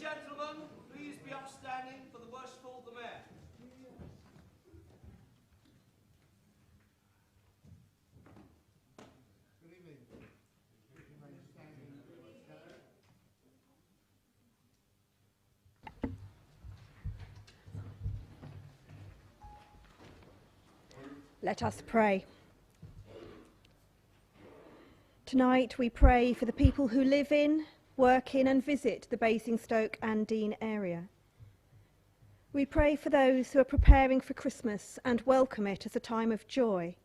gentlemen, please be upstanding for the worshipful of the Mayor. Good evening. Let us pray. Tonight we pray for the people who live in, work in and visit the Basingstoke and Dean area. We pray for those who are preparing for Christmas and welcome it as a time of joy,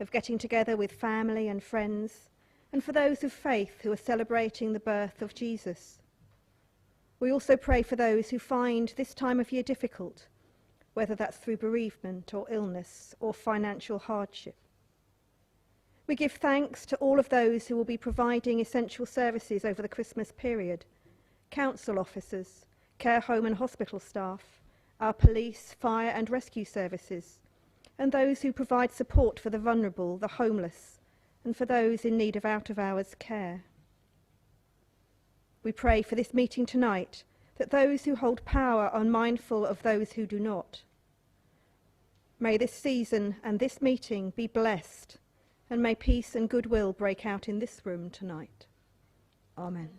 of getting together with family and friends, and for those of faith who are celebrating the birth of Jesus. We also pray for those who find this time of year difficult, whether that's through bereavement or illness or financial hardship. We give thanks to all of those who will be providing essential services over the Christmas period: council officers, care home and hospital staff, our police, fire and rescue services, and those who provide support for the vulnerable, the homeless, and for those in need of out-of-hours care. We pray for this meeting tonight that those who hold power are mindful of those who do not. May this season and this meeting be blessed, and may peace and goodwill break out in this room tonight. Amen.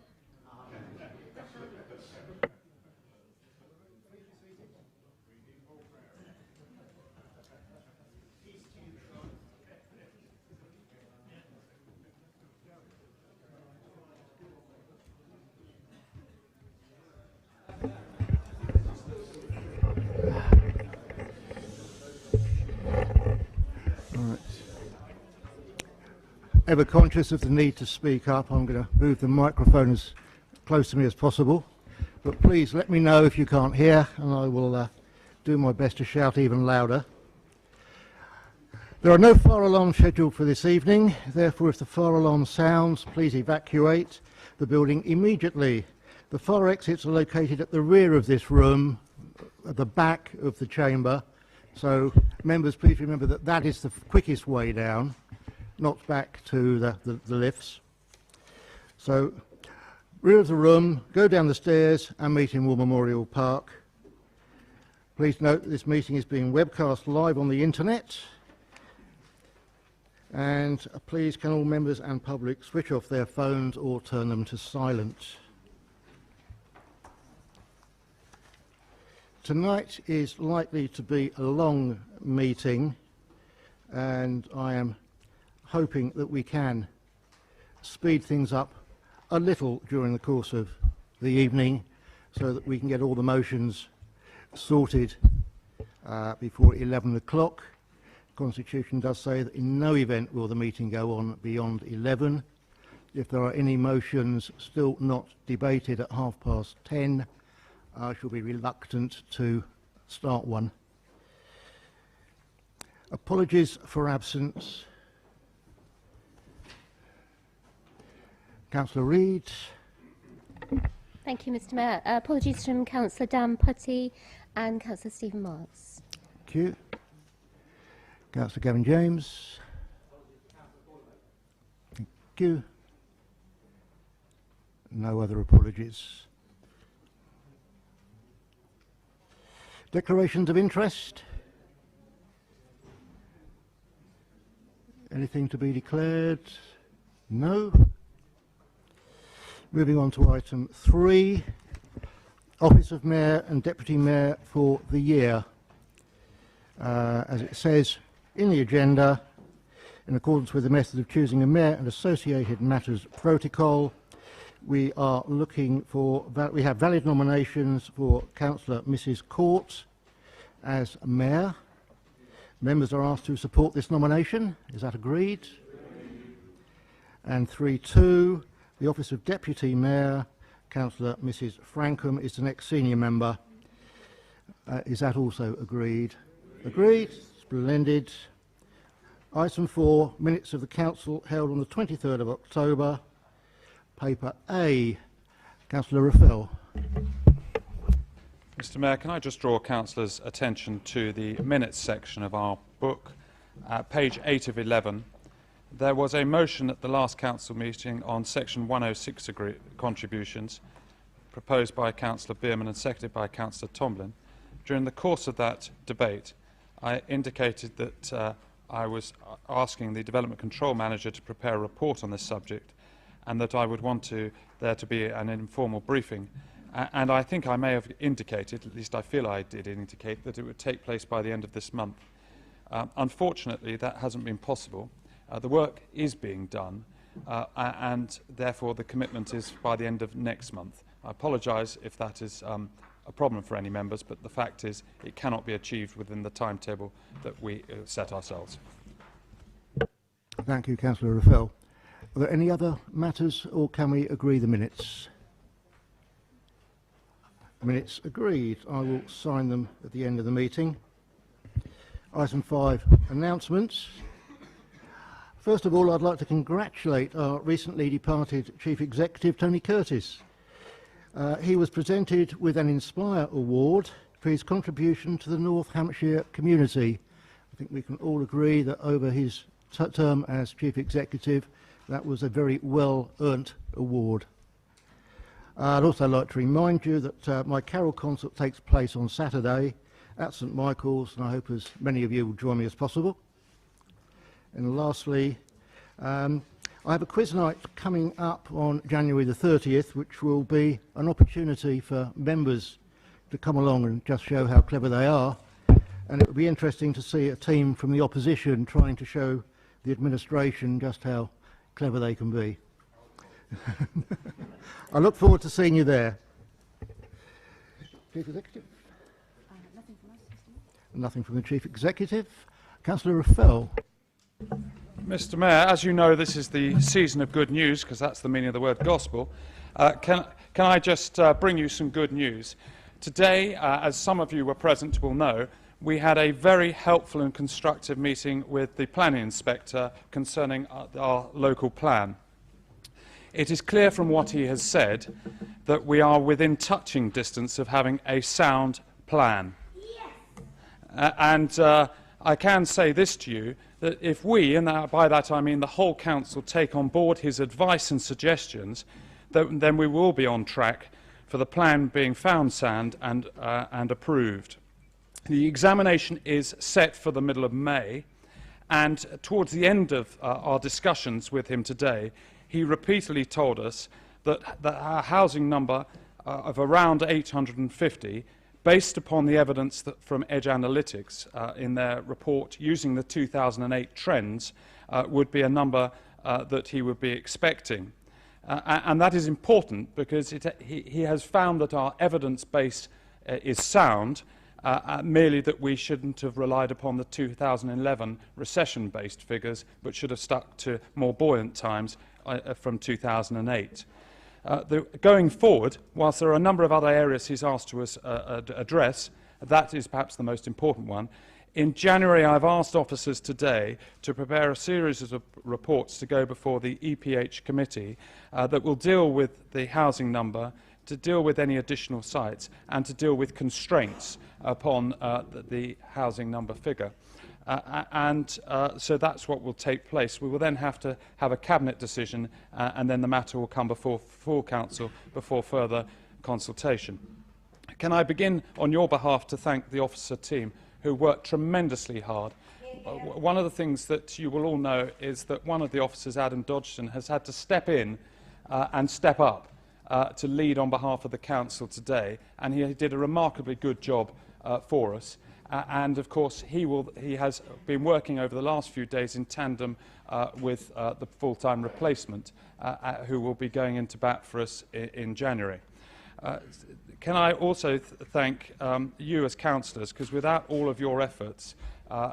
Ever conscious of the need to speak up, I'm going to move the microphone as close to me as possible. But please let me know if you can't hear, and I will do my best to shout even louder. There are no fire alarms scheduled for this evening. Therefore, if the fire alarm sounds, please evacuate the building immediately. The fire exits are located at the rear of this room, at the back of the chamber. So, members, please remember that that is the quickest way down, not back to the lifts. So, rear of the room, go down the stairs and meet in War Memorial Park. Please note that this meeting is being webcast live on the internet. And please can all members and public switch off their phones or turn them to silent. Tonight is likely to be a long meeting, and I am hoping that we can speed things up a little during the course of the evening so that we can get all the motions sorted before 11 o'clock. The Constitution does say that in no event will the meeting go on beyond 11. If there are any motions still not debated at 10:30, I shall be reluctant to start one. Apologies for absence. Councillor Reid. Thank you, Mr. Mayor. Apologies from Councillor Dan Putty and Councillor Stephen Marks. Thank you. Councillor Gavin James. Thank you. No other apologies. Declarations of interest. Anything to be declared? No. Moving on to item 3, Office of Mayor and Deputy Mayor for the year. As it says in the agenda, in accordance with the method of choosing a mayor and associated matters protocol, we are looking for, we have valid nominations for Councillor Mrs. Court as mayor. Members are asked to support this nomination. Is that agreed? And 3.2. The Office of Deputy Mayor, Councillor Mrs. Frankham is the next senior member. Is that also agreed? Agreed. Splendid. Item 4, minutes of the Council held on the 23rd of October. Paper A. Councillor Raffel. Mr. Mayor, can I just draw Councillors' attention to the minutes section of our book, page 8 of 11. There was a motion at the last council meeting on section 106 contributions. proposed by Councillor Bierman and seconded by Councillor Tomlin. During the course of that debate, I indicated that I was asking the Development Control Manager to prepare a report on this subject, and that I would want there to be an informal briefing. And I think I may have indicated, at least I feel I did indicate, that it would take place by the end of this month. Unfortunately, that hasn't been possible. The work is being done, and therefore the commitment is by the end of next month. I apologise if that is a problem for any members, but the fact is it cannot be achieved within the timetable that we set ourselves. Thank you, Councillor Raffel. Are there any other matters, or can we agree the minutes? Minutes agreed. I will sign them at the end of the meeting. Item 5, announcements. First of all, I'd like to congratulate our recently departed Chief Executive, Tony Curtis. He was presented with an Inspire Award for his contribution to the North Hampshire community. I think we can all agree that over his term as Chief Executive, that was a very well-earned award. I'd also like to remind you that my carol concert takes place on Saturday at St Michael's, and I hope as many of you will join me as possible. And lastly, I have a quiz night coming up on January the 30th, which will be an opportunity for members to come along and just show how clever they are. And it would be interesting to see a team from the opposition trying to show the administration just how clever they can be. I look forward to seeing you there. Chief Executive? Nothing from us. Nothing from the Chief Executive. Councillor Raffel. Mr Mayor, as you know, this is the season of good news, because that's the meaning of the word gospel. Can I just bring you some good news? Today, as some of you were present will know, we had a very helpful and constructive meeting with the planning inspector concerning our local plan. It is clear from what he has said that we are within touching distance of having a sound plan. I can say this to you, that if we, and by that I mean the whole council, take on board his advice and suggestions, then we will be on track for the plan being found sound and approved. The examination is set for the middle of May, and towards the end of our discussions with him today, he repeatedly told us that our housing number of around 850, based upon the evidence from Edge Analytics in their report using the 2008 trends, would be a number that he would be expecting. And that is important because he has found that our evidence base is sound, merely that we shouldn't have relied upon the 2011 recession-based figures, but should have stuck to more buoyant times from 2008. Going forward, whilst there are a number of other areas he's asked us to address, that is perhaps the most important one. In January, I've asked officers today to prepare a series of reports to go before the EPH committee that will deal with the housing number, to deal with any additional sites, and to deal with constraints upon the housing number figure. So that's what will take place. We will then have to have a cabinet decision, and then the matter will come before full council before further consultation. Can I begin on your behalf to thank the officer team who worked tremendously hard. One of the things that you will all know is that one of the officers, Adam Dodgson, has had to step in and step up to lead on behalf of the council today, and he did a remarkably good job for us. And of course, he has been working over the last few days in tandem with the full-time replacement, who will be going into bat for us in January. Can I also thank you as councillors, because without all of your efforts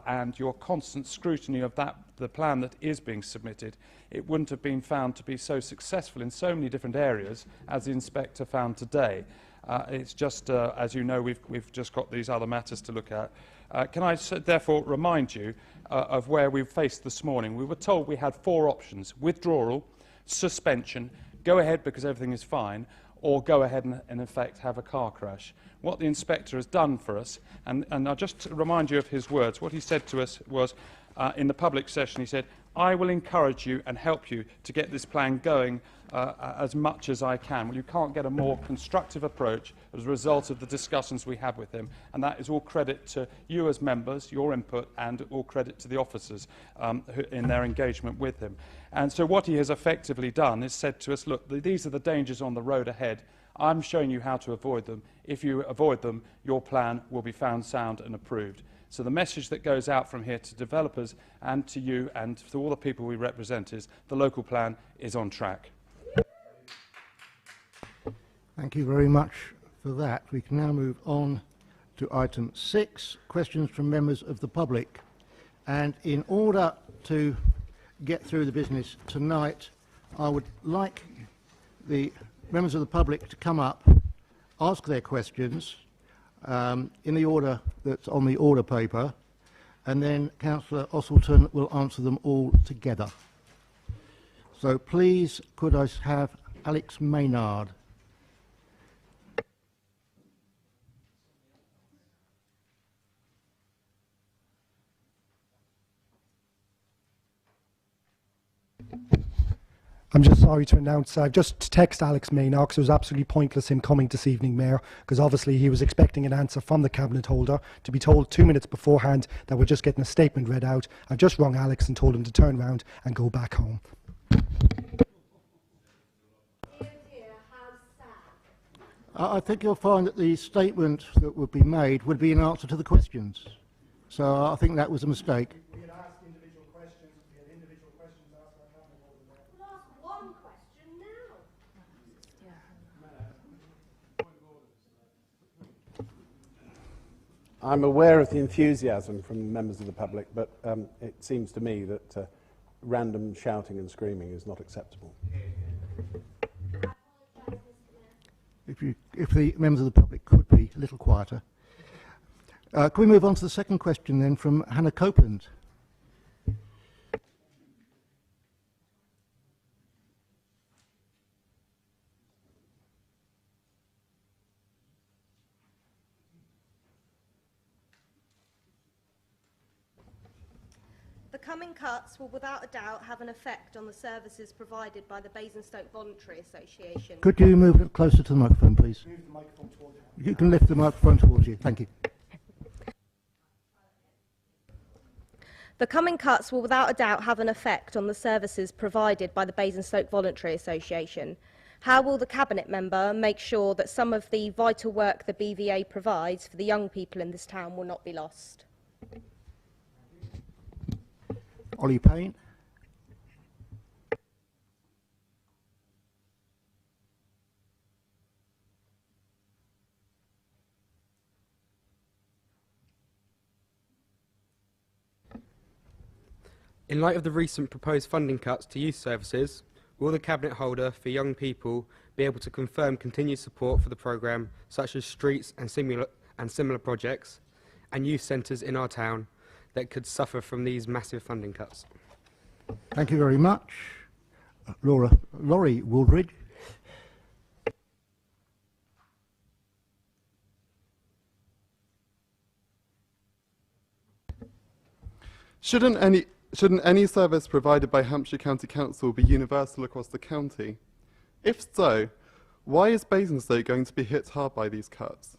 and your constant scrutiny of the plan that is being submitted, it wouldn't have been found to be so successful in so many different areas as the inspector found today. It's just, as you know, we've just got these other matters to look at. Can I therefore remind you of where we've faced this morning? We were told we had 4 options: withdrawal, suspension, go ahead because everything is fine, or go ahead and in effect have a car crash. What the inspector has done for us, and I'll just remind you of his words, what he said to us was, in the public session, he said, I will encourage you and help you to get this plan going as much as I can. Well, you can't get a more constructive approach as a result of the discussions we had with him, and that is all credit to you as members, your input, and all credit to the officers in their engagement with him. And so what he has effectively done is said to us, look, these are the dangers on the road ahead. I'm showing you how to avoid them. If you avoid them, your plan will be found sound and approved. So the message that goes out from here to developers and to you and to all the people we represent is the local plan is on track. Thank you very much for that. We can now move on to item 6, questions from members of the public. And in order to get through the business tonight, I would like the members of the public to come up, ask their questions in the order that's on the order paper, and then Councillor Osselton will answer them all together. So please, could I have Alex Maynard? I'm just sorry to announce, I've just texted Alex Maynard because it was absolutely pointless him coming this evening, Mayor, because obviously he was expecting an answer from the cabinet holder to be told 2 minutes beforehand that we're just getting a statement read out. I've just rung Alex and told him to turn around and go back home. I think you'll find that the statement that would be made would be an answer to the questions. So I think that was a mistake. We had asked individual questions, asked our cabinet holder. We'll ask one question now. I'm aware of the enthusiasm from members of the public, but it seems to me that random shouting and screaming is not acceptable. If the members of the public could be a little quieter. Can we move on to the second question then from Hannah Copeland? The coming cuts will without a doubt have an effect on the services provided by the Basingstoke Voluntary Association. Could you move it closer to the microphone, please? Move the microphone towards you. You can lift the microphone towards you. Thank you. The coming cuts will without a doubt have an effect on the services provided by the Basingstoke Voluntary Association. How will the Cabinet member make sure that some of the vital work the BVA provides for the young people in this town will not be lost? Ollie Payne. In light of the recent proposed funding cuts to youth services, will the Cabinet holder for young people be able to confirm continued support for the programme, such as streets and similar projects, and youth centres in our town that could suffer from these massive funding cuts? Thank you very much. Laurie Wooldridge. Shouldn't any service provided by Hampshire County Council be universal across the county? If so, why is Basingstoke going to be hit hard by these cuts?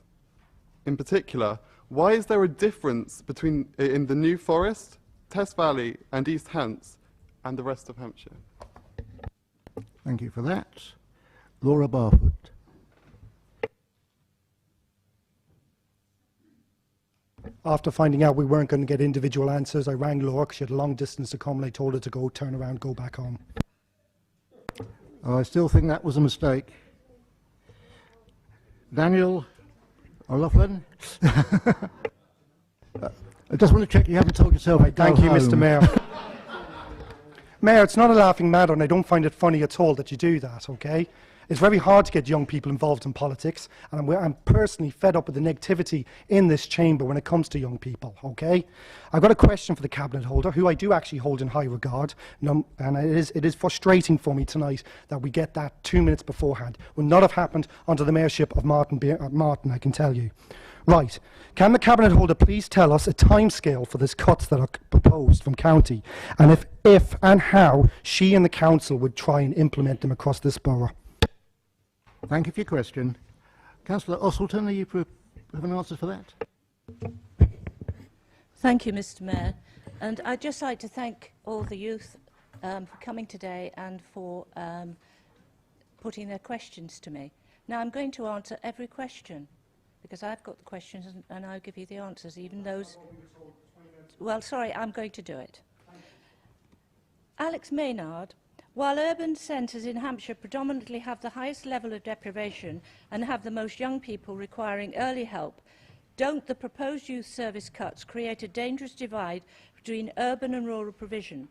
In particular, why is there a difference between in the New Forest, Test Valley and East Hants and the rest of Hampshire? Thank you for that. Laura Barfoot. After finding out we weren't going to get individual answers, I rang Laura because she had a long distance to come and I told her to go, turn around, go back home. I still think that was a mistake. Daniel O'Loughlin. I just want to check you haven't told yourself. Thank you, Mr. Mayor. Mayor, it's not a laughing matter and I don't find it funny at all that you do that, okay? It's very hard to get young people involved in politics, and I'm personally fed up with the negativity in this chamber when it comes to young people, okay? I've got a question for the Cabinet holder, who I do actually hold in high regard, and it is frustrating for me tonight that we get that 2 minutes beforehand. Would not have happened under the mayorship of Martin, I can tell you. Right. Can the Cabinet Holder please tell us a timescale for these cuts that are proposed from County, and if and how she and the Council would try and implement them across this borough? Thank you for your question. Councillor Osselton, are you have an answer for that? Thank you, Mr. Mayor. And I'd just like to thank all the youth for coming today and for putting their questions to me. Now, I'm going to answer every question, because I've got the questions and I'll give you the answers, even those... Well, sorry, I'm going to do it. Alex Maynard, while urban centres in Hampshire predominantly have the highest level of deprivation and have the most young people requiring early help, don't the proposed youth service cuts create a dangerous divide between urban and rural provision,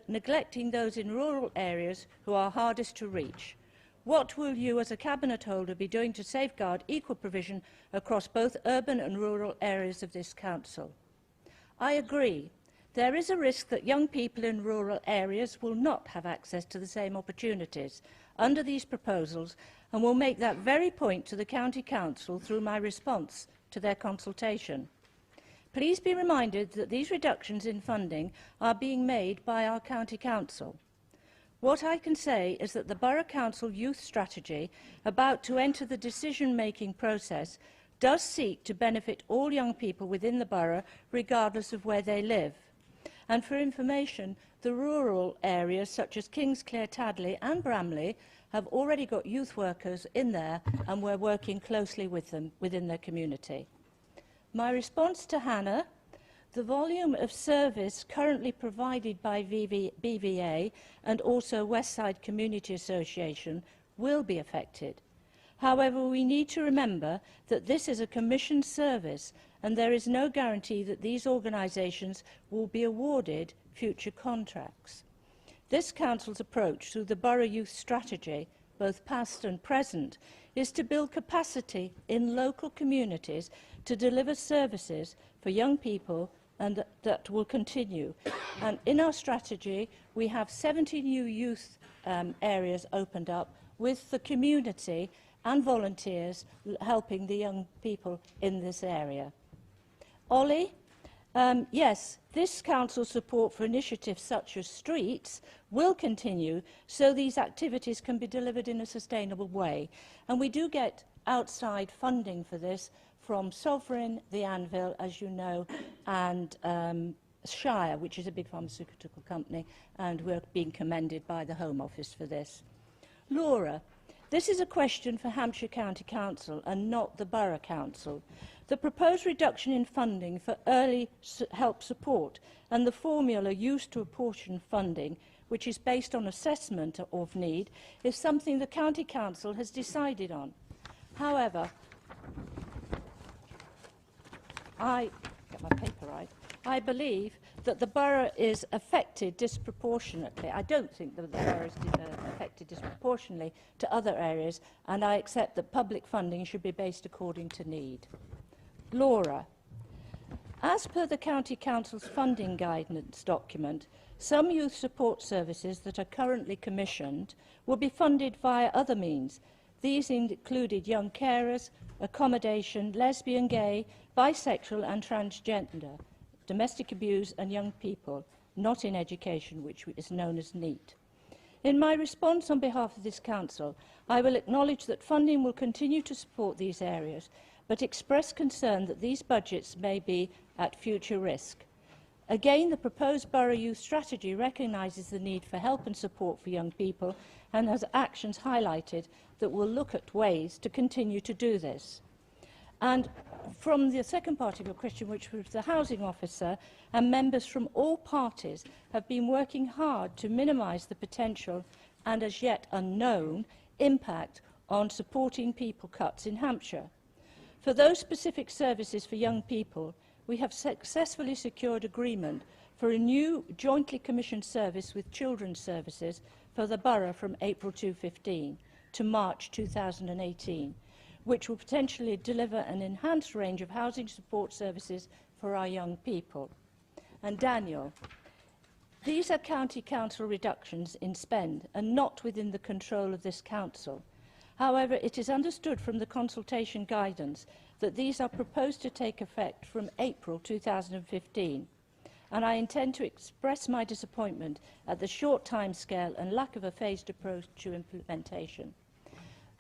neglecting those in rural areas who are hardest to reach? What will you as a Cabinet Holder be doing to safeguard equal provision across both urban and rural areas of this Council? I agree. There is a risk that young people in rural areas will not have access to the same opportunities under these proposals, and will make that very point to the County Council through my response to their consultation. Please be reminded that these reductions in funding are being made by our County Council. What I can say is that the Borough Council Youth Strategy, about to enter the decision-making process, does seek to benefit all young people within the borough, regardless of where they live. And for information, the rural areas such as Kingsclere, Tadley and Bramley have already got youth workers in there, and we're working closely with them within their community. My response to Hannah: the volume of service currently provided by BVA and also Westside Community Association will be affected. However, we need to remember that this is a commissioned service, and there is no guarantee that these organisations will be awarded future contracts. This Council's approach through the Borough Youth Strategy, both past and present, is to build capacity in local communities to deliver services for young people, and that will continue. And in our strategy, we have 70 new youth areas opened up with the community and volunteers helping the young people in this area. Ollie, yes, this Council's support for initiatives such as streets will continue, so these activities can be delivered in a sustainable way. And we do get outside funding for this from Sovereign, the Anvil, as you know, and Shire, which is a big pharmaceutical company, and we're being commended by the Home Office for this. Laura, this is a question for Hampshire County Council and not the Borough Council. The proposed reduction in funding for early help support and the formula used to apportion funding, which is based on assessment of need, is something the County Council has decided on. However, I believe that the borough is affected disproportionately. I don't think that the borough is affected disproportionately to other areas, and I accept that public funding should be based according to need. Laura, as per the County Council's funding guidance document, some youth support services that are currently commissioned will be funded via other means. These included young carers, accommodation, lesbian, gay, bisexual and transgender, domestic abuse and young people, not in education, which is known as NEET. In my response on behalf of this Council, I will acknowledge that funding will continue to support these areas, but express concern that these budgets may be at future risk. Again, the proposed Borough Youth Strategy recognises the need for help and support for young people and has actions highlighted that will look at ways to continue to do this. And from the second part of your question, which was the housing officer, and members from all parties have been working hard to minimise the potential and as yet unknown impact on supporting people cuts in Hampshire. For those specific services for young people, we have successfully secured agreement for a new jointly commissioned service with Children's Services for the borough from April 2015 to March 2018, which will potentially deliver an enhanced range of housing support services for our young people. And Daniel, these are County Council reductions in spend and not within the control of this Council. However, it is understood from the consultation guidance that these are proposed to take effect from April 2015, and I intend to express my disappointment at the short timescale and lack of a phased approach to implementation.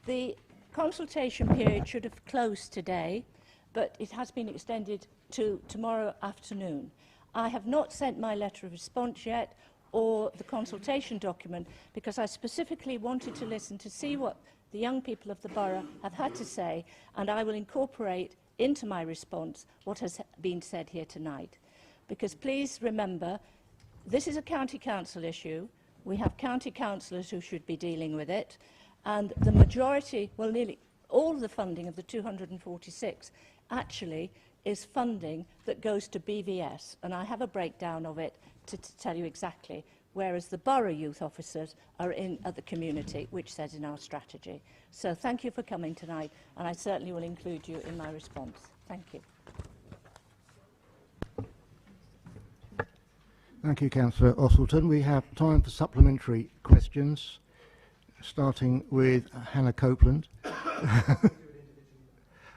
The consultation period should have closed today, but it has been extended to tomorrow afternoon. I have not sent my letter of response yet or the consultation document because I specifically wanted to listen to see what the young people of the borough have had to say, and I will incorporate into my response what has been said here tonight. Because please remember, this is a county council issue. We have county councillors who should be dealing with it, and the majority, well, nearly all of the funding of the 246 actually is funding that goes to BVS, and I have a breakdown of it to tell you exactly, whereas the borough youth officers are in at the community, which says in our strategy. So thank you for coming tonight, and I certainly will include you in my response. Thank you. Thank you, Councillor Ostleton. We have time for supplementary questions, starting with Hannah Copeland.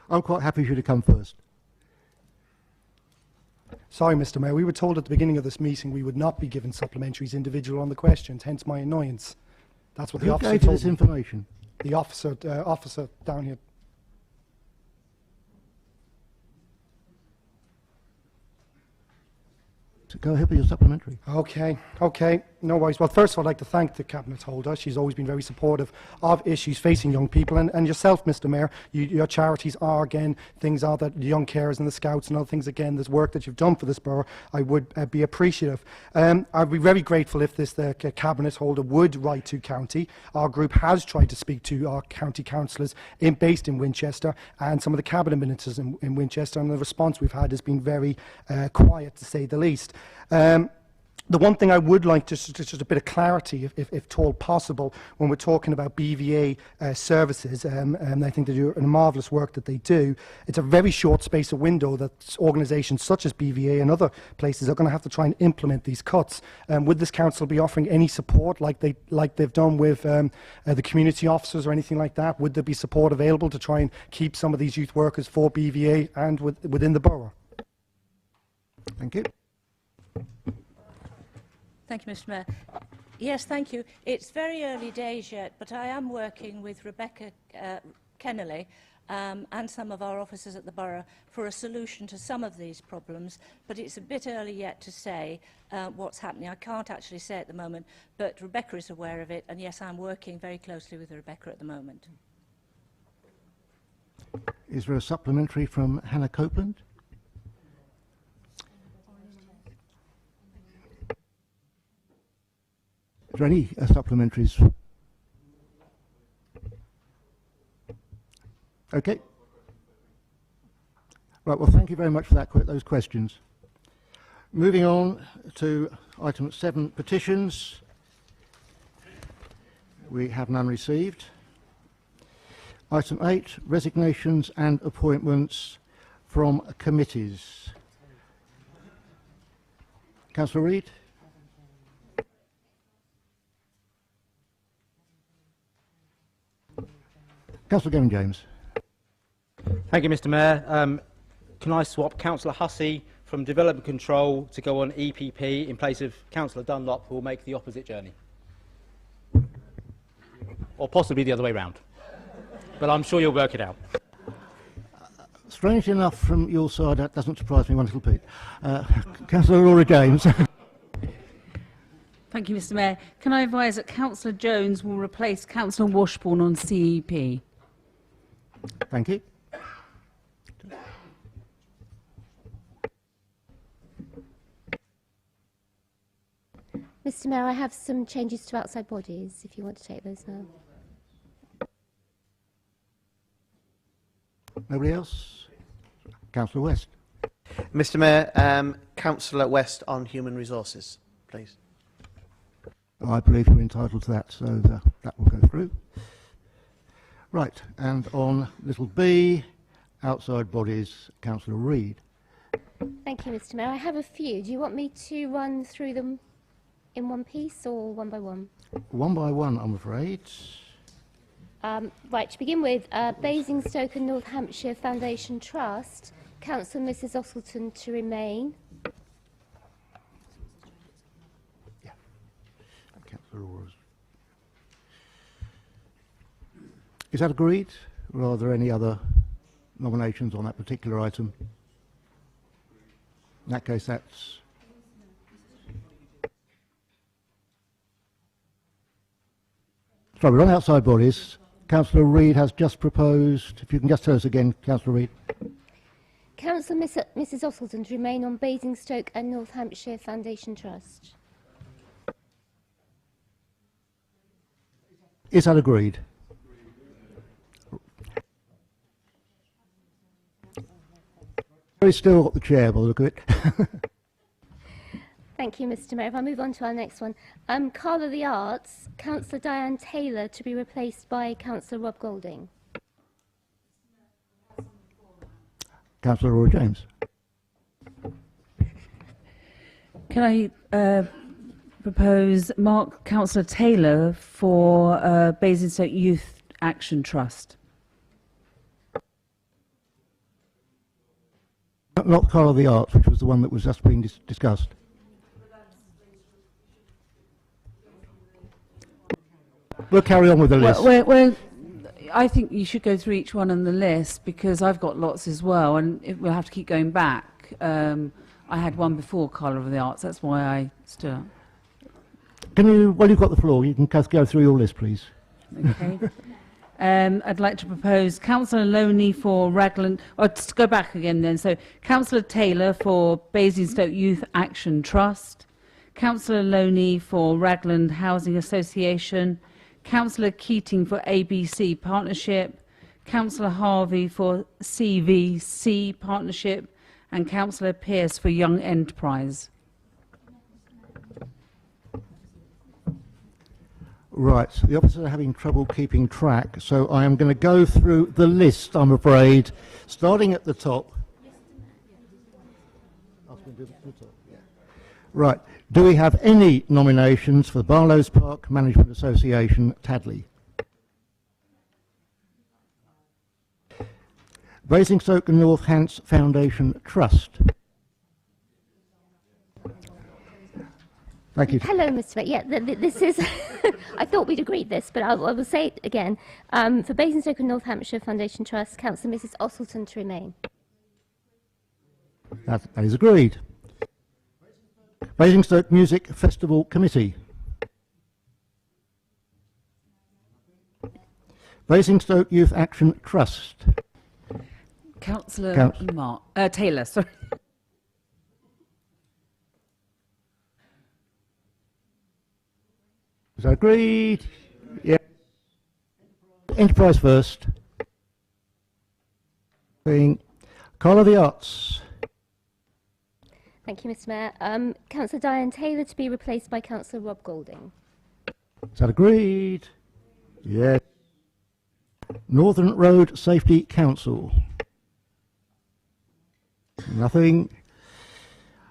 I'm quite happy for you to come first. Sorry, Mr. Mayor, we were told at the beginning of this meeting we would not be given supplementaries individual on the questions, hence my annoyance. That's what the officer told me. Who gave you this information? The officer down here. So go ahead with your supplementary. Okay, no worries. Well, first of all, I'd like to thank the Cabinet Holder. She's always been very supportive of issues facing young people, and yourself, Mr. Mayor. Your charities are, again, things are that the young carers and the scouts and other things, again, there's work that you've done for this borough. I would be appreciative. I'd be very grateful if the Cabinet Holder would write to county. Our group has tried to speak to our county councillors based in Winchester and some of the cabinet ministers in Winchester, and the response we've had has been very quiet, to say the least. The one thing I would like just a bit of clarity, if at all possible, when we're talking about BVA services, and I think they do a marvellous work that they do. It's a very short space of window that organisations such as BVA and other places are going to have to try and implement these cuts. Would this council be offering any support, like they've done with the community officers or anything like that? Would there be support available to try and keep some of these youth workers for BVA and within the borough? Thank you. Thank you, Mr. Mayor. Yes, thank you. It's very early days yet, but I am working with Rebecca Kennelly and some of our officers at the borough for a solution to some of these problems, but it's a bit early yet to say what's happening. I can't actually say at the moment, but Rebecca is aware of it, and yes, I'm working very closely with Rebecca at the moment. Is there a supplementary from Hannah Copeland? Is there any supplementaries? Okay. Right, well, thank you very much for those questions. Moving on to item 7, petitions. We have none received. Item 8, resignations and appointments from committees. Councillor Reid. Councillor Gavin-James. Thank you, Mr. Mayor. Can I swap Councillor Hussey from Development Control to go on EPP in place of Councillor Dunlop, who will make the opposite journey? Or possibly the other way round. But I'm sure you'll work it out. Strange enough from your side, that doesn't surprise me one little bit. Councillor Laura James. Thank you, Mr. Mayor. Can I advise that Councillor Jones will replace Councillor Washbourne on CEP? Thank you. Mr. Mayor, I have some changes to outside bodies, if you want to take those now. Nobody else? Councillor West. Mr. Mayor, Councillor West on human resources, please. I believe you're entitled to that, so that will go through. Right, and on little b, outside bodies, Councillor Reid. Thank you, Mr. Mayor. I have a few. Do you want me to run through them in one piece or one by one? One by one, I'm afraid. Right, to begin with, Basingstoke and North Hampshire Foundation Trust, Councillor Mrs Ossleton to remain. Councillor Orrs. Is that agreed? Or are there any other nominations on that particular item? In that case, that's... Sorry, we're on outside bodies. Councillor Reid has just proposed, if you can just tell us again, Councillor Reid. Councillor Mrs Ossleton to remain on Basingstoke and North Hampshire Foundation Trust. Is that agreed? He's still got the chair by the look of it. Thank you, Mr Mayor. If I move on to our next one. Carl of the Arts, Councillor Diane Taylor to be replaced by Councillor Rob Golding. Councillor Roy James. Can I propose Councillor Taylor for Basingstoke Youth Action Trust? Not Carl of the Arts, which was the one that was just being discussed. We'll carry on with the list. Well, I think you should go through each one on the list because I've got lots as well, and we'll have to keep going back. I had one before Carl of the Arts, that's why I stood up. Can you, while you've got the floor, you can go through your list, please. Okay. I'd like to propose Councillor Loney for Raglan. Oh, just go back again then. So Councillor Taylor for Basingstoke Youth Action Trust, Councillor Loney for Raglan Housing Association, Councillor Keating for ABC Partnership, Councillor Harvey for CVC Partnership, and Councillor Pearce for Young Enterprise. Right, the officers are having trouble keeping track, so I am going to go through the list, I'm afraid, starting at the top. Right, do we have any nominations for the Barlows Park Management Association, Tadley? Basingstoke and North Hants Foundation Trust. Thank you. Hello, Mr. Mayor. Yeah, this is... I thought we'd agreed this, but I will say it again. For Basingstoke and North Hampshire Foundation Trust, Councillor Mrs Ossleton to remain. That is agreed. Basingstoke Music Festival Committee. Basingstoke Youth Action Trust. Councillor Taylor, sorry. Is that agreed? Yeah. Enterprise first. Carl of the Arts. Thank you, Mr. Mayor. Councillor Diane Taylor to be replaced by Councillor Rob Golding. Is that agreed? Yes. Northern Road Safety Council. Nothing.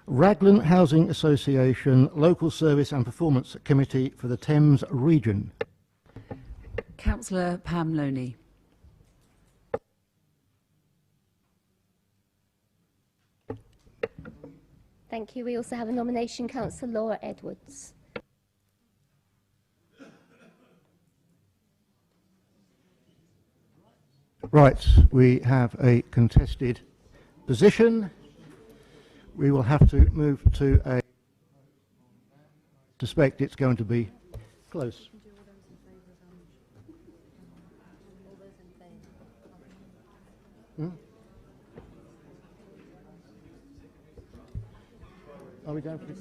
Raglan Housing Association Local Service and Performance Committee for the Thames Region. Councillor Pam Loney. Thank you. We also have a nomination, Councillor Laura Edwards. Right, we have a contested position. We will have to move to a... suspect it's going to be close. Are we going for this?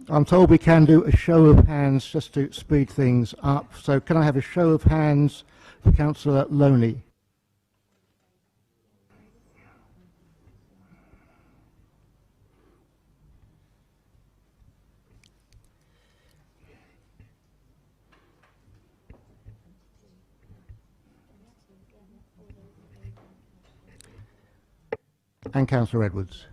I'm told we can do a show of hands just to speed things up. So can I have a show of hands for Councillor Loney? And Councillor Edwards.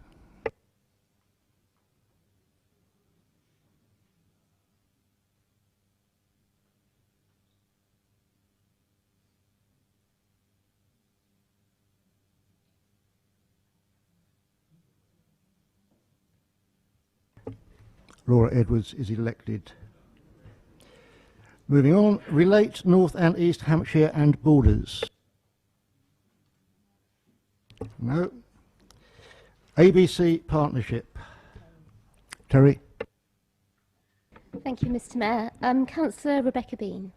Laura Edwards is elected. Moving on, relate North and East Hampshire and borders. No. ABC partnership. Terry. Thank you, Mr. Mayor. Councillor Rebecca Bean.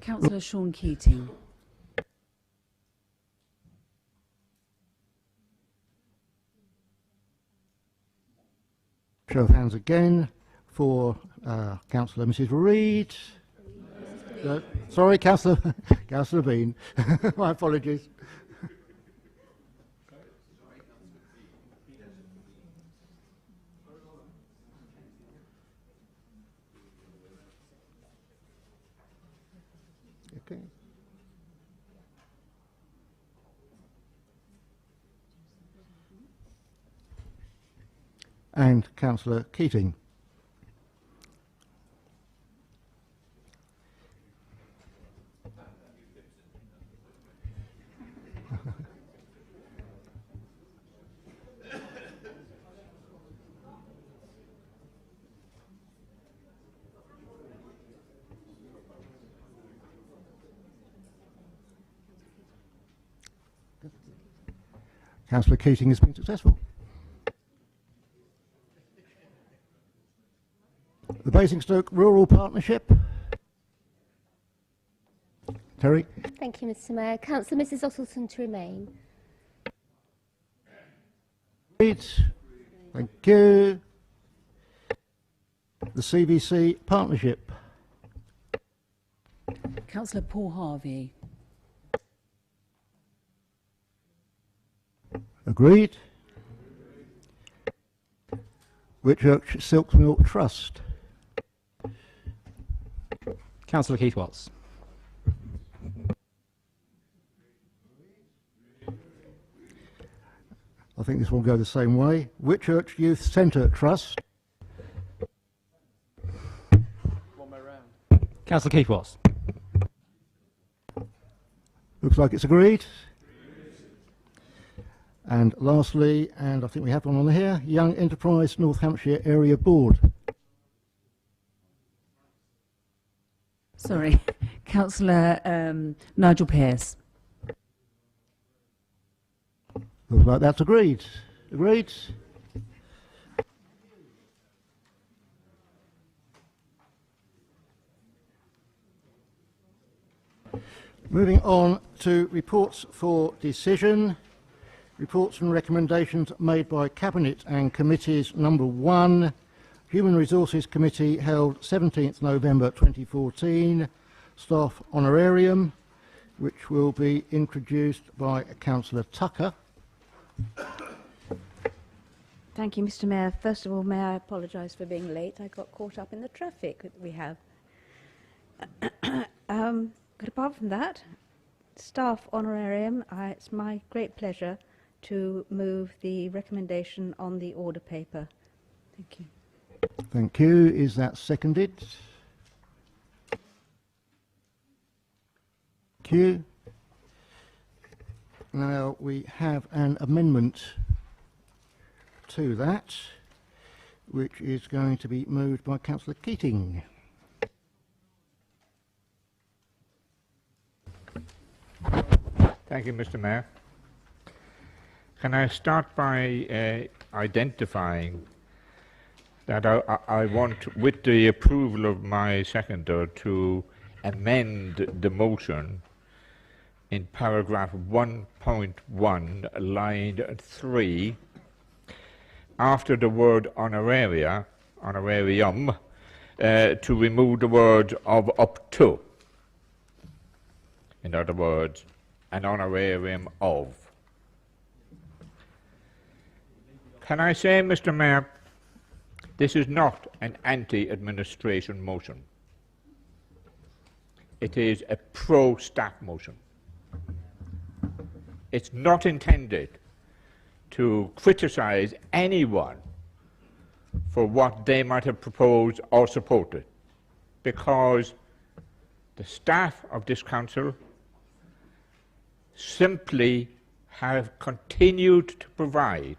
Councillor Sean Keating. Show of hands again for Councillor Mrs. Reid. Sorry, Councillor Bean. My apologies. Okay. And Councillor Keating. Councillor Keating has been successful. The Basingstoke Rural Partnership. Terry. Thank you, Mr. Mayor. Councillor Mrs. Ottleton to remain. Thank you. The CVC Partnership. Councillor Paul Harvey. Agreed. Whitchurch Silk Milk Trust. Councillor Keith Watts. I think this will go the same way. Whitchurch Youth Centre Trust. One way round. Councillor Keith Watts. Looks like it's agreed. And lastly, and I think we have one on here, Young Enterprise North Hampshire Area Board. Sorry, Councillor Nigel Pearce. Looks like that's agreed. Agreed. Moving on to reports for decision. Reports and recommendations made by Cabinet and Committees. Number 1, Human Resources Committee held 17th November 2014, Staff Honorarium, which will be introduced by Councillor Tucker. Thank you, Mr. Mayor. First of all, may I apologise for being late. I got caught up in the traffic that we have. But apart from that, Staff Honorarium, it's my great pleasure to move the recommendation on the order paper. Thank you. Thank you. Is that seconded? Thank you. Now we have an amendment to that, which is going to be moved by Councillor Keating. Thank you, Mr. Mayor. Can I start by identifying that I want, with the approval of my seconder, to amend the motion in paragraph 1.1, line 3, after the word honorarium, to remove the word of up to. In other words, an honorarium of. Can I say, Mr. Mayor, this is not an anti-administration motion. It is a pro-staff motion. It's not intended to criticise anyone for what they might have proposed or supported, because the staff of this council simply have continued to provide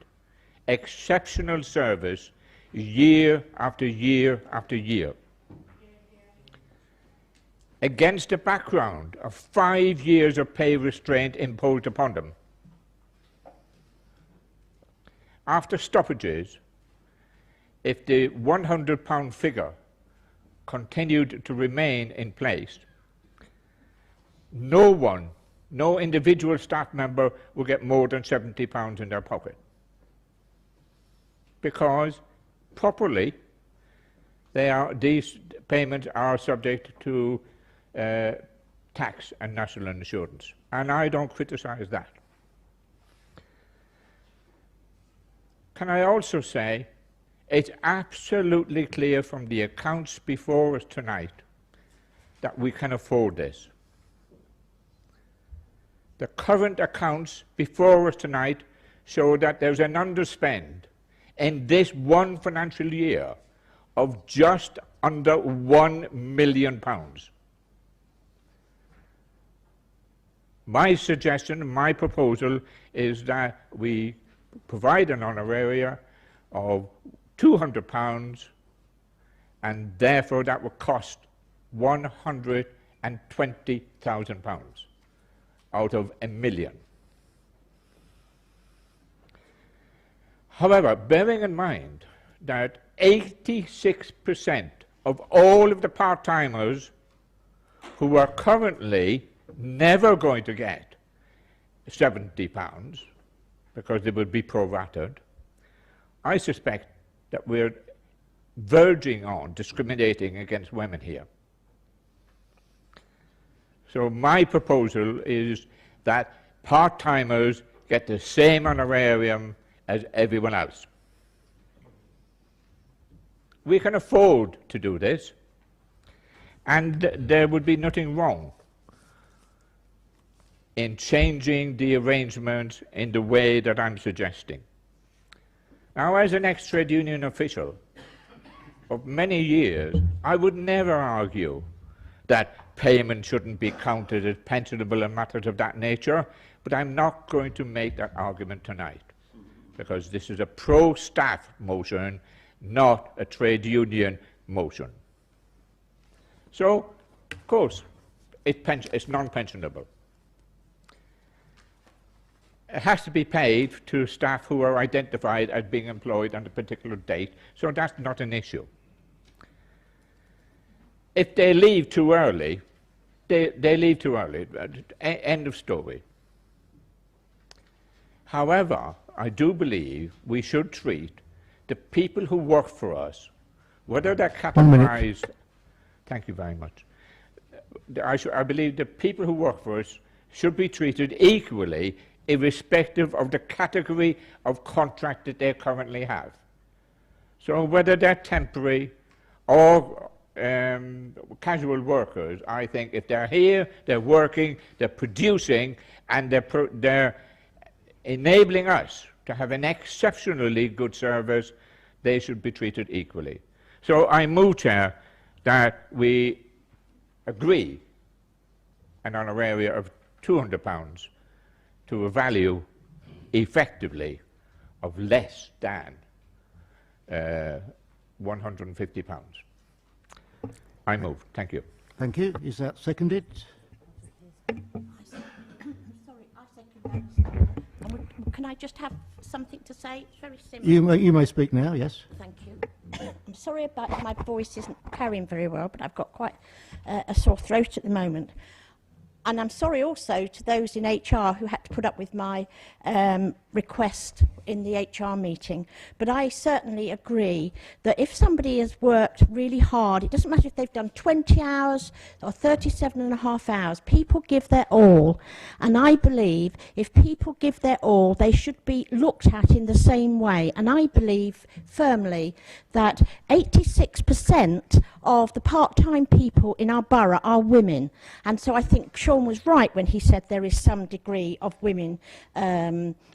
exceptional service year after year after year. Against the background of 5 years of pay restraint imposed upon them. After stoppages, if the £100 figure continued to remain in place, no individual staff member will get more than £70 in their pocket. Because properly, these payments are subject to tax and national insurance. And I don't criticise that. Can I also say, it's absolutely clear from the accounts before us tonight that we can afford this. The current accounts before us tonight show that there's an underspend in this one financial year of just under £1 million. My suggestion, my proposal is that we provide an honoraria of £200, and therefore that would cost £120,000 out of £1 million. However, bearing in mind that 86% of all of the part-timers who are currently never going to get £70 because they would be prorated, I suspect that we're verging on discriminating against women here. So my proposal is that part-timers get the same honorarium as everyone else. We can afford to do this, and there would be nothing wrong in changing the arrangements in the way that I'm suggesting. Now, as an ex-trade union official of many years, I would never argue that payment shouldn't be counted as pensionable and matters of that nature, but I'm not going to make that argument tonight, because this is a pro-staff motion, not a trade union motion. So, of course, it's non-pensionable. It has to be paid to staff who are identified as being employed on a particular date, so that's not an issue. If they leave too early, they leave too early. End of story. However, I do believe we should treat the people who work for us, whether they're categorized... Thank you very much. I believe the people who work for us should be treated equally, irrespective of the category of contract that they currently have. So whether they're temporary or casual workers, I think if they're here, they're working, they're producing, and they're enabling us to have an exceptionally good service, they should be treated equally. So I move, Chair, that we agree an honoraria of £200 to a value effectively of less than £150. I move. Thank you. Thank you. Is that seconded? Sorry, I second that. Can I just have something to say? It's very simple. You may speak now, yes. Thank you. I'm sorry about my voice isn't carrying very well, but I've got quite a sore throat at the moment. And I'm sorry also to those in HR who had to put up with my request in the HR meeting. But I certainly agree that if somebody has worked really hard, it doesn't matter if they've done 20 hours or 37.5 hours, people give their all. And I believe if people give their all, they should be looked at in the same way. And I believe firmly that 86% of the part-time people in our borough are women. And so I think Sean was right when he said there is some degree of women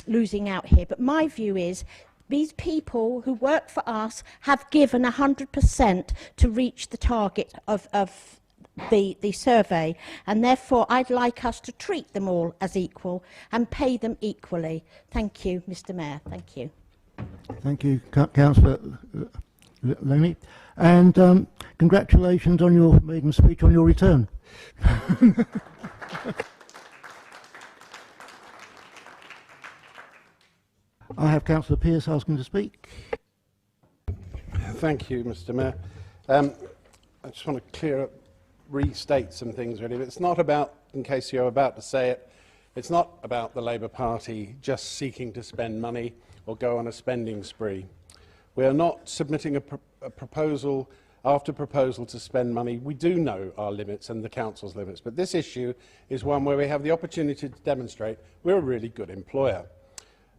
losing out here. But my view is these people who work for us have given 100% to reach the target of the survey, and therefore I'd like us to treat them all as equal and pay them equally. Thank you, Mr. Mayor. Thank you. Thank you, Councillor Loney. And congratulations on your maiden speech on your return. I have Councillor Pearce asking to speak. Thank you, Mr. Mayor. I just want to restate some things really. It's not about, in case you're about to say it, it's not about the Labour Party just seeking to spend money or go on a spending spree. We are not submitting a proposal after proposal to spend money. We do know our limits and the Council's limits, but this issue is one where we have the opportunity to demonstrate we're a really good employer.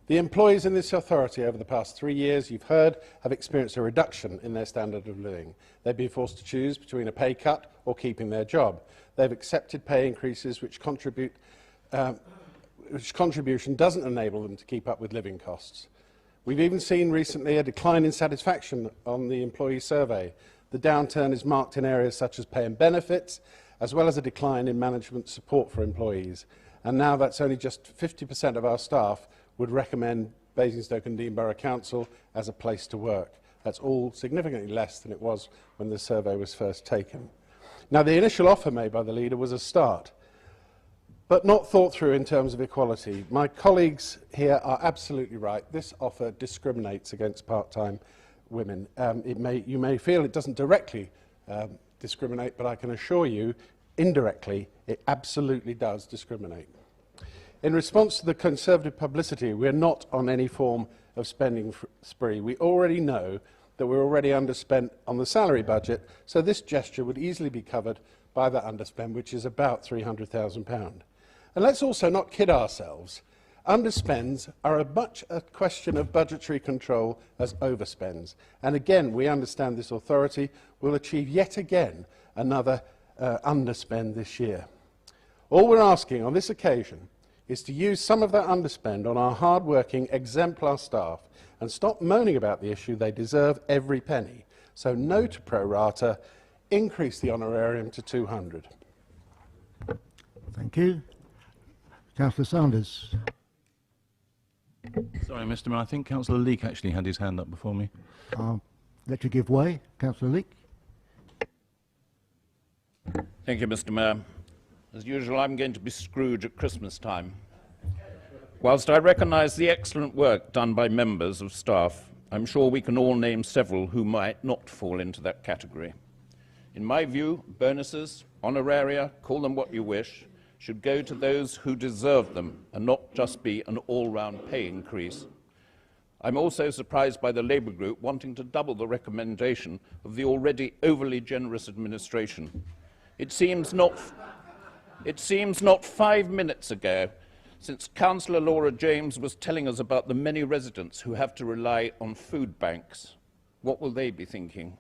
The employees in this authority over the past 3 years, you've heard, have experienced a reduction in their standard of living. They've been forced to choose between a pay cut or keeping their job. They've accepted pay increases which contribution doesn't enable them to keep up with living costs. We've even seen recently a decline in satisfaction on the employee survey. The downturn is marked in areas such as pay and benefits, as well as a decline in management support for employees. And now that's only just 50% of our staff would recommend Basingstoke and Deane Borough Council as a place to work. That's all significantly less than it was when the survey was first taken. Now, the initial offer made by the leader was a start, but not thought through in terms of equality. My colleagues here are absolutely right. This offer discriminates against part-time women. You may feel it doesn't directly discriminate, but I can assure you, indirectly, it absolutely does discriminate. In response to the Conservative publicity, we're not on any form of spending spree. We already know that we're already underspent on the salary budget, so this gesture would easily be covered by that underspend, which is about £300,000. And let's also not kid ourselves. Underspends are as much a question of budgetary control as overspends. And again, we understand this authority will achieve yet again another underspend this year. All we're asking on this occasion is to use some of that underspend on our hard-working, exemplar staff and stop moaning about the issue. They deserve every penny. So no to pro rata, increase the honorarium to 200. Thank you. Councillor Sanders. Sorry, Mr. Mayor, I think Councillor Leake actually had his hand up before me. I'll let you give way. Councillor Leake. Thank you, Mr. Mayor. As usual, I'm going to be Scrooge at Christmas time. Whilst I recognise the excellent work done by members of staff, I'm sure we can all name several who might not fall into that category. In my view, bonuses, honoraria, call them what you wish, should go to those who deserve them and not just be an all-round pay increase. I'm also surprised by the Labour group wanting to double the recommendation of the already overly generous administration. It seems not 5 minutes ago since Councillor Laura James was telling us about the many residents who have to rely on food banks. What will they be thinking?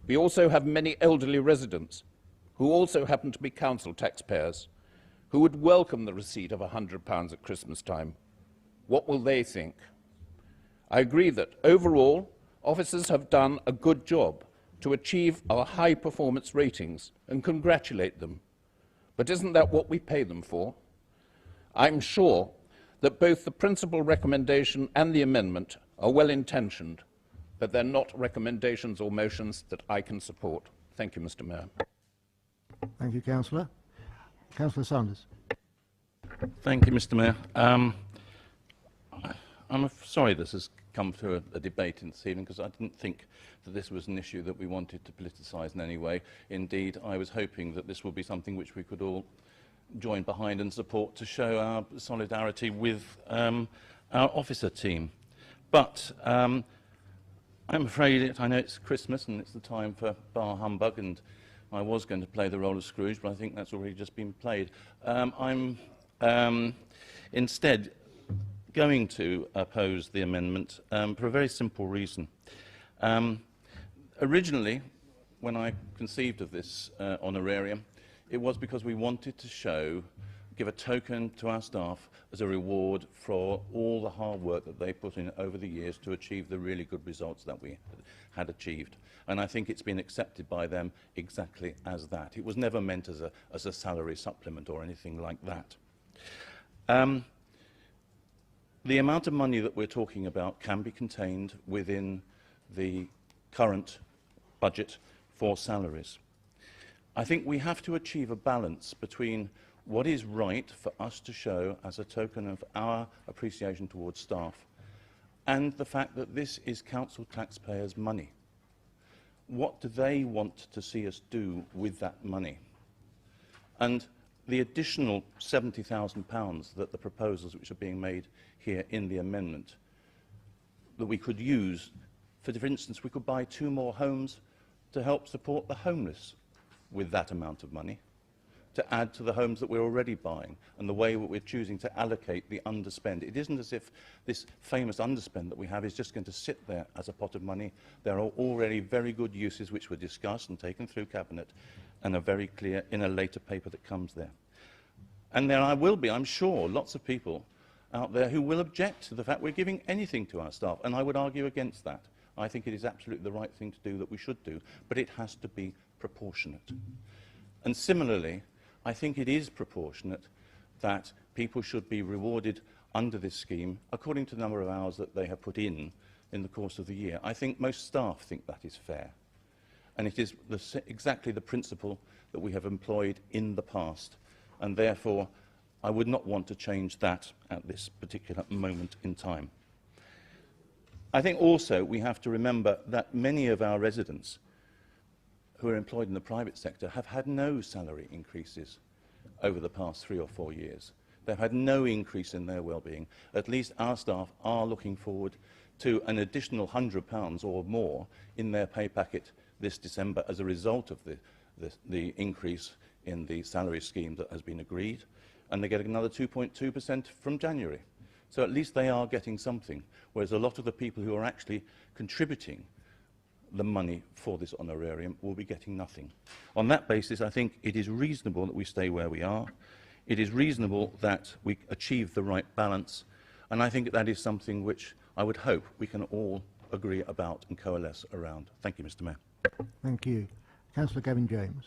We also have many elderly residents who also happen to be council taxpayers, who would welcome the receipt of £100 at Christmas time. What will they think? I agree that overall, officers have done a good job to achieve our high performance ratings and congratulate them. But isn't that what we pay them for? I'm sure that both the principal recommendation and the amendment are well-intentioned, but they're not recommendations or motions that I can support. Thank you, Mr. Mayor. Thank you, Councillor. Councillor Sanders. Thank you, Mr. Mayor. I'm sorry this has come to a debate in this evening, because I didn't think that this was an issue that we wanted to politicise in any way. Indeed, I was hoping that this would be something which we could all join behind and support to show our solidarity with our officer team. But I'm afraid I know it's Christmas and it's the time for bar humbug, and I was going to play the role of Scrooge, but I think that's already just been played. I'm instead going to oppose the amendment for a very simple reason. Originally, when I conceived of this honorarium, it was because we wanted to give a token to our staff as a reward for all the hard work that they put in over the years to achieve the really good results that we had achieved. And I think it's been accepted by them exactly as that. It was never meant as a salary supplement or anything like that. the amount of money that we're talking about can be contained within the current budget for salaries. I think we have to achieve a balance between what is right for us to show as a token of our appreciation towards staff and the fact that this is council taxpayers' money. What do they want to see us do with that money? And the additional £70,000 that the proposals which are being made here in the amendment that we could use, for instance, we could buy 2 more homes to help support the homeless with that amount of money, to add to the homes that we're already buying, and the way that we're choosing to allocate the underspend. It isn't as if this famous underspend that we have is just going to sit there as a pot of money. There are already very good uses which were discussed and taken through Cabinet and are very clear in a later paper that comes there. And there will be, I'm sure, lots of people out there who will object to the fact we're giving anything to our staff, and I would argue against that. I think it is absolutely the right thing to do, that we should do, but it has to be proportionate. And similarly, I think it is proportionate that people should be rewarded under this scheme according to the number of hours that they have put in the course of the year. I think most staff think that is fair. And it is exactly the principle that we have employed in the past. And therefore, I would not want to change that at this particular moment in time. I think also we have to remember that many of our residents who are employed in the private sector have had no salary increases over the past 3 or 4 years. They've had no increase in their well-being. At least our staff are looking forward to an additional £100 or more in their pay packet this December as a result of the increase in the salary scheme that has been agreed, and they get another 2.2% from January. So at least they are getting something, whereas a lot of the people who are actually contributing the money for this honorarium will be getting nothing. On that basis, I think it is reasonable that we stay where we are. It is reasonable that we achieve the right balance, and I think that is something which I would hope we can all agree about and coalesce around. Thank you, Mr. Mayor. Thank you. Councillor Gavin James.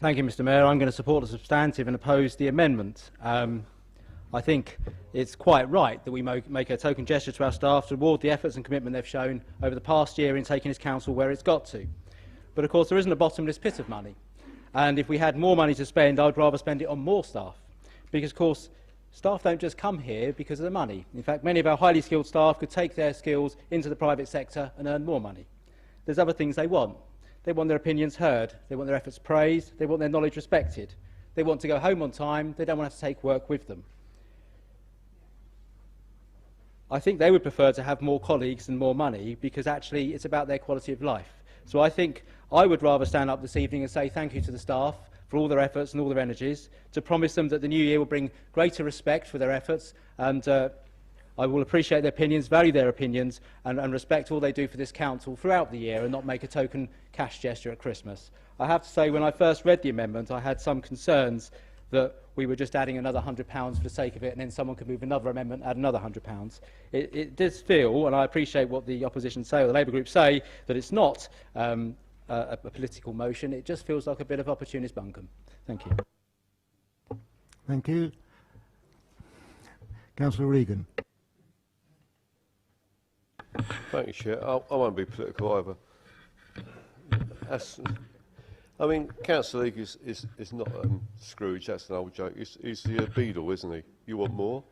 Thank you, Mr. Mayor. I'm going to support the substantive and oppose the amendment. I think it's quite right that we make a token gesture to our staff to reward the efforts and commitment they've shown over the past year in taking this council where it's got to. But of course there isn't a bottomless pit of money, and if we had more money to spend, I'd rather spend it on more staff, because of course staff don't just come here because of the money. In fact, many of our highly skilled staff could take their skills into the private sector and earn more money. There's other things they want. They want their opinions heard, they want their efforts praised, they want their knowledge respected, they want to go home on time, they don't want to have to take work with them. I think they would prefer to have more colleagues and more money, because actually it's about their quality of life. So I think I would rather stand up this evening and say thank you to the staff for all their efforts and all their energies, to promise them that the new year will bring greater respect for their efforts, and I will appreciate their opinions, value their opinions, and respect all they do for this council throughout the year, and not make a token cash gesture at Christmas. I have to say, when I first read the amendment, I had some concerns that we were just adding another £100 for the sake of it, and then someone could move another amendment, add another £100. It does feel, and I appreciate what the opposition say, or the Labour group say, that it's not a political motion. It just feels like a bit of opportunist bunkum. Thank you. Thank you. Councillor Regan. Thank you, Chair. I won't be political either. I mean, Councillor League is not Scrooge, that's an old joke. He's the Beadle, isn't he? You want more?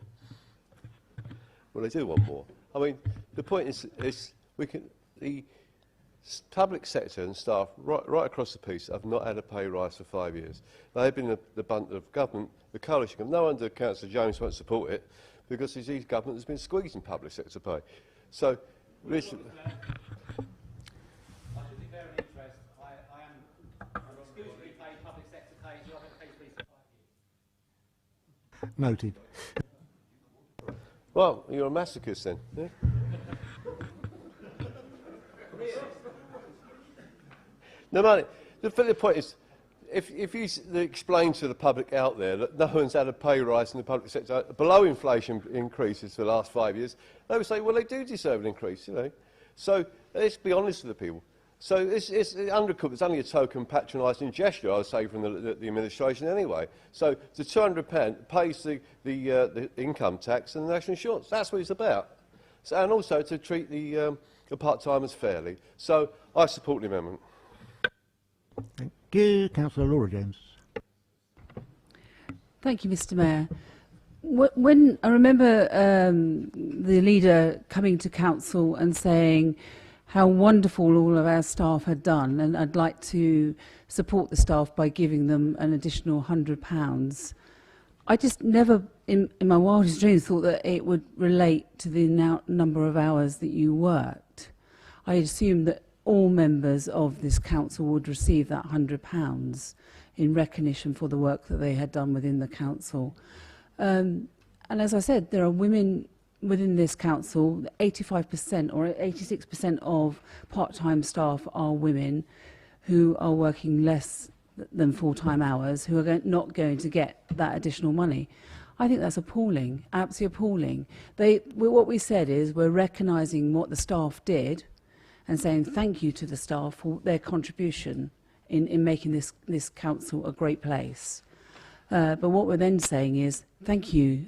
Well, they do want more. I mean, the point is the public sector and staff right across the piece have not had a pay rise for 5 years. They've been the bunt of government, the coalition government. No wonder Councillor James won't support it, because his government has been squeezing public sector pay. So, listen. Noted. Well, you're a masochist then. Yeah? No money. The point is, if you explain to the public out there that no one's had a pay rise in the public sector below inflation increases for the last 5 years, they would say, well, they do deserve an increase, you know. So let's be honest with the people. So it's undercooked. It's only a token patronising gesture, I would say, from the administration anyway. So the £200 pays the income tax and the national insurance. That's what it's about. So, and also to treat the part-timers fairly. So I support the amendment. Thank you. Councillor Laura James. Thank you, Mr. Mayor. When I remember the leader coming to council and saying how wonderful all of our staff had done, and I'd like to support the staff by giving them an additional £100. I just never, in my wildest dreams, thought that it would relate to the number of hours that you worked. I assumed that all members of this council would receive that £100 in recognition for the work that they had done within the council. And as I said, there are women within this council. 85% or 86% of part-time staff are women who are working less than full-time hours, who are not going to get that additional money. I think that's appalling, absolutely appalling. What we said is we're recognising what the staff did and saying thank you to the staff for their contribution in making this council a great place. But what we're then saying is thank you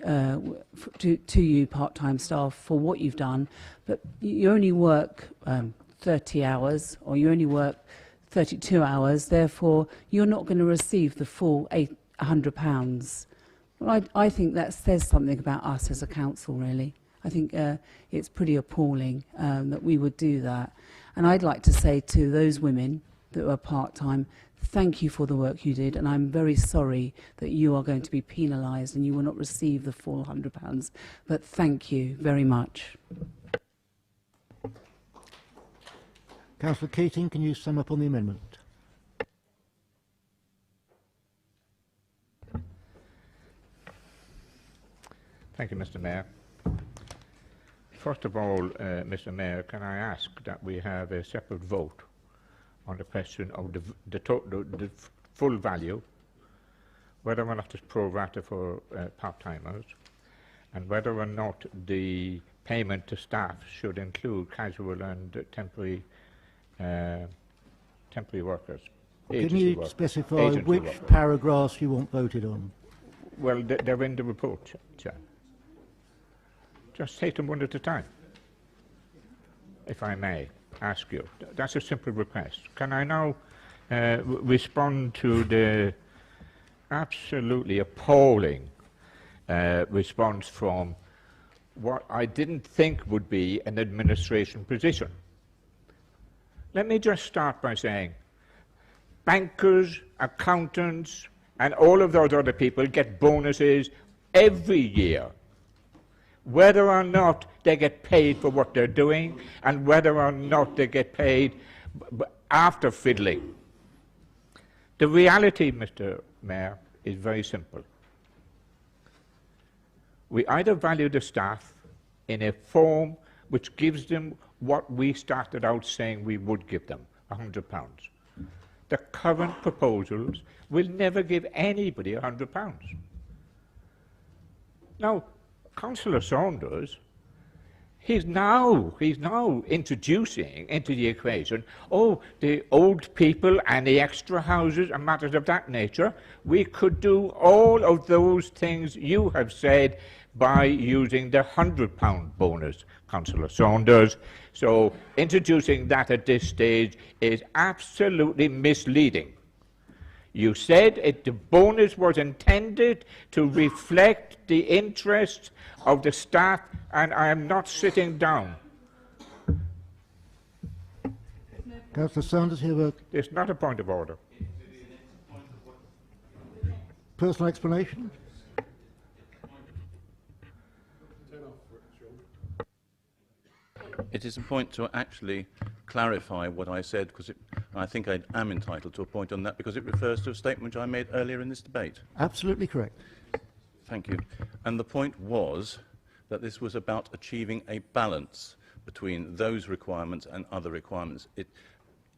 to you part-time staff for what you've done, but you only work 30 hours or you only work 32 hours, therefore you're not going to receive the full £100. Well, I think that says something about us as a council, really. I think it's pretty appalling that we would do that. And I'd like to say to those women that are part-time, thank you for the work you did, and I'm very sorry that you are going to be penalised and you will not receive the full £100. But thank you very much. Councillor Keating, can you sum up on the amendment? Thank you, Mr. Mayor. First of all, Mr. Mayor, can I ask that we have a separate vote on the question of the full value, whether or not it's pro rata for part-timers, and whether or not the payment to staff should include casual and temporary workers. Can you specify which paragraphs you want voted on? Well, they're in the report, Chair. Just take them one at a time, if I may ask you. That's a simple request. Can I now respond to the absolutely appalling response from what I didn't think would be an administration position? Let me just start by saying bankers, accountants, and all of those other people get bonuses every year, whether or not they get paid for what they're doing and whether or not they get paid after fiddling. The reality, Mr. Mayor, is very simple. We either value the staff in a form which gives them what we started out saying we would give them, £100. The current proposals will never give anybody £100. Now, Councillor Saunders, he's now introducing into the equation, oh, the old people and the extra houses and matters of that nature. We could do all of those things you have said by using the £100 bonus, Councillor Saunders. So introducing that at this stage is absolutely misleading. You said the bonus was intended to reflect the interests of the staff, and I am not sitting down. Councillor Saunders, you have a... It's not a point of order. Personal explanation? It is a point to actually clarify what I said, because I think I am entitled to a point on that, because it refers to a statement which I made earlier in this debate. Absolutely correct. Thank you. And the point was that this was about achieving a balance between those requirements and other requirements. It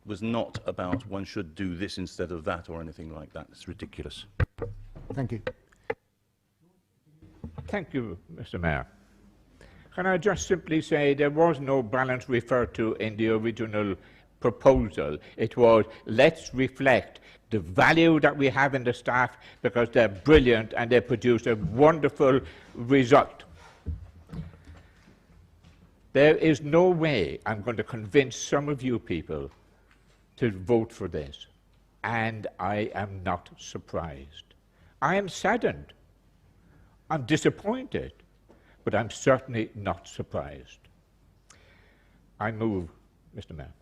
was not about one should do this instead of that or anything like that. It's ridiculous. Thank you. Thank you, Mr. Mayor. Can I just simply say there was no balance referred to in the original proposal. It was, let's reflect the value that we have in the staff because they're brilliant and they produce a wonderful result. There is no way I'm going to convince some of you people to vote for this, and I am not surprised. I am saddened. I'm disappointed, but I'm certainly not surprised. I move, Mr. Mayor.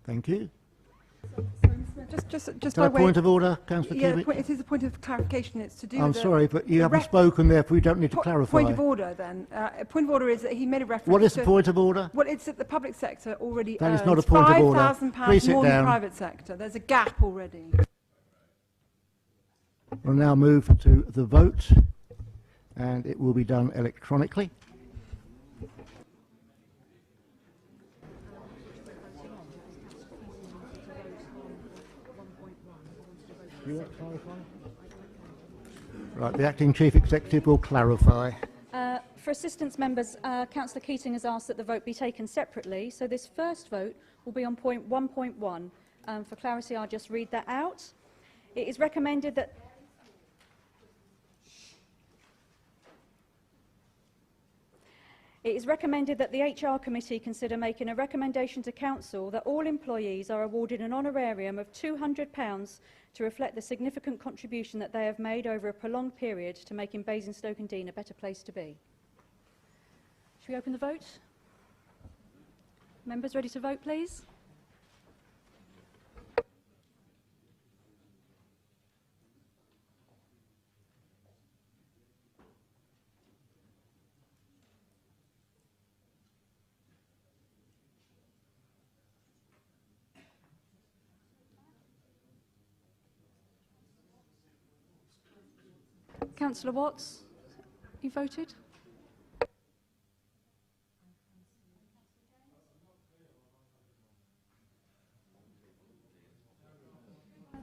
Thank you. Just Is that a point of order, Councillor Yeah, Cubic? it is a point of clarification. It's to do I'm with sorry, but you the haven't spoken, therefore you don't need to clarify. Point of order, then. A point of order is that he made a reference What is to... the point of order? Well, it's that the public sector already That is earns not a point of order. £5,000 Please sit more than the down. private sector. There's a gap already. We'll now move to the vote, and it will be done electronically. You want to clarify? Right, the Acting Chief Executive will clarify. For assistance members, Councillor Keating has asked that the vote be taken separately. So this first vote will be on point 1.1. For clarity, I'll just read that out. It is recommended that the HR Committee consider making a recommendation to Council that all employees are awarded an honorarium of £200 to reflect the significant contribution that they have made over a prolonged period to making Basingstoke-and-Deane a better place to be. Shall we open the vote? Members ready to vote, please? Councillor Watts, you voted?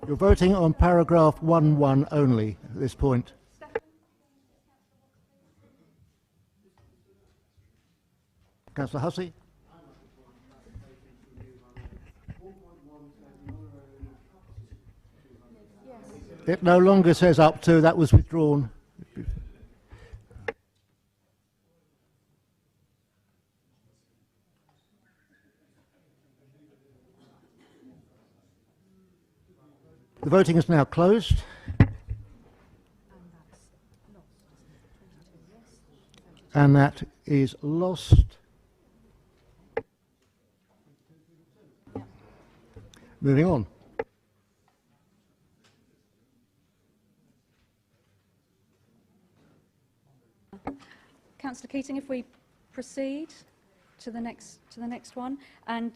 You're voting on paragraph 1.1 only at this point. Councillor Hussey? It no longer says up to, that was withdrawn. The voting is now closed. And that is lost. Moving on. Councillor Keating, if we proceed to the next one, and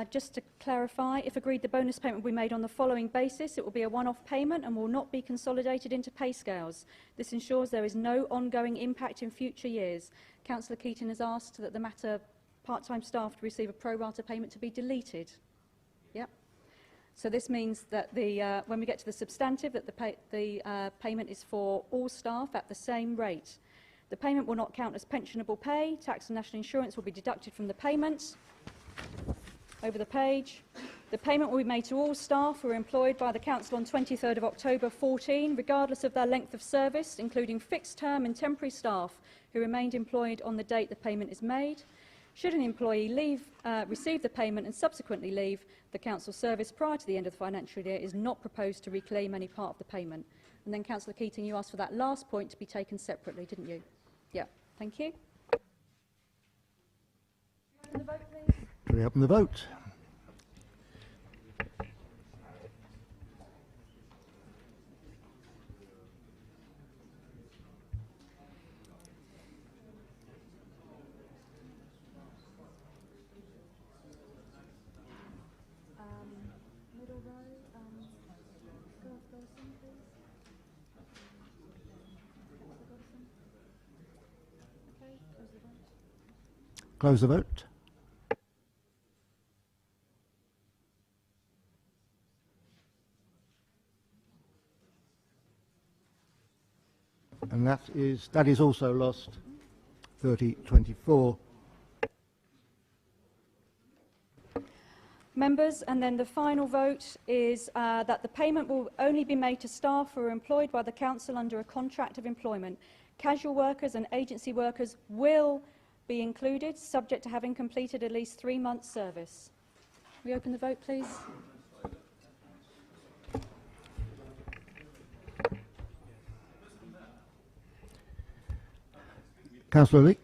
just to clarify, if agreed, the bonus payment will be made on the following basis. It will be a one-off payment and will not be consolidated into pay scales. This ensures there is no ongoing impact in future years. Councillor Keating has asked that the matter part-time staff to receive a pro-rata payment to be deleted. Yep. So this means that when we get to the substantive, that the payment is for all staff at the same rate. The payment will not count as pensionable pay. Tax and national insurance will be deducted from the payment. Over the page. The payment will be made to all staff who are employed by the Council on 23rd of October 14, regardless of their length of service, including fixed term and temporary staff who remained employed on the date the payment is made. Should an employee receive the payment and subsequently leave the Council service prior to the end of the financial year, it is not proposed to reclaim any part of the payment. And then, Councillor Keating, you asked for that last point to be taken separately, didn't you? Yeah, thank you. Open the vote, please. Can we open the vote? Middle row, Godson, please. Okay, Close the vote. And that is also lost. 30-24. Members, and then the final vote is that the payment will only be made to staff who are employed by the Council under a contract of employment. Casual workers and agency workers will be included, subject to having completed at least 3 months' service. We open the vote, please. Councillor Leake.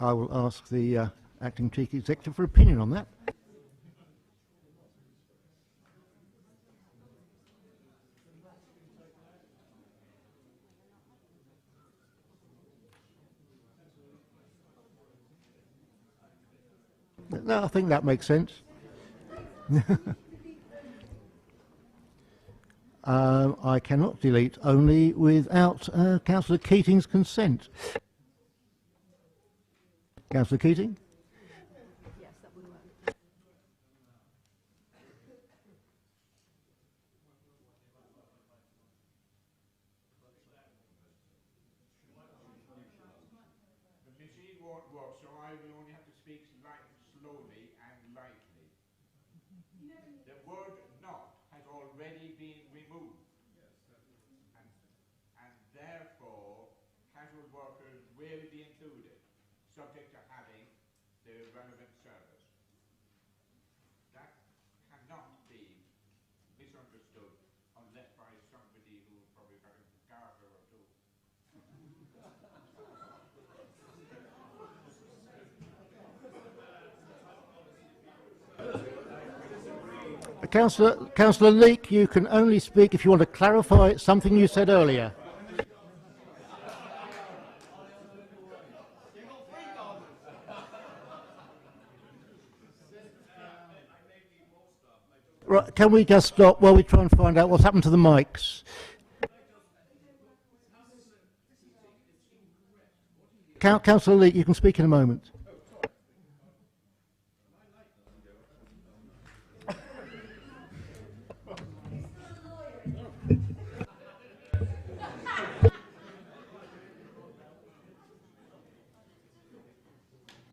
I will ask the Acting Chief Executive for opinion on that. No, I think that makes sense. I cannot delete only without Councillor Keating's consent. Councillor Keating? Yes, that would work. The machine won't work, so I will only have to speak slowly and lightly. The word "not" has already been removed, and therefore casual workers will be included, subject to having the relevant service. That cannot be misunderstood unless by somebody who probably got a garter or two. Councillor Leake, you can only speak if you want to clarify something you said earlier. Right, can we just stop while we try and find out what's happened to the mics? Councillor Leake, you can speak in a moment.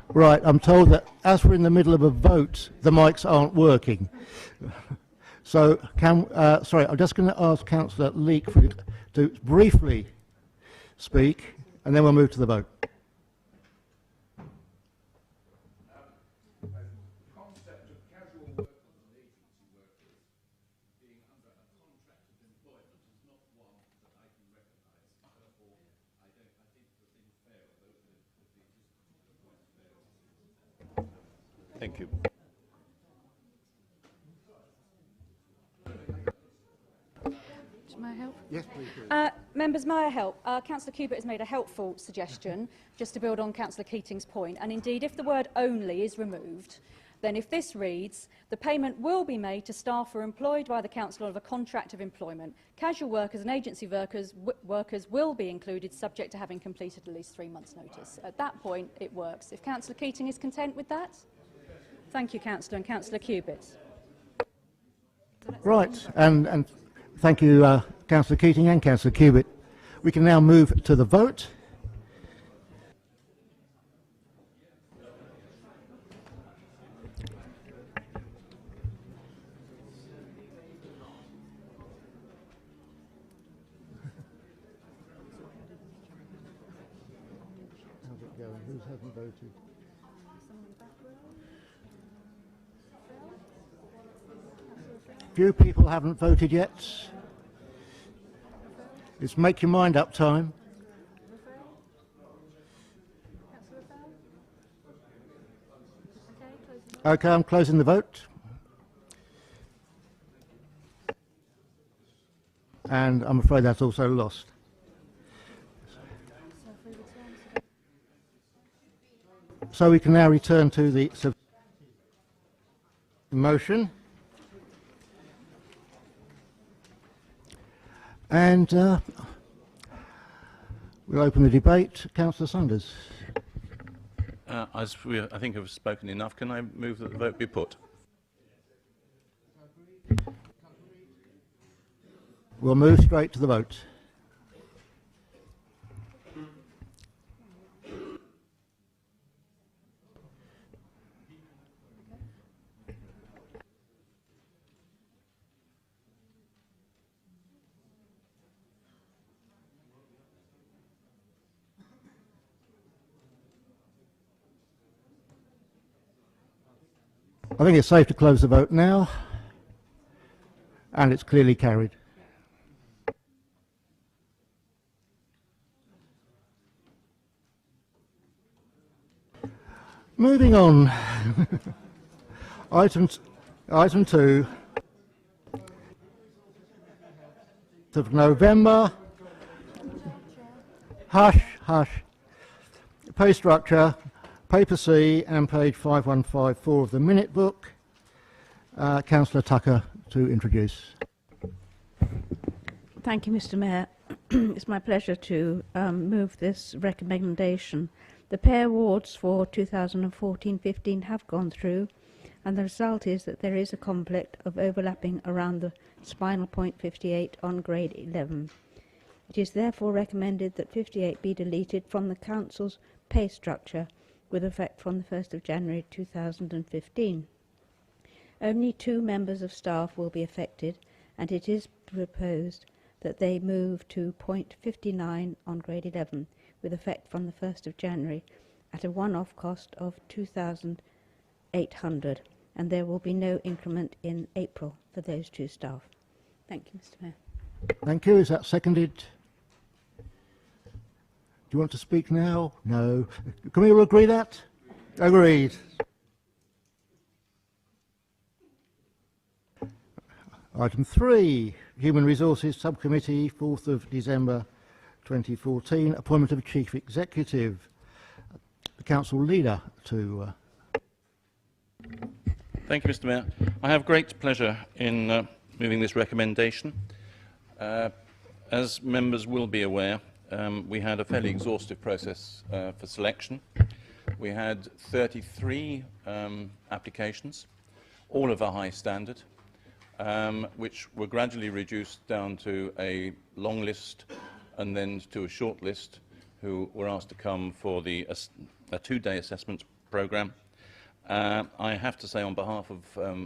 Right, I'm told that as we're in the middle of a vote, the mics aren't working. So, sorry, I'm just going to ask Councillor Leake to briefly speak, and then we'll move to the vote. Thank you. May I help? Yes, please. Members, may I help? Councillor Cubitt has made a helpful suggestion, just to build on Councillor Keating's point. And indeed, if the word "only" is removed, then if this reads, the payment will be made to staff who are employed by the Council under a contract of employment. Casual workers and agency workers will be included, subject to having completed at least 3 months' notice. At that point, it works. If Councillor Keating is content with that? Thank you, Councillor, and Councillor Cubitt. Right, and thank you, Councillor Keating and Councillor Cubitt. We can now move to the vote. How's it going? Who hasn't voted? Few people haven't voted yet. It's make your mind up time. Okay, I'm closing the vote. And I'm afraid that's also lost. So we can now return to the motion. And we'll open the debate. Councillor Saunders. As we, I think, have spoken enough, can I move that the vote be put? We'll move straight to the vote. I think it's safe to close the vote now, and it's clearly carried. Moving on. Item 2 of November. Hush, hush. Pay structure. Paper C and page 5154 of the minute book. Councillor Tucker to introduce. Thank you, Mr. Mayor. It's my pleasure to move this recommendation. The pay awards for 2014-15 have gone through, and the result is that there is a conflict of overlapping around the spinal point 58 on grade 11. It is therefore recommended that 58 be deleted from the Council's pay structure with effect from the 1st of January 2015. Only 2 members of staff will be affected, and it is proposed that they move to point 59 on grade 11 with effect from the 1st of January at a one-off cost of 2,800, and there will be no increment in April for those 2 staff. Thank you, Mr. Mayor. Thank you. Is that seconded? Do you want to speak now? No. Can we all agree that? Agreed. Item 3, Human Resources Subcommittee, 4th of December 2014, appointment of a Chief Executive. The Council Leader to... Thank you, Mr. Mayor. I have great pleasure in moving this recommendation. As members will be aware, we had a fairly exhaustive process for selection. We had 33 applications, all of a high standard, which were gradually reduced down to a long list and then to a short list, who were asked to come for a 2-day assessment programme. I have to say on behalf of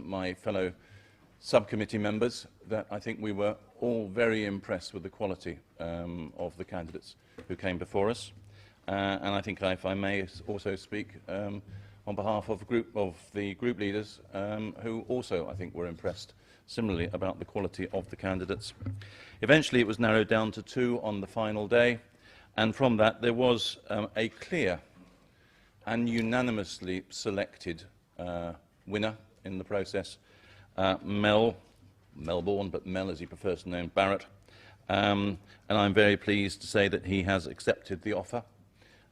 my fellow subcommittee members that I think we were all very impressed with the quality of the candidates who came before us. And I think, if I may also speak on behalf of the group leaders who also, I think, were impressed similarly about the quality of the candidates. Eventually it was narrowed down to 2 on the final day, and from that there was a clear and unanimously selected winner in the process, Melbourne, but Mel as he prefers to name, Barrett. And I'm very pleased to say that he has accepted the offer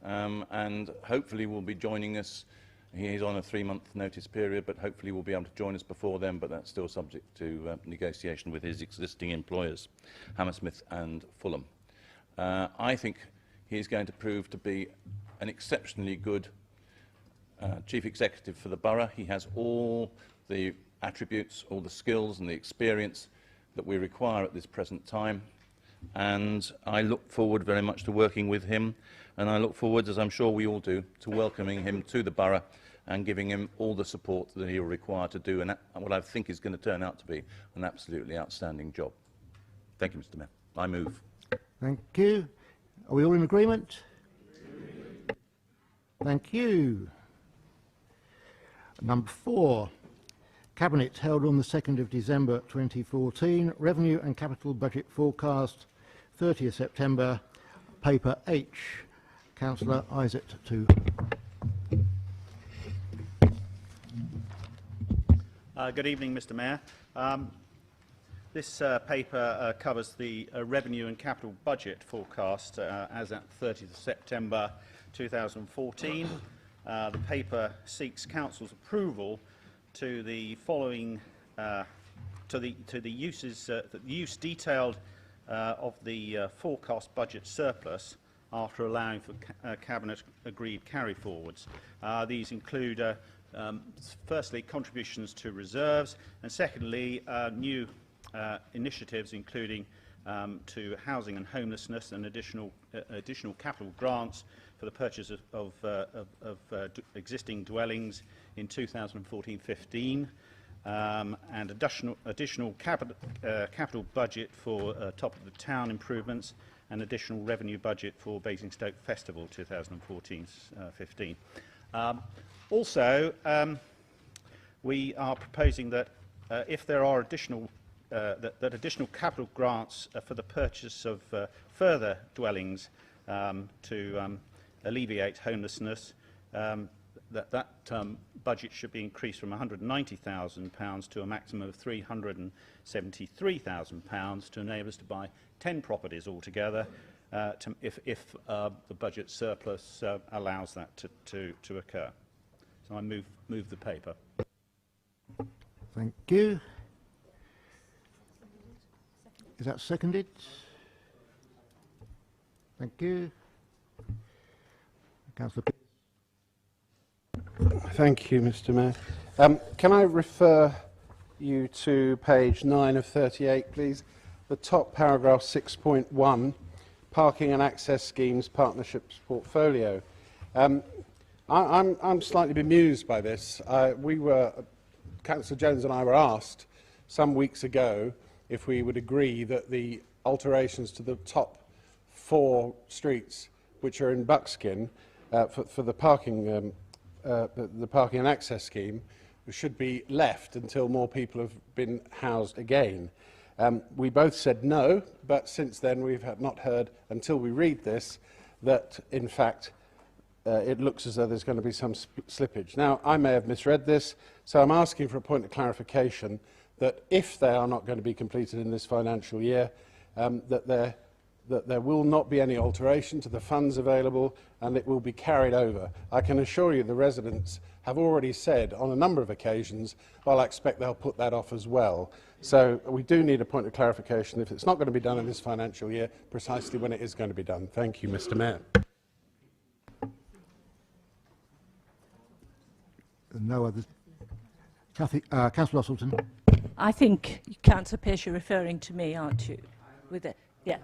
and hopefully will be joining us. He is on a 3-month notice period, but hopefully will be able to join us before then, but that's still subject to negotiation with his existing employers, Hammersmith and Fulham. I think he's going to prove to be an exceptionally good Chief Executive for the borough. He has all the attributes, all the skills and the experience that we require at this present time, and I look forward very much to working with him, and I look forward, as I'm sure we all do, to welcoming him to the borough and giving him all the support that he'll require to do what I think is going to turn out to be an absolutely outstanding job. Thank you, Mr. Mayor. I move. Thank you. Are we all in agreement? Thank you. Number 4. Cabinet held on the 2nd of December 2014. Revenue and Capital Budget Forecast, 30th September. Paper H. Councillor Isaac to... Good evening, Mr. Mayor. This paper covers the revenue and capital budget forecast as at 30th September 2014. The paper seeks Council's approval to the following, to the use detailed of the forecast budget surplus after allowing for Cabinet-agreed carry-forwards. These include, firstly, contributions to reserves, and secondly, new initiatives including to housing and homelessness and additional capital grants for the purchase of existing dwellings in 2014-15, and additional capital budget for top-of-the-town improvements and additional revenue budget for Basingstoke Festival 2014-15. Also, we are proposing that if there are additional additional capital grants for the purchase of further dwellings to alleviate homelessness, that budget should be increased from £190,000 to a maximum of £373,000 to enable us to buy 10 properties altogether, if the budget surplus allows that to occur. So I move the paper. Thank you. Is that seconded? Thank you. Councillor Pearce. Thank you, Mr. Mayor. Can I refer you to page 9 of 38, please? The top paragraph 6.1, Parking and Access Schemes Partnerships Portfolio. I'm slightly bemused by this. Councillor Jones and I were asked some weeks ago if we would agree that the alterations to the top 4 streets, which are in Buckskin, for the parking and access scheme, should be left until more people have been housed again. We both said no, but since then we've not heard, until we read this, that in fact it looks as though there's going to be some slippage. Now, I may have misread this, so I'm asking for a point of clarification that if they are not going to be completed in this financial year, that there will not be any alteration to the funds available and it will be carried over. I can assure you the residents have already said on a number of occasions, well, I expect they'll put that off as well. So we do need a point of clarification if it's not going to be done in this financial year, precisely when it is going to be done. Thank you, Mr. Mayor. No others. Councillor Osselton. I think, Councillor Pearce, you're referring to me, aren't you? With it, yeah.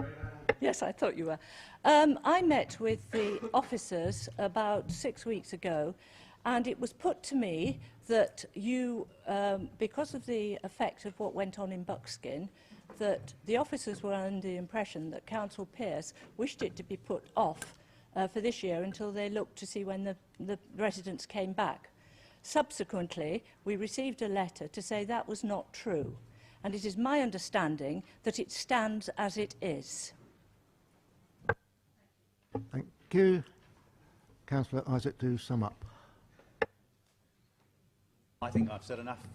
Yes, I thought you were. I met with the officers about 6 weeks ago, and it was put to me that you, because of the effect of what went on in Buckskin, that the officers were under the impression that Councillor Pearce wished it to be put off for this year until they looked to see when the residents came back. Subsequently, we received a letter to say that was not true, and it is my understanding that it stands as it is. Thank you. Councillor Isaac, to sum up. I think I've said enough,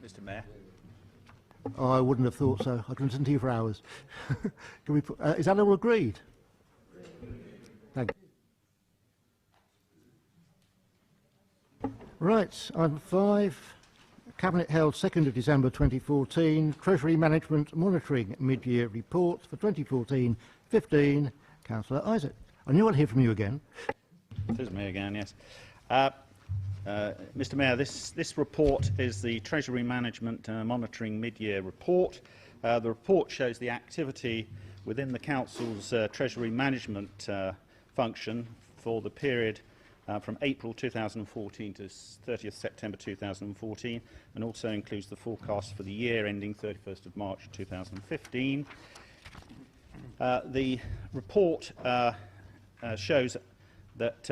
Mr. Mayor. Oh, I wouldn't have thought so. I can listen to you for hours. Can we put, is that all agreed? Thank you. Right, item 5. Cabinet held 2nd of December 2014. Treasury Management Monitoring Mid-Year Report for 2014-15. Councillor Isaac. I knew I'd hear from you again. It is me again, yes. Mr. Mayor, this report is the Treasury Management Monitoring Mid-Year Report. The report shows the activity within the Council's Treasury Management function for the period from April 2014 to 30th September 2014, and also includes the forecast for the year ending 31st of March 2015. The report shows that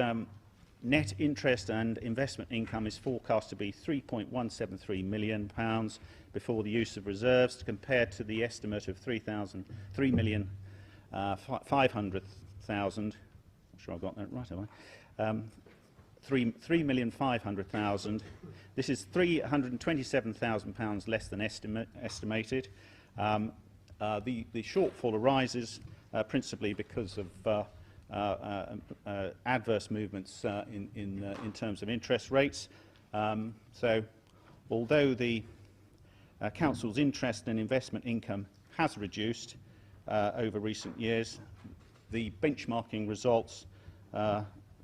net interest and investment income is forecast to be £3.173 million before the use of reserves, compared to the estimate of £3,500,000. I'm sure I got that right, have I? £3,500,000. This is £327,000 less than estimated. The shortfall arises principally because of adverse movements in terms of interest rates. So, although the Council's interest and investment income has reduced over recent years, the benchmarking results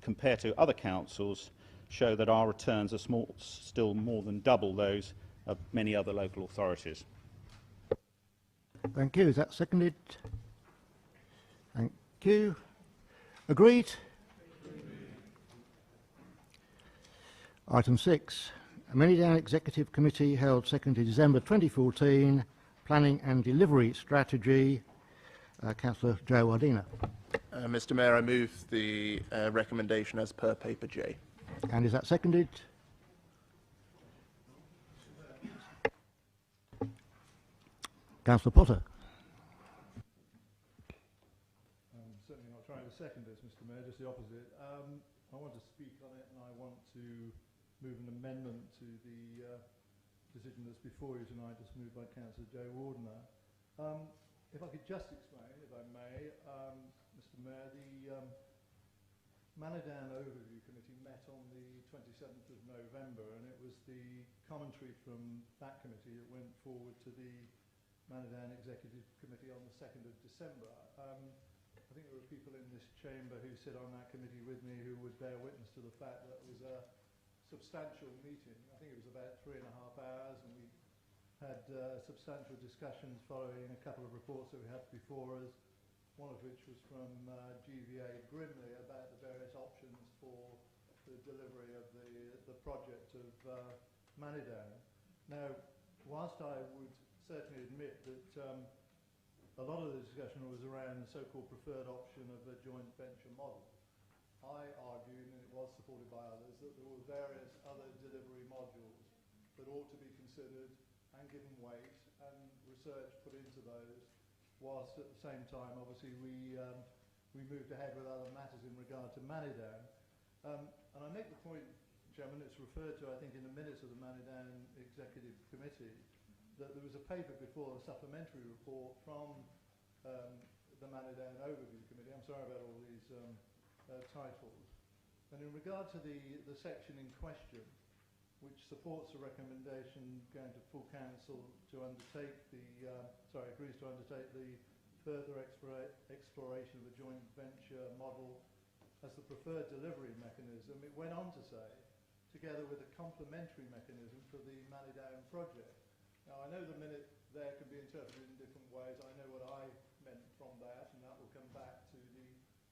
compared to other councils show that our returns are still more than double those of many other local authorities. Thank you. Is that seconded? Thank you. Agreed? Item 6. Manydown Executive Committee held 2nd December 2014, Planning and Delivery Strategy. Councillor Joe Wardina. Mr Mayor, I move the recommendation as per paper J. And is that seconded? Councillor Potter. Certainly not trying to second this, Mr Mayor, just the opposite. I want to speak on it and I want to move an amendment to the decision that's before you tonight, just moved by Councillor Joe Wardiner. If I could just explain, if I may, Mr Mayor, the Manydown Overview Committee met on the 27th of November, and it was the commentary from that committee that went forward to the Manydown Executive Committee on the 2nd of December. I think there were people in this chamber who sit on that committee with me who would bear witness to the fact that it was a substantial meeting. I think it was about 3.5 hours, and we had substantial discussions following a couple of reports that we had before us, one of which was from GVA Grimley about the various options for the delivery of the project of Manydown. Now, whilst I would certainly admit that a lot of the discussion was around the so-called preferred option of a joint venture model, I argued, and it was supported by others, that there were various other delivery modules that ought to be considered and given weight and research put into those, whilst at the same time, obviously, we moved ahead with other matters in regard to Manydown. And I make the point, Chairman, it's referred to, I think, in the minutes of the Manydown Executive Committee, that there was a paper before the supplementary report from the Manydown Overview Committee. I'm sorry about all these titles. And in regard to the section in question, which supports the recommendation going to full council to undertake the, agrees to undertake the further exploration of a joint venture model as the preferred delivery mechanism, it went on to say, together with a complementary mechanism for the Manydown project. Now, I know the minute there can be interpreted in different ways. I know what I meant from that, and that will come back to the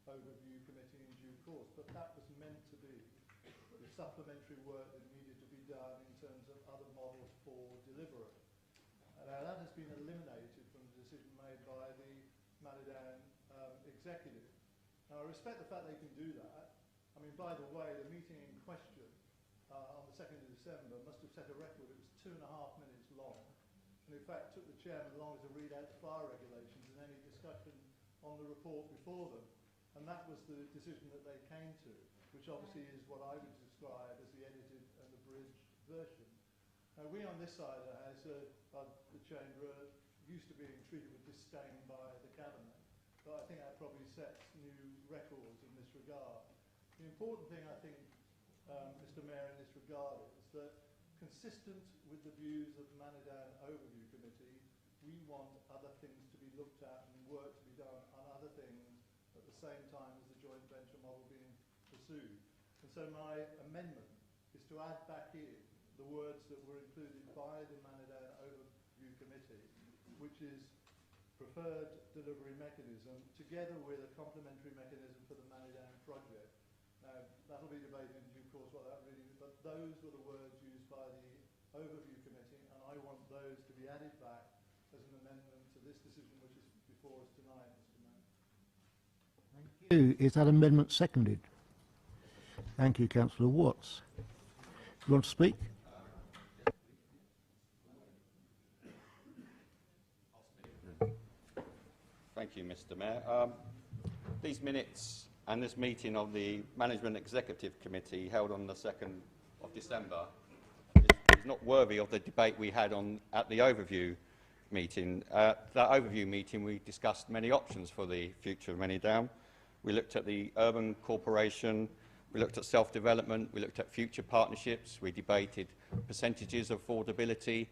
Overview Committee in due course. But that was meant to be the supplementary work that needed to be done in terms of other models for delivery. Now, that has been eliminated from the decision made by the Manydown Executive. Now, I respect the fact they can do that. I mean, by the way, the meeting in question on the 2nd of December must have set a record. It was 2.5 minutes long, and in fact took the chairman longer to read out the fire regulations than any discussion on the report before them. And that was the decision that they came to, which obviously is what I would describe as the edited and abridged version. Now, we on this side of the House, the chamber, are used to being treated with disdain by the cabinet, but I think that probably sets new records in this regard. The important thing, I think, Mr Mayor, in this regard is that, consistent with the views of the Manydown Overview Committee, we want other things to be looked at and work to be done on other things at the same time as the joint venture model being pursued. And so my amendment is to add back in the words that were included by the Manydown Overview Committee, which is preferred delivery mechanism, together with a complementary mechanism for the Manydown project. Now, that'll be debated in due course what that really is, but those were the words used by the Overview Committee, and I want those to be added back as an amendment to this decision which is before us tonight, Mr Mayor. Thank you. Is that amendment seconded? Thank you, Councillor Watts. You want to speak? Thank you, Mr Mayor. These minutes and this meeting of the Management Executive Committee held on the 2nd of December is not worthy of the debate we had at the overview meeting. That overview meeting, we discussed many options for the future of Manydown. We looked at the urban corporation, we looked at self-development, we looked at future partnerships, we debated percentages of affordability,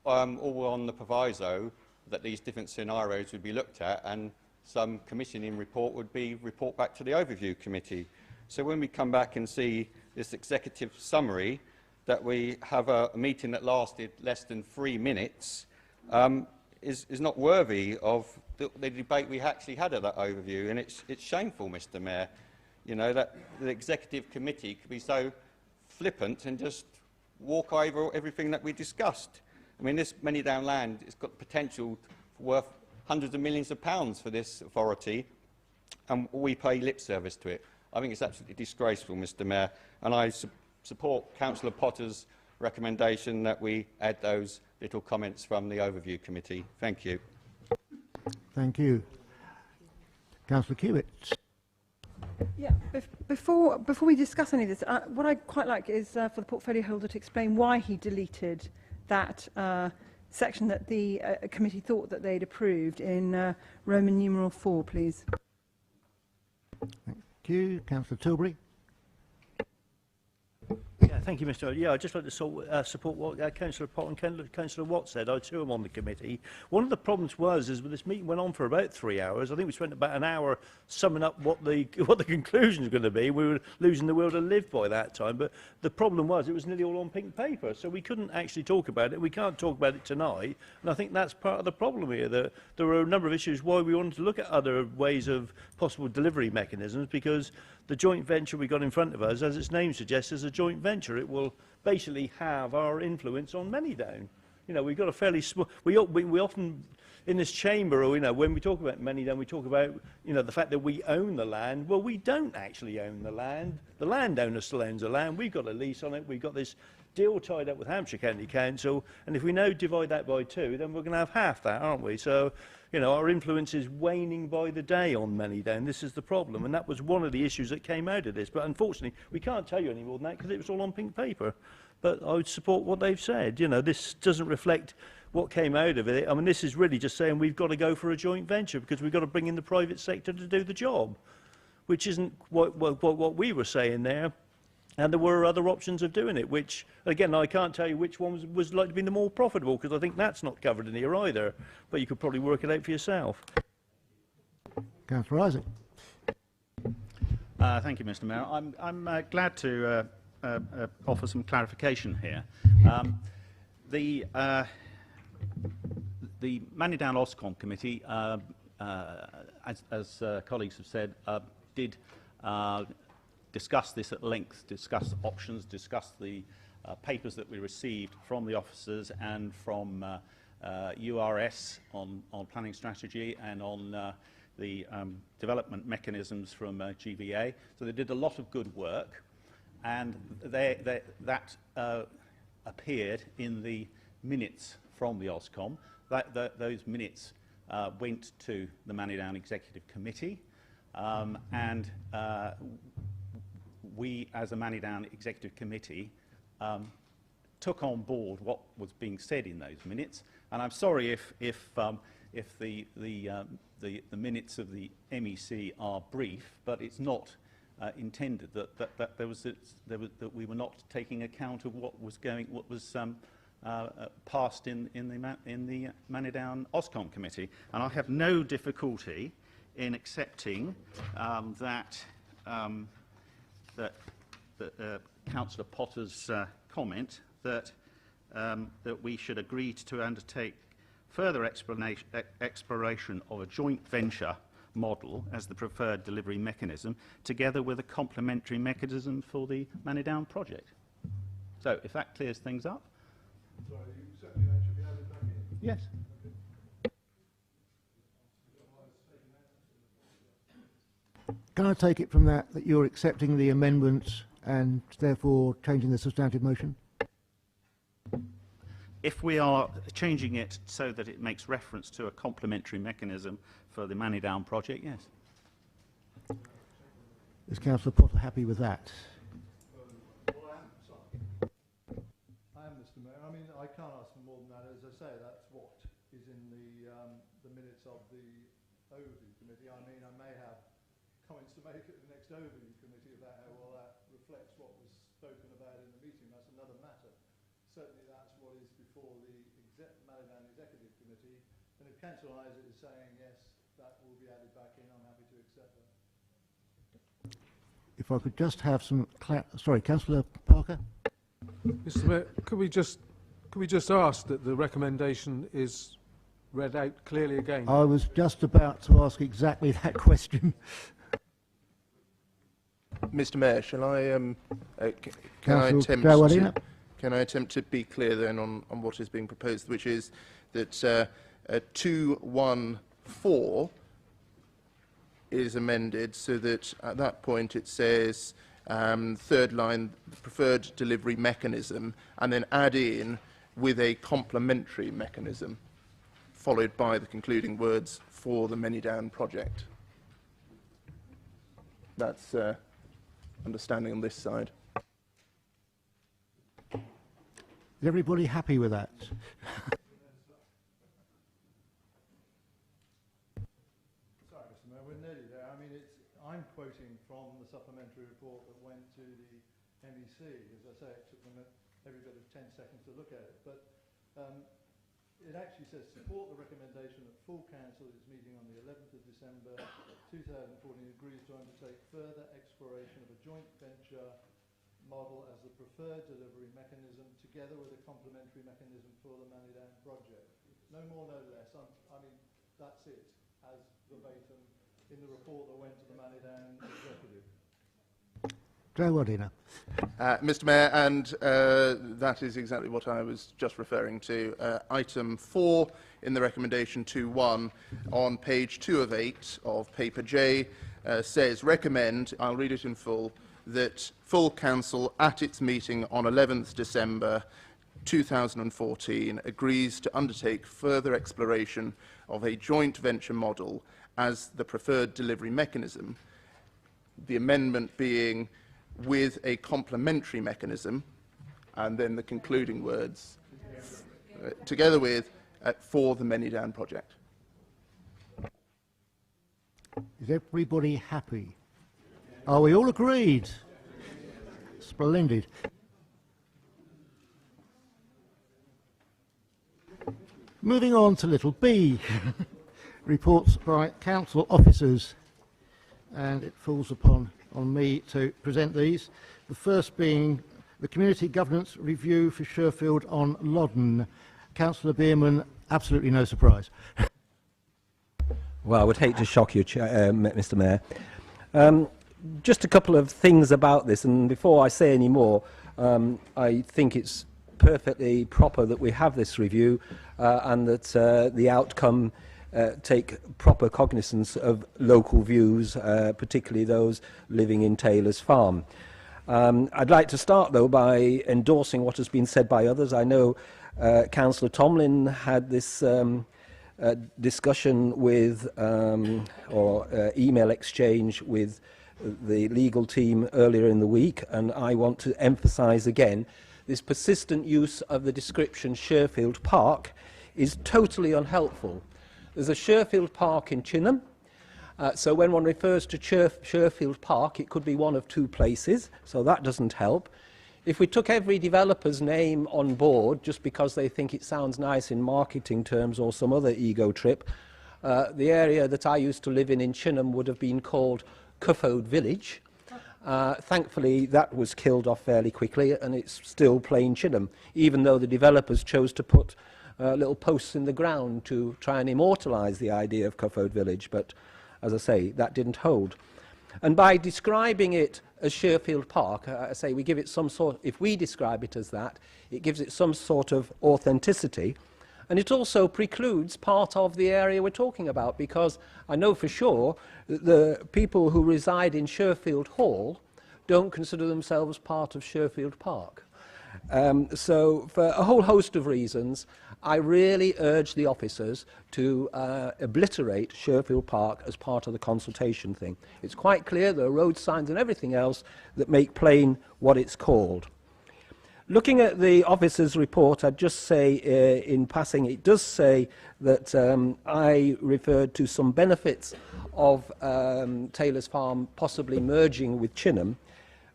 all on the proviso that these different scenarios would be looked at and some commissioning report would be report back to the overview committee. So when we come back and see this executive summary that we have a meeting that lasted less than 3 minutes is not worthy of the debate we actually had at that overview, and it's shameful, Mr. Mayor, you know, that the executive committee could be so flippant and just walk over everything that we discussed. I mean, this Manydown land has got potential worth hundreds of millions of pounds for this authority, and we pay lip service to it. I think it's absolutely disgraceful, Mr. Mayor, and I support Councillor Potter's recommendation that we add those little comments from the overview committee. Thank you. Thank you. Councillor Kiewit. Yeah, before we discuss any of this, what I'd quite like is for the portfolio holder to explain why he deleted that section that the committee thought that they'd approved in Roman numeral 4, please. Thank you. Councillor Tilbury. Yeah, thank you, Mr. Yeah, I'd just like to support what Councillor Pott and Councillor Watt said. I too am on the committee. One of the problems is when this meeting went on for about 3 hours. I think we spent about an hour summing up what the conclusion is going to be. We were losing the will to live by that time. But the problem was it was nearly all on pink paper, so we couldn't actually talk about it. We can't talk about it tonight, and I think that's part of the problem here. That there were a number of issues why we wanted to look at other ways of possible delivery mechanisms, because the joint venture we got in front of us, as its name suggests, is a joint venture. It will basically have our influence on Manydown. You know, we've got a fairly small. We often in this chamber, or, you know, when we talk about Manydown, we talk about, you know, the fact that we own the land. Well, we don't actually own the land. The landowner still owns the land. We've got a lease on it. We've got this deal tied up with Hampshire County Council, and if we now divide that by 2, then we're going to have half that, aren't we? So, you know, our influence is waning by the day on Manydown. This is the problem, and that was one of the issues that came out of this. But unfortunately, we can't tell you any more than that because it was all on pink paper. But I would support what they've said. You know, this doesn't reflect what came out of it. I mean, this is really just saying we've got to go for a joint venture because we've got to bring in the private sector to do the job, which isn't what we were saying there. And there were other options of doing it, which, again, I can't tell you which one was likely to be the more profitable, because I think that's not covered in here either. But you could probably work it out for yourself. Councillor Isaac. Thank you, Mr. Mayor. I'm glad to offer some clarification here. The Manydown Oscom Committee, as colleagues have said, did discuss this at length, discuss options, discuss the papers that we received from the officers and from URS on planning strategy and on the development mechanisms from GVA. So they did a lot of good work, and that appeared in the minutes from the Oscom. Those minutes went to the Manydown Executive Committee, and we, as a Manydown Executive Committee, took on board what was being said in those minutes. And I'm sorry if the minutes of the MEC are brief, but it's not intended that we were not taking account of what was passed in the Manydown Oscom Committee. And I have no difficulty in accepting that Councillor Potter's comment that we should agree to undertake further exploration of a joint venture model as the preferred delivery mechanism, together with a complementary mechanism for the Manydown project. So, if that clears things up. Sorry, you certainly that should be added back in. Yes. Can I take it from that you're accepting the amendments and therefore changing the substantive motion? If we are changing it so that it makes reference to a complementary mechanism for the Manydown project, yes. Is Councillor Potter happy with that? I am, Mr. Mayor. I mean, I can't ask for more than that. As I say, that's what is in the minutes of the overview committee. I mean, I may have comments to make at the next overview committee about how well that reflects what was spoken about in the meeting. That's another matter. Certainly that's what is before the Manydown Executive Committee. And if Councillor Isaac is saying, yes, that will be added back in, I'm happy to accept that. If I could just have some sorry, Councillor Parker. Mr. Mayor, could we just ask that the recommendation is read out clearly again? I was just about to ask exactly that question. Mr. Mayor, shall I can I attempt to be clear then on what is being proposed, which is that 214 is amended so that at that point it says third line, preferred delivery mechanism, and then add in with a complementary mechanism, followed by the concluding words for the Many Down project. That's understanding on this side. Is everybody happy with that? Sorry, Mr. Mayor, we're nearly there. I mean, I'm quoting from the supplementary report that went to the MEC. As I say, it took them every bit of 10 seconds to look at it. But it actually says, support the recommendation that full council is meeting on the 11th of December 2014 agrees to undertake further exploration of a joint venture model as the preferred delivery mechanism together with a complementary mechanism for the Manidan project. No more, no less. I mean, that's it, as verbatim in the report that went to the Manidan executive. Joe Wadena. Mr. Mayor, and that is exactly what I was just referring to. Item 4 in the recommendation 2.1 on page 2 of 8 of paper J says recommend, I'll read it in full, that full council at its meeting on 11th December 2014 agrees to undertake further exploration of a joint venture model as the preferred delivery mechanism, the amendment being with a complementary mechanism, and then the concluding words, together with, for the Many Down project. Is everybody happy? Are we all agreed? Splendid. Moving on to little b, reports by council officers, and it falls on me to present these. The first being the Community Governance Review for Sherfield on Loddon. Councillor Bierman, absolutely no surprise. Well, I would hate to shock you, Mr. Mayor. Just a couple of things about this, and before I say any more, I think it's perfectly proper that we have this review and that the outcome take proper cognizance of local views, particularly those living in Taylor's Farm. I'd like to start, though, by endorsing what has been said by others. I know Councillor Tomlin had this discussion with, or email exchange with the legal team earlier in the week, and I want to emphasise again, this persistent use of the description Sherfield Park is totally unhelpful. There's a Sherfield Park in Chinham, so when one refers to Sherfield Park, it could be one of two places, so that doesn't help. If we took every developer's name on board just because they think it sounds nice in marketing terms or some other ego trip, the area that I used to live in Chinham would have been called Cuffode Village. Thankfully, that was killed off fairly quickly, and it's still plain Chinham, even though the developers chose to put little posts in the ground to try and immortalise the idea of Cuffode Village. But, as I say, that didn't hold. And by describing it as Sherfield Park, I say we give it some sort, if we describe it as that, it gives it some sort of authenticity. And it also precludes part of the area we're talking about, because I know for sure that the people who reside in Sherfield Hall don't consider themselves part of Sherfield Park. So for a whole host of reasons, I really urge the officers to obliterate Sherfield Park as part of the consultation thing. It's quite clear there are road signs and everything else that make plain what it's called. Looking at the officer's report, I'd just say in passing, it does say that I referred to some benefits of Taylor's Farm possibly merging with Chinham.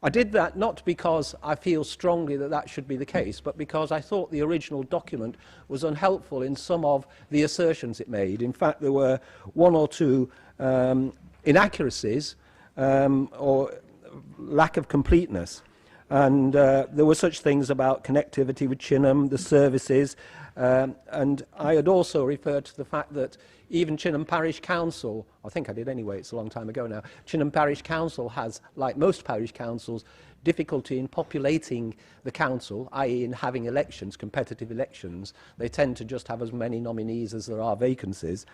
I did that not because I feel strongly that that should be the case, but because I thought the original document was unhelpful in some of the assertions it made. In fact, there were one or two inaccuracies or lack of completeness. And there were such things about connectivity with Chinham, the services, and I had also referred to the fact that even Chinham Parish Council, I think I did anyway, it's a long time ago now, Chinham Parish Council has, like most parish councils, difficulty in populating the council, i.e. in having elections, competitive elections. They tend to just have as many nominees as there are vacancies.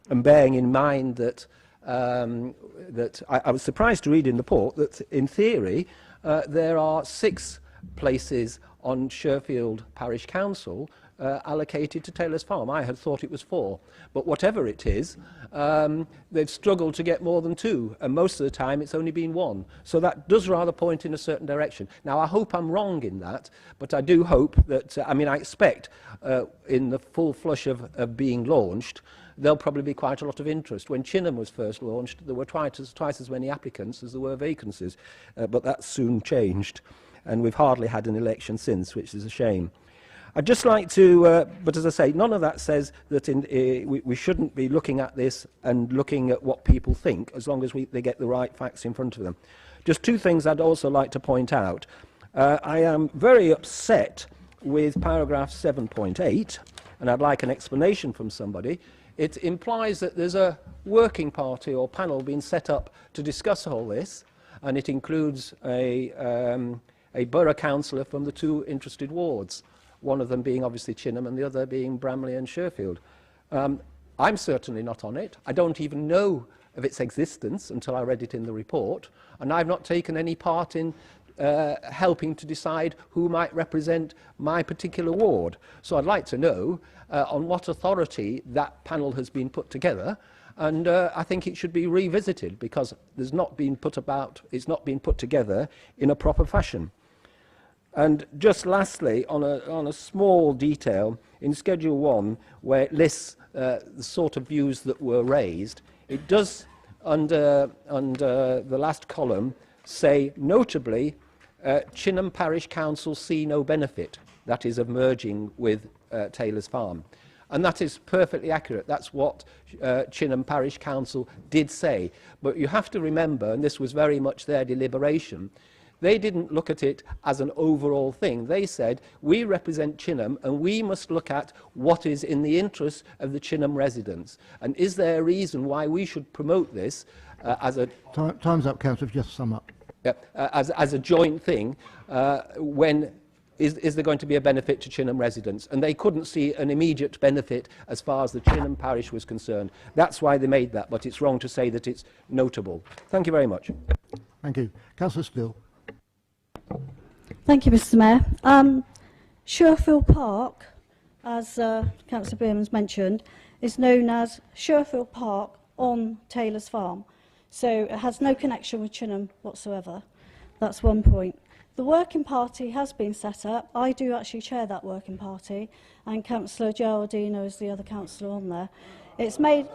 And bearing in mind that, I was surprised to read in the report that in theory there are 6 places on Sherfield Parish Council allocated to Taylor's Farm. I had thought it was 4, but whatever it is, they've struggled to get more than 2, and most of the time it's only been 1. So that does rather point in a certain direction. Now, I hope I'm wrong in that, but I do hope that, I mean, I expect in the full flush of being launched, there'll probably be quite a lot of interest. When Chinham was first launched, there were twice as many applicants as there were vacancies, but that's soon changed, and we've hardly had an election since, which is a shame. I'd just like to, but as I say, none of that says that we shouldn't be looking at this and looking at what people think, as long as they get the right facts in front of them. Just 2 things I'd also like to point out. I am very upset with paragraph 7.8, and I'd like an explanation from somebody. It implies that there's a working party or panel being set up to discuss all this, and it includes a borough councillor from the 2 interested wards, one of them being obviously Chinham and the other being Bramley and Sherfield. I'm certainly not on it. I don't even know of its existence until I read it in the report, and I've not taken any part in helping to decide who might represent my particular ward. So I'd like to know on what authority that panel has been put together, and I think it should be revisited because it's not been put together in a proper fashion. And just lastly, on a small detail, in Schedule 1, where it lists the sort of views that were raised, it does, under the last column, say, notably, Chinham Parish Council see no benefit, that is, of merging with Taylor's Farm. And that is perfectly accurate. That's what Chinham Parish Council did say. But you have to remember, and this was very much their deliberation, they didn't look at it as an overall thing. They said, we represent Chinham and we must look at what is in the interest of the Chinham residents. And is there a reason why we should promote this as a... Time's up, Councillor, just sum up. As a joint thing, when is there going to be a benefit to Chinham residents? And they couldn't see an immediate benefit as far as the Chinham parish was concerned. That's why they made that, but it's wrong to say that it's notable. Thank you very much. Thank you. Councillor Still. Thank you, Mr Mayor. Sherfield Park, as Councillor Beerman's mentioned, is known as Sherfield Park on Taylor's Farm. So it has no connection with Chinham whatsoever. That's one point. The working party has been set up. I do actually chair that working party, and Councillor Geraldino is the other councillor on there. It's made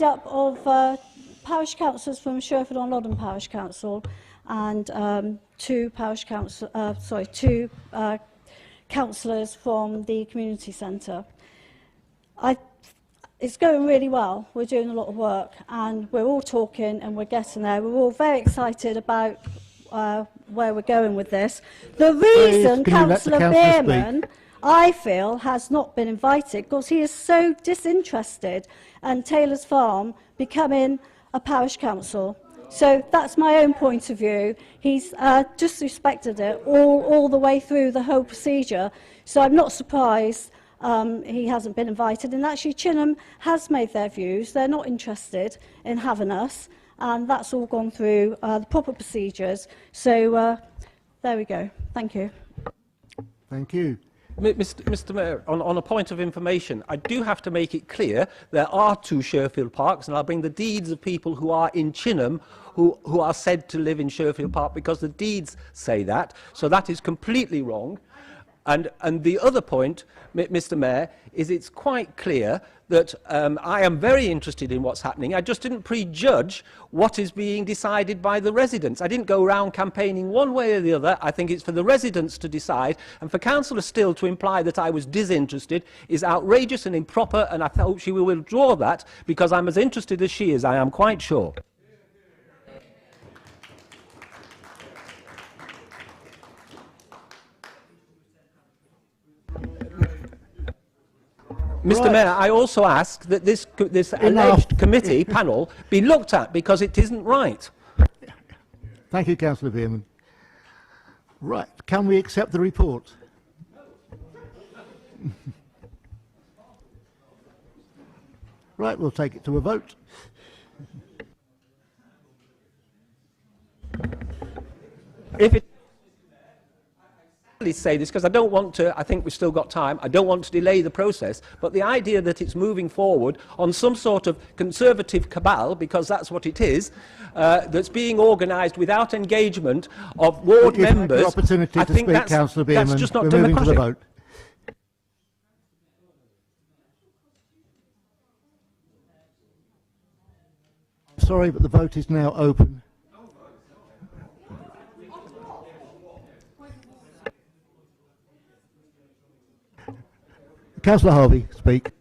up of parish councillors from Sherfield and Loddon Parish Council and 2 councillors from the community centre. It's going really well. We're doing a lot of work and we're all talking and we're getting there. We're all very excited about where we're going with this. The reason Councillor Beerman, I feel, has not been invited because he is so disinterested in Taylor's Farm becoming a parish council. So that's my own point of view. He's disrespected it all the way through the whole procedure. So I'm not surprised he hasn't been invited. And actually, Chinham has made their views. They're not interested in having us. And that's all gone through the proper procedures. So there we go. Thank you. Thank you. Mr Mayor, on a point of information, I do have to make it clear there are 2 Sherfield Parks, and I'll bring the deeds of people who are in Chinham who are said to live in Sherfield Park because the deeds say that. So that is completely wrong. And the other point, Mr. Mayor, is it's quite clear that I am very interested in what's happening. I just didn't prejudge what is being decided by the residents. I didn't go around campaigning one way or the other. I think it's for the residents to decide. And for Councillor Still to imply that I was disinterested is outrageous and improper, and I hope she will withdraw that, because I'm as interested as she is, I am quite sure. Mr. Right. Mayor, I also ask that this alleged committee panel be looked at, because it isn't right. Thank you, Councillor Beerman. Right, can we accept the report? Right, we'll take it to a vote. If it say this, because I don't want to, I think we've still got time, I don't want to delay the process, but the idea that it's moving forward on some sort of conservative cabal, because that's what it is, that's being organised without engagement of ward members, Opportunity I to think speak, Councillor Beerman. that's just not We're moving to the democratic. vote. Sorry, but the vote is now open. Councillor Harvey, speak.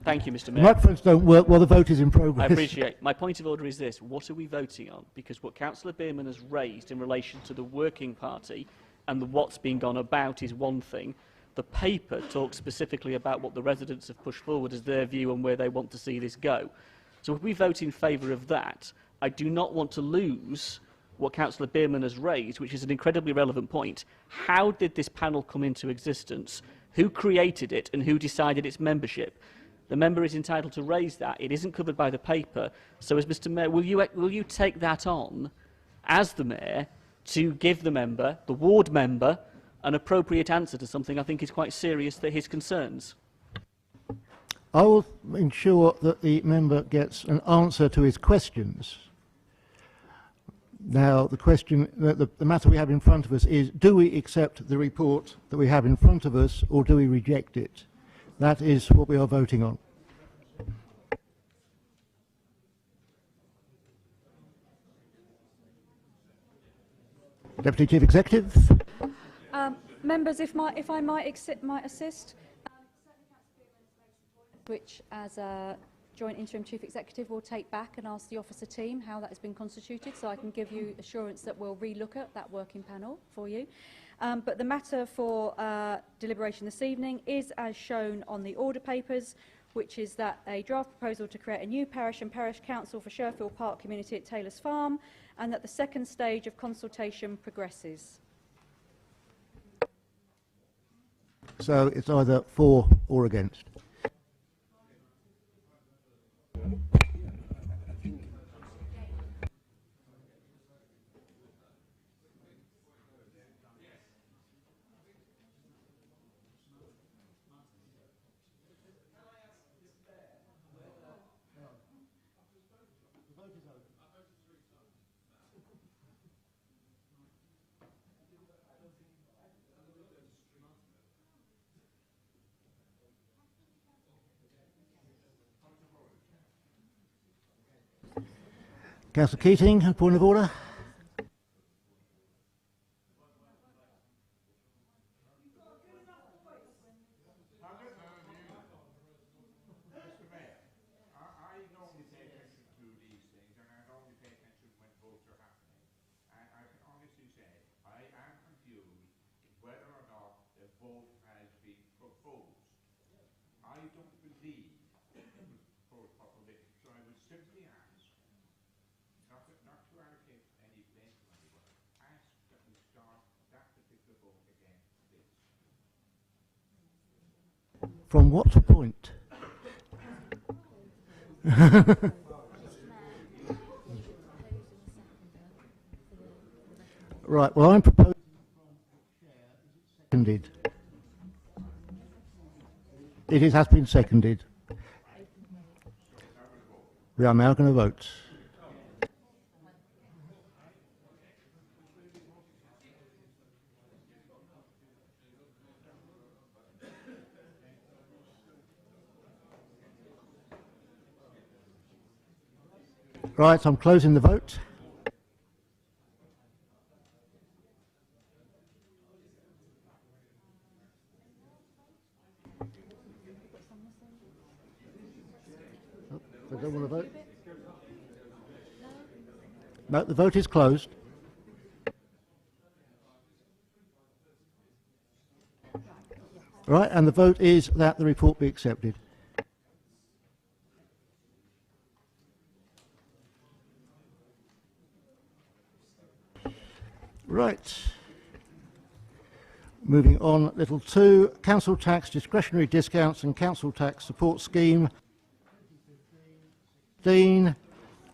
Thank you, Mr. The Mayor. microphones don't work while the vote is in progress. I appreciate. My point of order is this. What are we voting on? Because what Councillor Beerman has raised in relation to the Working Party and what's been gone about is one thing. The paper talks specifically about what the residents have pushed forward as their view on where they want to see this go. So if we vote in favour of that, I do not want to lose what Councillor Beerman has raised, which is an incredibly relevant point. How did this panel come into existence? Who created it and who decided its membership? The member is entitled to raise that. It isn't covered by the paper. So as Mr. Mayor, will you take that on as the Mayor to give the member, the ward member, an appropriate answer to something I think is quite serious, that his concerns? I will ensure that the member gets an answer to his questions. Now, the question, the matter we have in front of us is, do we accept the report that we have in front of us, or do we reject it? That is what we are voting on. Deputy Chief Executive. Members, if I might assist, which as a Joint Interim Chief Executive will take back and ask the officer team how that has been constituted, so I can give you assurance that we'll relook at that working panel for you. But the matter for deliberation this evening is as shown on the order papers, which is that a draft proposal to create a new parish and parish council for Sherfield Park community at Taylor's Farm, and that the second stage of consultation progresses. So it's either for or against. Councillor Keating, a point of order. From what point? Right, well, I'm proposing seconded. It has been seconded. We are now going to vote. Right, I'm closing the vote. They don't want to vote? No, the vote is closed. Right, and the vote is that the report be accepted. Right. Moving on, little 2, Council Tax Discretionary Discounts and Council Tax Support Scheme. Dean,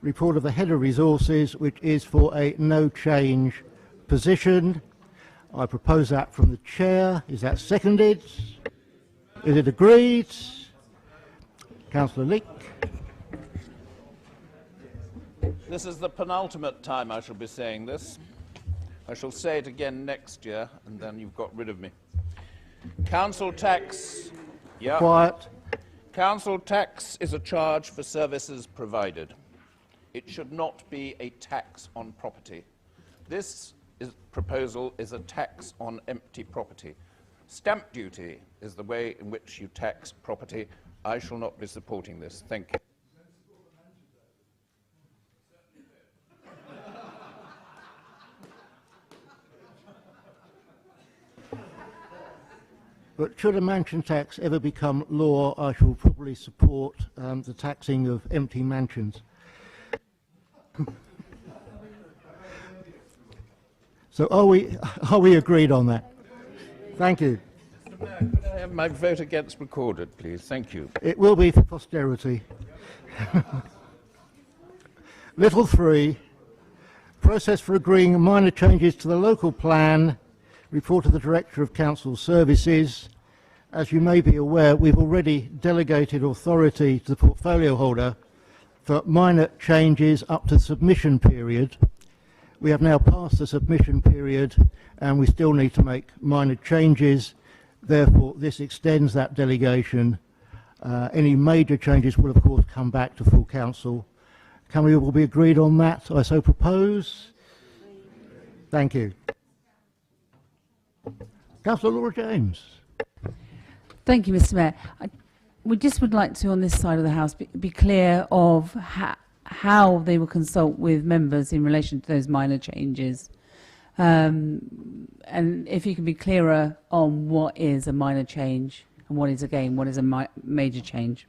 report of the Head of Resources, which is for a no change position. I propose that from the Chair. Is that seconded? Is it agreed? Councillor Leake. This is the penultimate time I shall be saying this. I shall say it again next year, and then you've got rid of me. Council tax... Yeah. Quiet. Council tax is a charge for services provided. It should not be a tax on property. This proposal is a tax on empty property. Stamp duty is the way in which you tax property. I shall not be supporting this. Thank you. But should a mansion tax ever become law, I shall probably support the taxing of empty mansions. So are we agreed on that? Thank you. Could I have my vote against recorded, please? Thank you. It will be for posterity. Little 3, process for agreeing minor changes to the local plan. Report of the Director of Council Services. As you may be aware, we've already delegated authority to the portfolio holder for minor changes up to the submission period. We have now passed the submission period and we still need to make minor changes. Therefore, this extends that delegation. Any major changes will, of course, come back to full council. Can we all be agreed on that? I so propose. Thank you. Councillor Laura James. Thank you, Mr. Mayor. We just would like to, on this side of the House, be clear of how they will consult with members in relation to those minor changes. And if you can be clearer on what is a minor change and what is, again, what is a major change.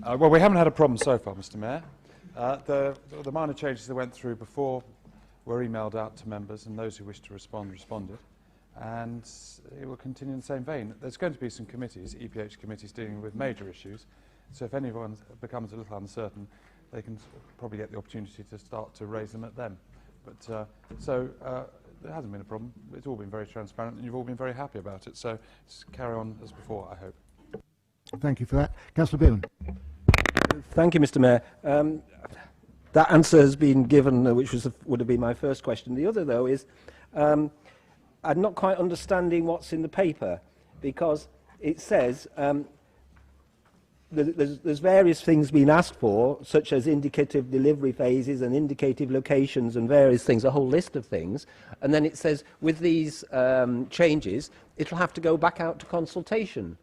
Well, we haven't had a problem so far, Mr. Mayor. The minor changes that went through before were emailed out to members, and those who wished to respond responded. And it will continue in the same vein. There's going to be some committees, EPH committees, dealing with major issues. So if anyone becomes a little uncertain, they can probably get the opportunity to start to raise them at them. But there hasn't been a problem. It's all been very transparent, and you've all been very happy about it. So just carry on as before, I hope. Thank you for that. Councillor Beerman. Thank you, Mr. Mayor. That answer has been given, which would have been my first question. The other, though, is I'm not quite understanding what's in the paper, because it says there's various things being asked for, such as indicative delivery phases and indicative locations and various things, a whole list of things. And then it says with these changes, it'll have to go back out to consultation.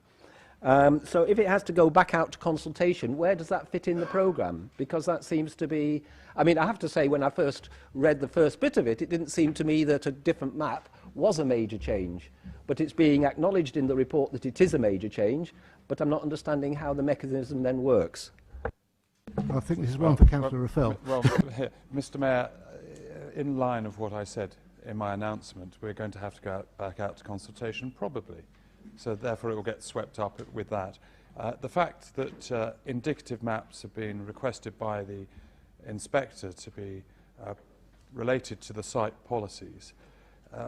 So if it has to go back out to consultation, where does that fit in the programme? Because that seems to be... I mean, I have to say, when I first read the first bit of it, it didn't seem to me that a different map was a major change. But it's being acknowledged in the report that it is a major change, but I'm not understanding how the mechanism then works. I think this is one for Councillor Raffel. Well, Mr. Mayor, in line of what I said in my announcement, we're going to have to go back out to consultation, probably. So therefore it will get swept up with that. The fact that indicative maps have been requested by the inspector to be related to the site policies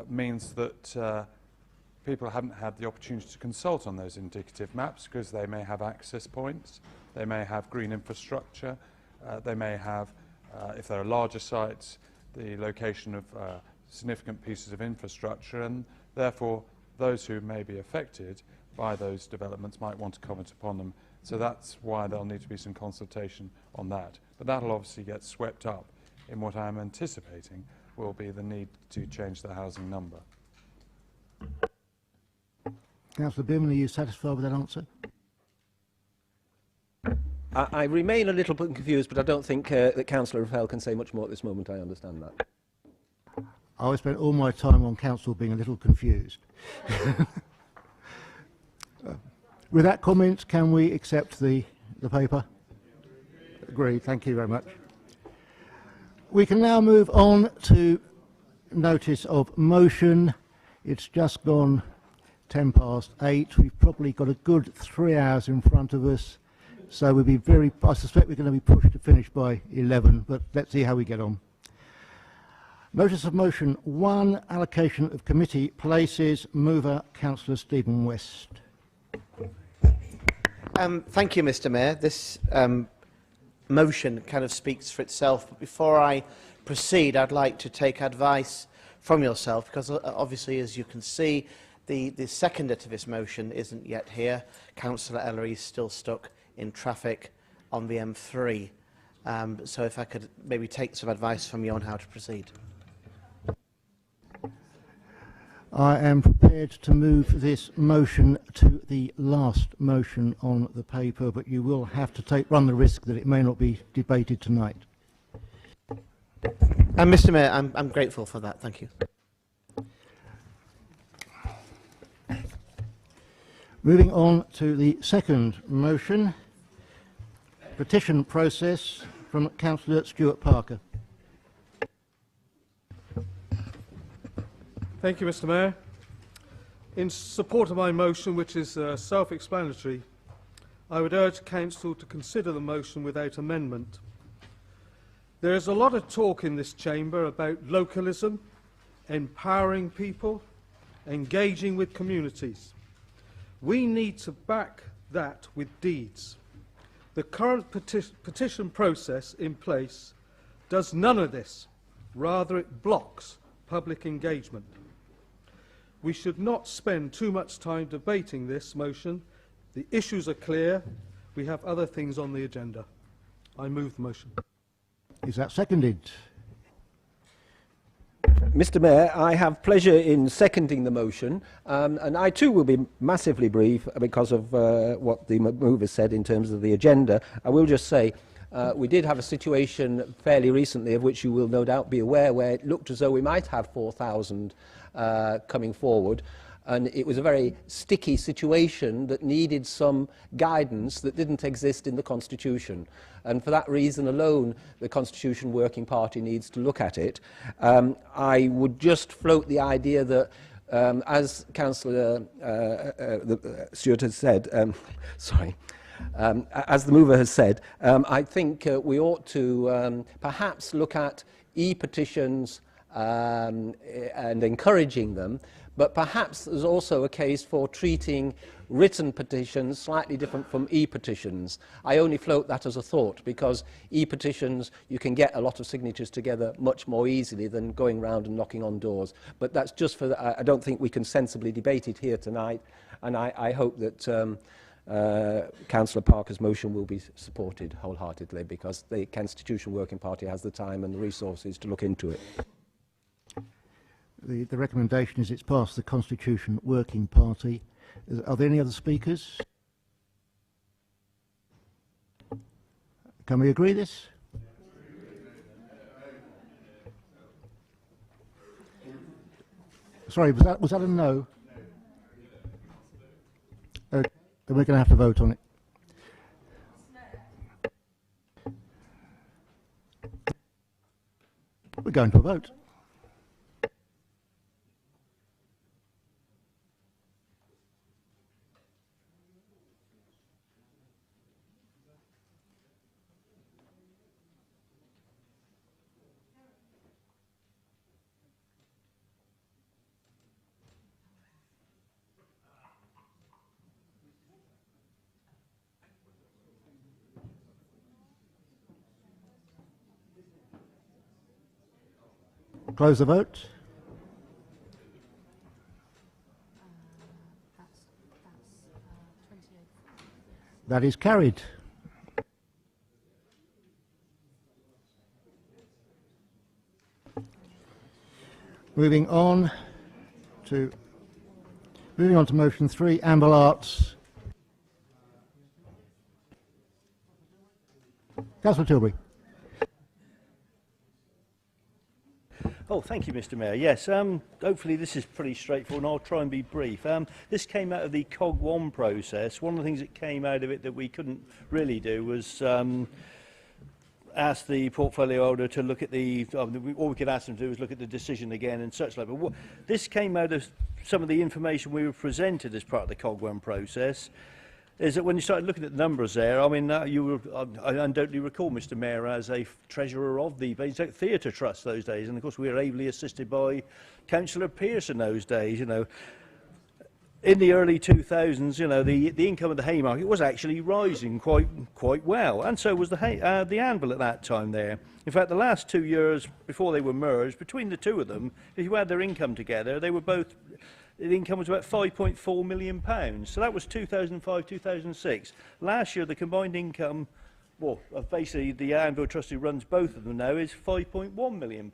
means that people haven't had the opportunity to consult on those indicative maps because they may have access points They may have green infrastructure. They may have, if there are larger sites, the location of significant pieces of infrastructure, and therefore those who may be affected by those developments might want to comment upon them. So that's why there'll need to be some consultation on that. But that'll obviously get swept up in what I'm anticipating will be the need to change the housing number. Councillor Bimman, are you satisfied with that answer? I remain a little bit confused, but I don't think that Councillor Rafael can say much more at this moment. I understand that. I spent all my time on council being a little confused. With that comment, can we accept the paper? Agreed. Thank you very much. We can now move on to notice of motion. It's just gone 10 past 8. We've probably got a good 3 hours in front of us. So we'll be I suspect we're going to be pushed to finish by 11, but let's see how we get on. Notice of motion 1, allocation of committee places. Mover, Councillor Stephen West. Thank you, Mr. Mayor. This motion kind of speaks for itself. But before I proceed, I'd like to take advice from yourself, because obviously, as you can see, the seconder to this motion isn't yet here. Councillor Ellery is still stuck in traffic on the M3. So if I could maybe take some advice from you on how to proceed. I am prepared to move this motion to the last motion on the paper, but you will have to run the risk that it may not be debated tonight. Mr. Mayor, I'm grateful for that. Thank you. Moving on to the second motion, petition process, from Councillor Stuart Parker. Thank you, Mr. Mayor. In support of my motion, which is self-explanatory, I would urge Council to consider the motion without amendment. There is a lot of talk in this chamber about localism, empowering people, engaging with communities. We need to back that with deeds. The current petition process in place does none of this. Rather, it blocks public engagement. We should not spend too much time debating this motion. The issues are clear. We have other things on the agenda. I move the motion. Is that seconded? Mr. Mayor, I have pleasure in seconding the motion, and I too will be massively brief because of what the mover said in terms of the agenda. I will just say we did have a situation fairly recently, of which you will no doubt be aware, where it looked as though we might have 4,000 coming forward, and it was a very sticky situation that needed some guidance that didn't exist in the Constitution. And for that reason alone, the Constitution Working Party needs to look at it. I would just float the idea that, as Councillor Stewart has said, as the mover has said, I think we ought to perhaps look at e-petitions and encouraging them, but perhaps there's also a case for treating written petitions slightly different from e-petitions. I only float that as a thought, because e-petitions, you can get a lot of signatures together much more easily than going round and knocking on doors. But that's just for I don't think we can sensibly debate it here tonight, and I hope that Councillor Parker's motion will be supported wholeheartedly, because the Constitution Working Party has the time and the resources to look into it. The recommendation is it's passed the Constitution Working Party. Are there any other speakers? Can we agree this? Sorry, was that a no? Okay, then we're going to have to vote on it. We're going to a vote. Close the vote. That is carried. Moving on to motion 3, Amble Arts. Councillor Tilbury. Oh, thank you, Mr. Mayor. Yes, hopefully this is pretty straightforward, and I'll try and be brief. This came out of the COG1 process. One of the things that came out of it that we couldn't really do was ask the portfolio holder to look at the, all we could ask them to do was look at the decision again and such like. But this came out of some of the information we were presented as part of the COG1 process, is that when you started looking at the numbers there, I mean, I undoubtedly recall Mr. Mayor as a treasurer of the Basingstoke Theatre Trust those days, and of course we were ably assisted by Councillor Pearce in those days, you know. In the early 2000s, you know, the income of the Haymarket was actually rising quite well, and so was the Anvil at that time there. In fact, the last 2 years before they were merged, between the two of them, if you add their income together, they were both, the income was about £5.4 million. So that was 2005, 2006. Last year, the combined income, well, basically the Anvil Trust who runs both of them now is £5.1 million,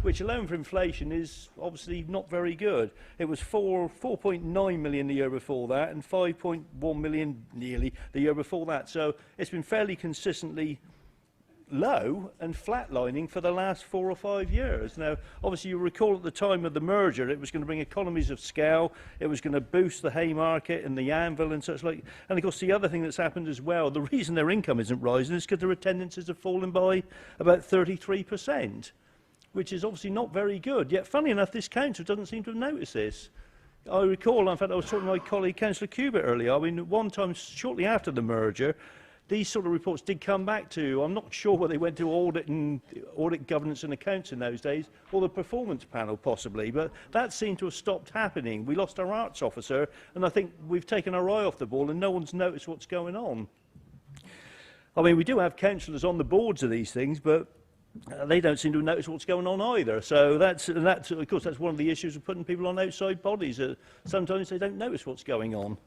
which alone for inflation is obviously not very good. It was 4.9 million the year before that and 5.1 million nearly the year before that. So it's been fairly consistently low and flatlining for the last 4 or 5 years. Now, obviously, you recall at the time of the merger, it was going to bring economies of scale, it was going to boost the Haymarket and the Anvil and such like. And of course, the other thing that's happened as well, the reason their income isn't rising is because their attendances have fallen by about 33%, which is obviously not very good. Yet, funnily enough, this council doesn't seem to have noticed this. I recall, in fact, I was talking to my colleague, Councillor Cubitt, earlier. I mean, one time, shortly after the merger, these sort of reports did come back to, I'm not sure whether they went to audit governance and accounts in those days, or the performance panel possibly, but that seemed to have stopped happening. We lost our arts officer, and I think we've taken our eye off the ball and no one's noticed what's going on. I mean, we do have councillors on the boards of these things, but they don't seem to notice what's going on either. So that's of course, that's one of the issues of putting people on outside bodies. Sometimes they don't notice what's going on.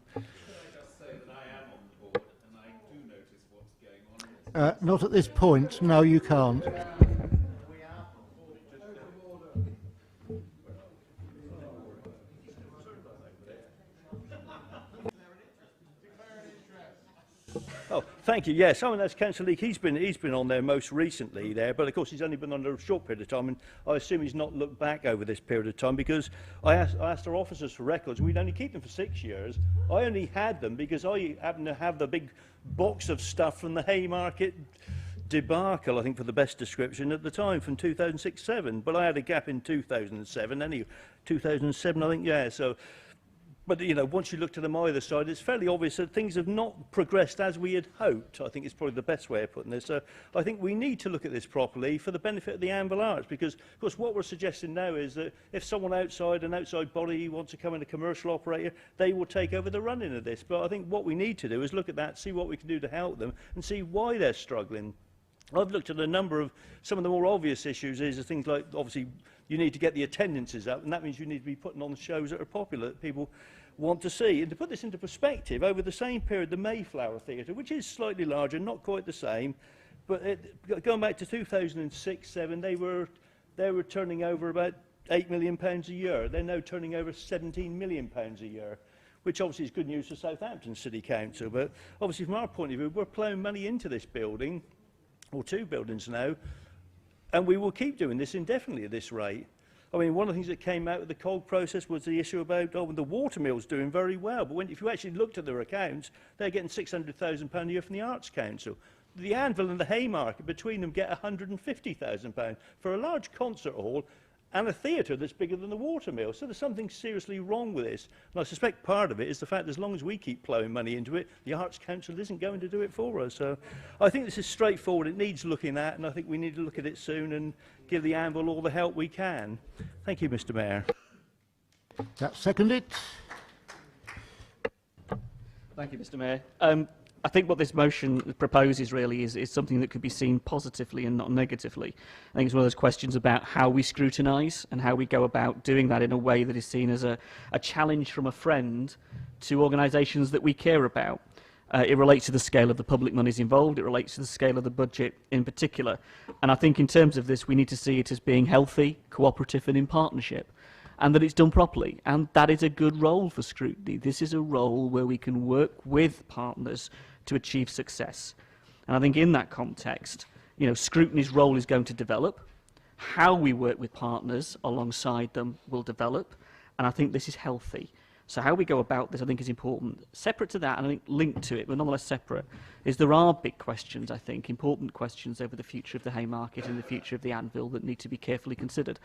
Not at this point. No, you can't. Oh, thank you. Yes, I mean, that's Councillor Leake. He's been on there most recently there, but of course he's only been on there a short period of time, and I assume he's not looked back over this period of time because I asked our officers for records, and we'd only keep them for 6 years. I only had them because I happened to have the big box of stuff from the Haymarket debacle, I think, for the best description at the time, from 2006-07. But I had a gap in 2007, anyway, 2007, I think, yeah. So. But, you know, once you look to them either side, it's fairly obvious that things have not progressed as we had hoped. I think it's probably the best way of putting this. So I think we need to look at this properly for the benefit of the Anvil Arts, because, of course, what we're suggesting now is that if someone outside, an outside body, wants to come in, a commercial operator, they will take over the running of this. But I think what we need to do is look at that, see what we can do to help them, and see why they're struggling. I've looked at a number of some of the more obvious issues is things like, obviously, you need to get the attendances up, and that means you need to be putting on shows that are popular, that people want to see. And to put this into perspective, over the same period, the Mayflower Theatre, which is slightly larger, not quite the same, but going back to 2006-07, they were turning over about £8 million a year. They're now turning over £17 million a year, which obviously is good news for Southampton City Council. But obviously, from our point of view, we're ploughing money into this building, or two buildings now, and we will keep doing this indefinitely at this rate. I mean, one of the things that came out of the COG process was the issue about, the watermill's doing very well, but if you actually looked at their accounts, they're getting £600,000 a year from the Arts Council. The Anvil and the Haymarket, between them, get £150,000 for a large concert hall and a theatre that's bigger than the watermill. So there's something seriously wrong with this. And I suspect part of it is the fact that as long as we keep ploughing money into it, the Arts Council isn't going to do it for us. So I think this is straightforward. It needs looking at, and I think we need to look at it soon and give the Anvil all the help we can. Thank you, Mr. Mayor. That's seconded. Thank you, Mr. Mayor. I think what this motion proposes really is something that could be seen positively and not negatively. I think it's one of those questions about how we scrutinise and how we go about doing that in a way that is seen as a challenge from a friend to organisations that we care about. It relates to the scale of the public monies involved, it relates to the scale of the budget in particular. And I think in terms of this, we need to see it as being healthy, cooperative and in partnership, and that it's done properly. And that is a good role for scrutiny. This is a role where we can work with partners to achieve success. And I think in that context, you know, scrutiny's role is going to develop. How we work with partners alongside them will develop, and I think this is healthy. So how we go about this, I think, is important. Separate to that, and I think linked to it, but nonetheless separate, is there are big questions, I think, important questions over the future of the Haymarket and the future of the Anvil that need to be carefully considered.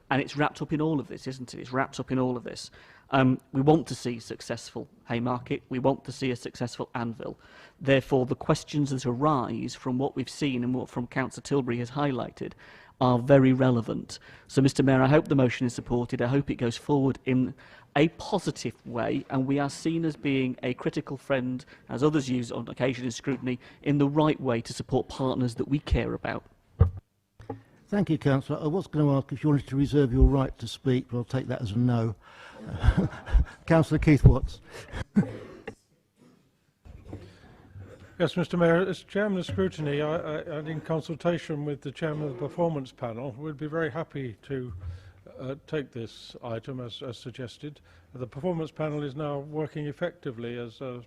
And it's wrapped up in all of this, isn't it? It's wrapped up in all of this. We want to see a successful Haymarket. We want to see a successful Anvil. Therefore, the questions that arise from what we've seen and what from Councillor Tilbury has highlighted are very relevant. So, Mr Mayor, I hope the motion is supported. I hope it goes forward in a positive way, and we are seen as being a critical friend, as others use on occasion in scrutiny, in the right way to support partners that we care about. Thank you, Councillor. I was going to ask if you wanted to reserve your right to speak, but I'll take that as a no. Councillor Keith Watts. Yes, Mr Mayor, as Chairman of Scrutiny, and in consultation with the Chairman of the Performance Panel, we'd be very happy to take this item as suggested. The Performance Panel is now working effectively as a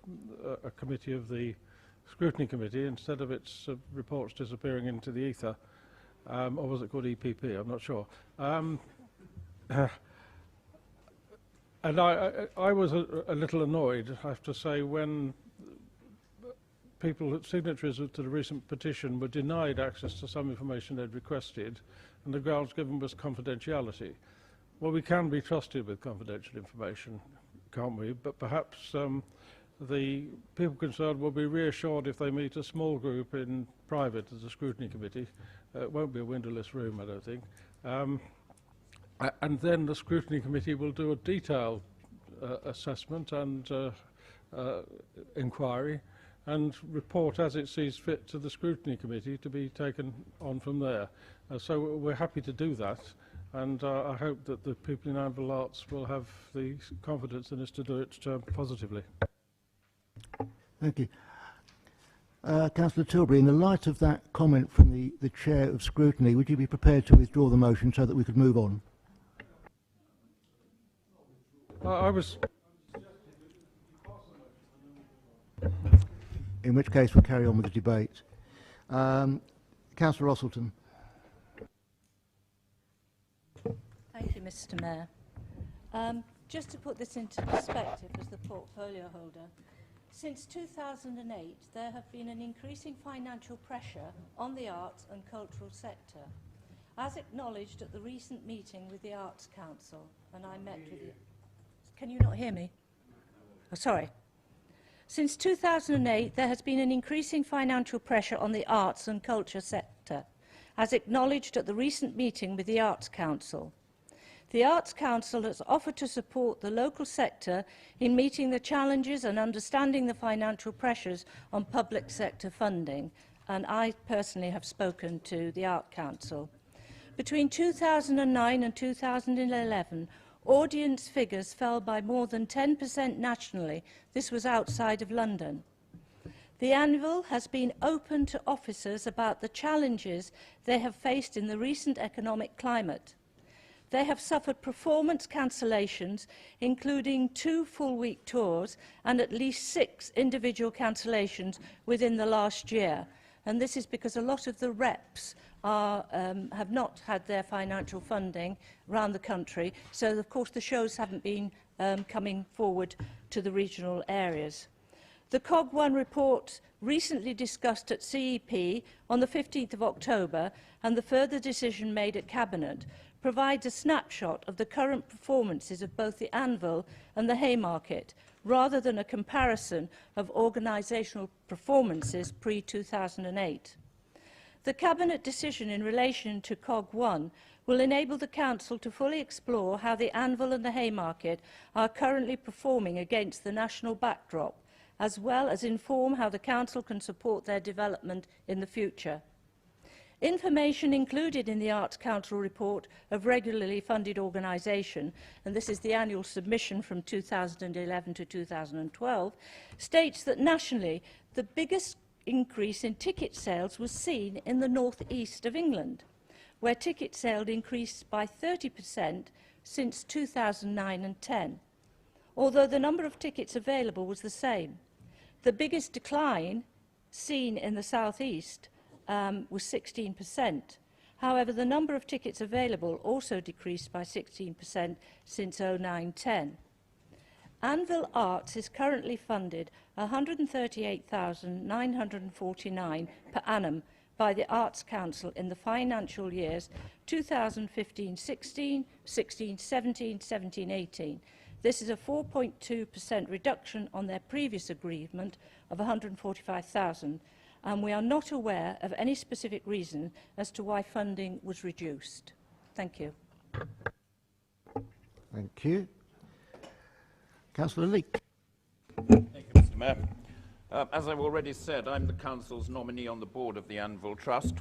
committee of the Scrutiny Committee instead of its reports disappearing into the ether. Or was it called EPP? I'm not sure. And I was a little annoyed, I have to say, when people, signatories to the recent petition, were denied access to some information they'd requested, and the grounds given was confidentiality. Well, we can be trusted with confidential information, can't we? But perhaps the people concerned will be reassured if they meet a small group in private as a scrutiny committee. It won't be a windowless room, I don't think. And then the scrutiny committee will do a detailed assessment and inquiry and report as it sees fit to the scrutiny committee to be taken on from there. So we're happy to do that, and I hope that the people in Anvil Arts will have the confidence in us to do it positively. Thank you. Councillor Tilbury, in the light of that comment from the Chair of Scrutiny, would you be prepared to withdraw the motion so that we could move on? I was... In which case we'll carry on with the debate. Councillor Rossleton. Thank you, Mr Mayor. Just to put this into perspective as the portfolio holder, since 2008 there have been an increasing financial pressure on the arts and cultural sector. As acknowledged at the recent meeting with the Arts Council, and I met with you... Can you not hear me? Oh, sorry. Since 2008, there has been an increasing financial pressure on the arts and culture sector, as acknowledged at the recent meeting with the Arts Council. The Arts Council has offered to support the local sector in meeting the challenges and understanding the financial pressures on public sector funding, and I personally have spoken to the Arts Council. Between 2009 and 2011, audience figures fell by more than 10% nationally. This was outside of London. The Anvil has been open to officers about the challenges they have faced in the recent economic climate. They have suffered performance cancellations, including 2 full-week tours and at least 6 individual cancellations within the last year. And this is because a lot of the reps have not had their financial funding around the country, so of course the shows haven't been coming forward to the regional areas. The COG1 report recently discussed at CEP on the 15th of October and the further decision made at Cabinet provides a snapshot of the current performances of both the Anvil and the Haymarket, rather than a comparison of organisational performances pre-2008. The Cabinet decision in relation to COG1 will enable the Council to fully explore how the Anvil and the Haymarket are currently performing against the national backdrop as well as inform how the Council can support their development in the future. Information included in the Arts Council report of regularly funded organisation, and this is the annual submission from 2011 to 2012, states that nationally the biggest increase in ticket sales was seen in the north east of England, where ticket sales increased by 30% since 2009 and 10, although the number of tickets available was the same. The biggest decline seen in the south east was 16%. However, the number of tickets available also decreased by 16% since 09-10. Anvil Arts is currently funded £138,949 per annum by the Arts Council in the financial years 2015-16, 16-17, 17-18. This is a 4.2% reduction on their previous agreement of £145,000, and we are not aware of any specific reason as to why funding was reduced. Thank you. Thank you. Councillor Leake. Thank you, Mr. Mayor. As I've already said, I'm the Council's nominee on the board of the Anvil Trust.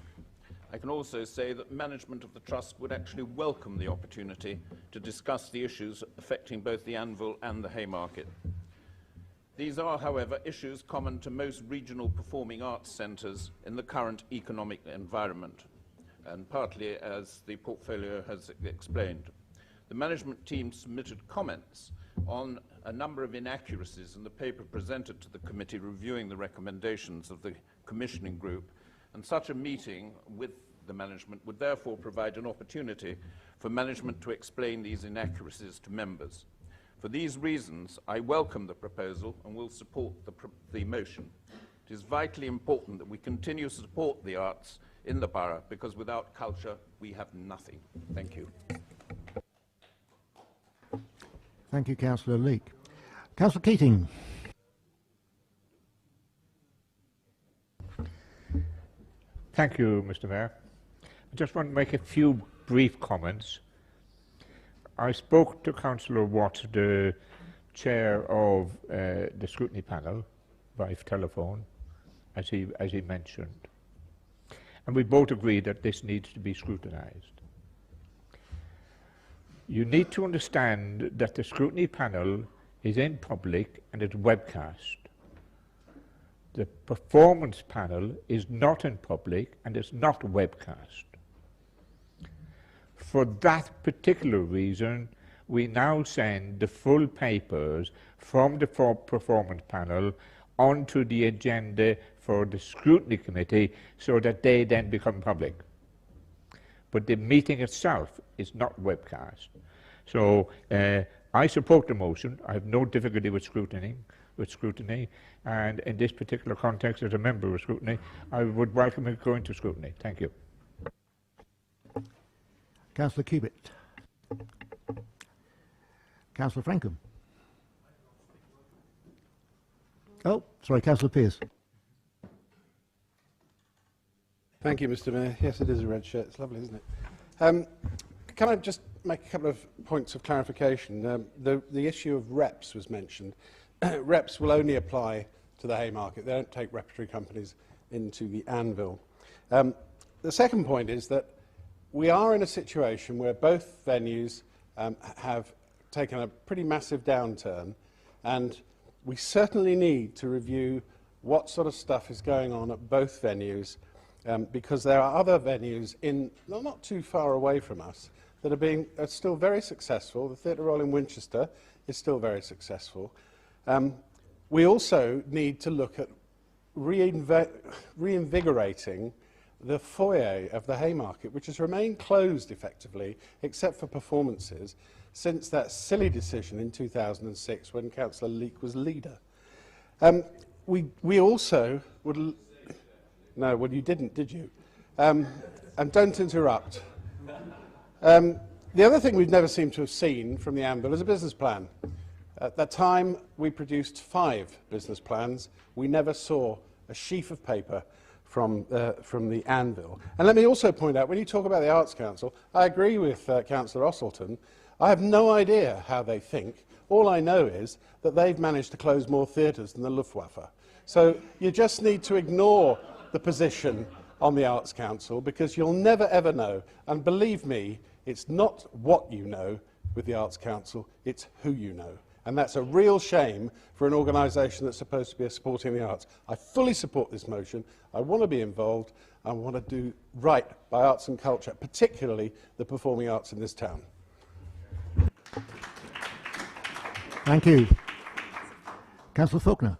I can also say that management of the Trust would actually welcome the opportunity to discuss the issues affecting both the Anvil and the Haymarket. These are, however, issues common to most regional performing arts centres in the current economic environment, and partly as the portfolio has explained. The management team submitted comments on a number of inaccuracies in the paper presented to the committee reviewing the recommendations of the commissioning group, and such a meeting with the management would therefore provide an opportunity for management to explain these inaccuracies to members. For these reasons, I welcome the proposal and will support the motion. It is vitally important that we continue to support the arts in the borough, because without culture we have nothing. Thank you. Thank you, Councillor Leake. Councillor Keating. Thank you, Mr. Mayor. I just want to make a few brief comments. I spoke to Councillor Watt, the chair of the scrutiny panel, by telephone, as he mentioned, and we both agree that this needs to be scrutinised. You need to understand that the scrutiny panel is in public and it's webcast. The performance panel is not in public and it's not webcast. For that particular reason, we now send the full papers from the performance panel onto the agenda for the scrutiny committee so that they then become public. But the meeting itself is not webcast. So I support the motion. I have no difficulty with scrutiny, and in this particular context, as a member of scrutiny, I would welcome it going to scrutiny. Thank you. Councillor Cubitt. Councillor Frankham. Oh, sorry, Councillor Pearce. Thank you, Mr. Mayor. Yes, it is a red shirt. It's lovely, isn't it? Can I just make a couple of points of clarification? The issue of reps was mentioned. Reps will only apply to the Haymarket. They don't take repertory companies into the Anvil. The second point is that we are in a situation where both venues have taken a pretty massive downturn, and we certainly need to review what sort of stuff is going on at both venues, because there are other venues not too far away from us that are still very successful. The Theatre Royal in Winchester is still very successful. We also need to look at reinvigorating the foyer of the Haymarket, which has remained closed effectively, except for performances, since that silly decision in 2006 when Councillor Leake was leader. We also would... No, well, you didn't, did you? And don't interrupt. The other thing we've never seemed to have seen from the Anvil is a business plan. At that time, we produced 5 business plans. We never saw a sheaf of paper from the Anvil. And let me also point out, when you talk about the Arts Council, I agree with Councillor Osselton. I have no idea how they think All I know is that they've managed to close more theatres than the Luftwaffe. So you just need to ignore the position on the Arts Council, because you'll never ever know. And believe me, it's not what you know with the Arts Council, it's who you know. And that's a real shame for an organisation that's supposed to be supporting the arts. I fully support this motion. I want to be involved. I want to do right by arts and culture, particularly the performing arts in this town. Thank you. Councillor Faulkner.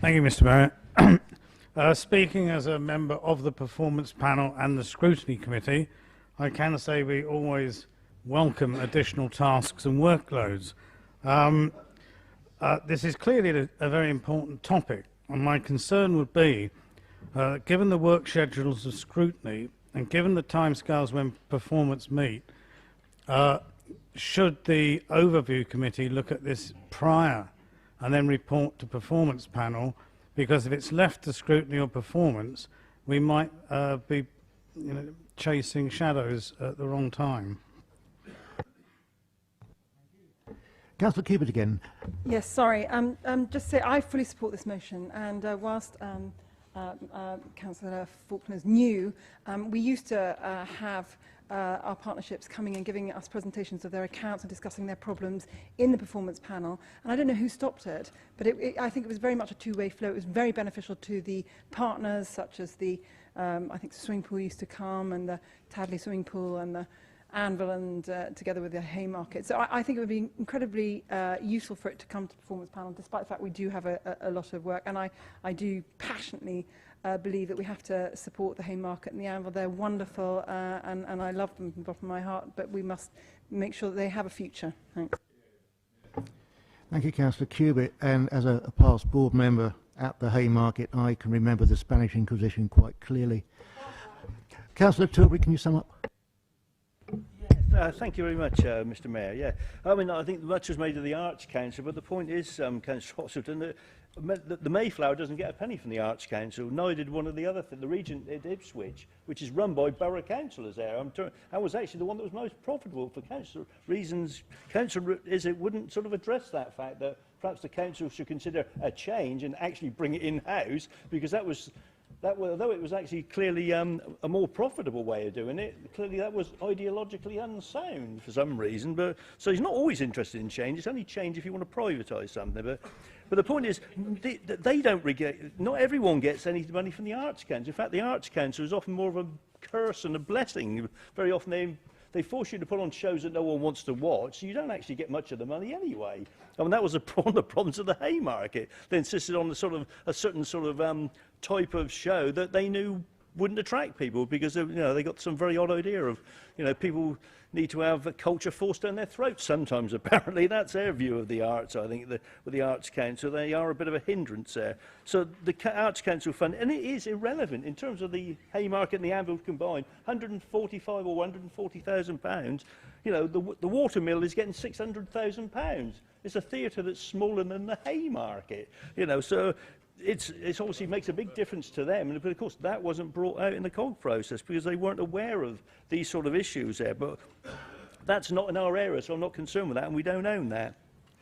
Thank you, Mr. Mayor. Speaking as a member of the Performance Panel and the Scrutiny Committee, I can say we always welcome additional tasks and workloads. This is clearly a very important topic, and my concern would be, given the work schedules of scrutiny and given the timescales when performance meet, should the Overview Committee look at this prior and then report to Performance Panel? Because if it's left to scrutiny or performance, we might be chasing shadows at the wrong time. Councillor Kubert again. Yes, sorry. Just say I fully support this motion, and whilst Councillor Faulkner's new, we used to have our partnerships coming and giving us presentations of their accounts and discussing their problems in the performance panel. And I don't know who stopped it, but I think it was very much a two-way flow. It was very beneficial to the partners, such as the, I think the swimming pool used to come, and the Tadley swimming pool, and the Anvil, and together with the Haymarket. So I think it would be incredibly useful for it to come to performance panel, despite the fact we do have a lot of work. And I do passionately believe that we have to support the Haymarket and the Anvil. They're wonderful, and I love them from the bottom of my heart, but we must make sure that they have a future. Thanks. Thank you, Councillor Kubert. And as a past board member at the Haymarket, I can remember the Spanish Inquisition quite clearly. Councillor Tilbury, can you sum up? Thank you very much, Mr. Mayor. Yeah, I mean, I think much was made of the Arts Council, but the point is, Councillor Oxford, the Mayflower doesn't get a penny from the Arts Council. Neither did one of the other, the Regent at Ipswich, which is run by borough councillors there. That was actually the one that was most profitable for council reasons. Council is it wouldn't sort of address that fact that perhaps the council should consider a change and actually bring it in-house, because that was. Although it was actually clearly a more profitable way of doing it, clearly that was ideologically unsound for some reason. But so he's not always interested in change. It's only change if you want to privatise something. But the point is, they don't get. Not everyone gets any money from the Arts Council. In fact, the Arts Council is often more of a curse and a blessing. Very often they force you to put on shows that no one wants to watch, so you don't actually get much of the money anyway. I mean, that was one of the problems of the Haymarket. They insisted on a certain sort of type of show that they knew wouldn't attract people, because they got some very odd idea of people need to have a culture forced down their throats sometimes. Apparently that's their view of the arts. I think with the Arts Council they are a bit of a hindrance there. So the Arts Council fund, and it is irrelevant in terms of the Haymarket and the Anvil combined, 145 or 140,000 pounds. The Watermill is getting 600,000 pounds. It's a theatre that's smaller than the Haymarket. So it's obviously makes a big difference to them, but of course that wasn't brought out in the COG process because they weren't aware of these sort of issues there. But that's not in our area, so I'm not concerned with that, and we don't own that.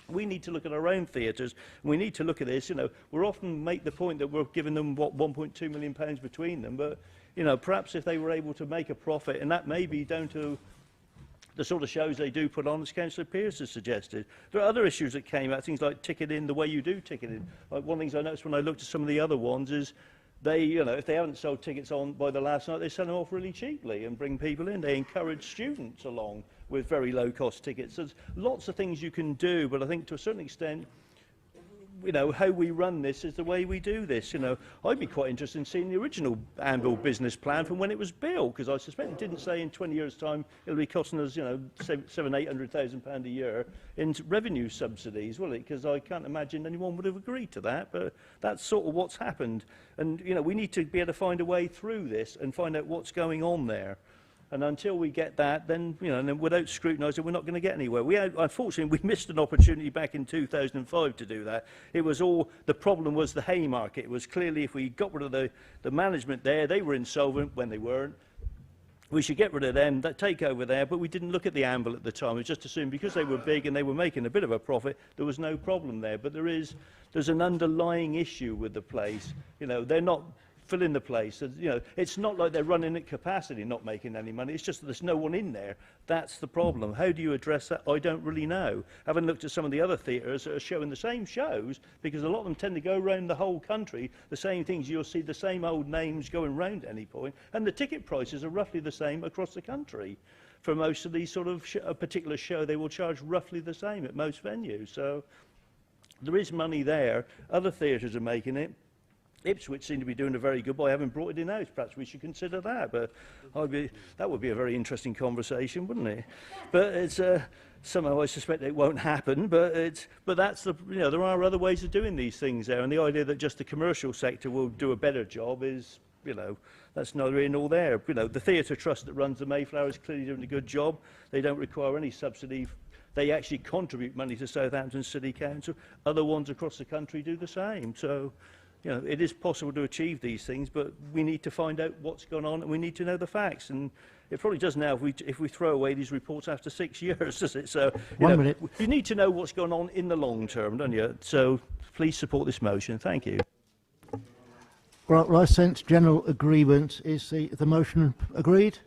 We need to look at our own theatres, and we need to look at this. We often make the point that we're giving them 1.2 million pounds between them, but perhaps if they were able to make a profit, and that may be down to the sort of shows they do put on, as Councillor Pearce has suggested. There are other issues that came out, things like ticketing, the way you do ticketing. Like one of the things I noticed when I looked at some of the other ones is they, if they haven't sold tickets on by the last night, they sell them off really cheaply and bring people in. They encourage students along with very low-cost tickets. There's lots of things you can do, but I think to a certain extent, how we run this is the way we do this. I'd be quite interested in seeing the original Anvil business plan from when it was built, because I suspect it didn't say in 20 years' time it'll be costing us, £700,000–800,000 a year in revenue subsidies, will it? Because I can't imagine anyone would have agreed to that, but that's sort of what's happened. And, we need to be able to find a way through this and find out what's going on there. And until we get that, then, and then without scrutinising, we're not going to get anywhere. Unfortunately, we missed an opportunity back in 2005 to do that. The problem was the Haymarket. It was clearly if we got rid of the management there, they were insolvent when they weren't. we should get rid of them, that take over there, but we didn't look at the Anvil at the time. We just assumed because they were big and they were making a bit of a profit, there was no problem there. But there's an underlying issue with the place. You know, they're not filling the place. You know, it's not like they're running at capacity, not making any money. It's just that there's no one in there. That's the problem. How do you address that? I don't really know. Having looked at some of the other theatres that are showing the same shows, because a lot of them tend to go around the whole country, the same things, you'll see the same old names going round at any point, and the ticket prices are roughly the same across the country. For most of these sort of a particular show, they will charge roughly the same at most venues. So there is money there. Other theatres are making it. Ipswich seem to be doing a very good by having brought it in-house. Perhaps we should consider that. But that would be a very interesting conversation, wouldn't it? But it's somehow I suspect it won't happen. But that's the there are other ways of doing these things there, and the idea that just the commercial sector will do a better job is that's neither here nor there. The Theatre Trust that runs the Mayflower is clearly doing a good job. They don't require any subsidy. They actually contribute money to Southampton City Council. Other ones across the country do the same. So. It is possible to achieve these things, but we need to find out what's going on, and we need to know the facts. And it probably does now if we throw away these reports after 6 years, does it? So you need to know what's going on in the long term, don't you? So please support this motion. Thank you. Well, I sense general agreement. Is the motion agreed?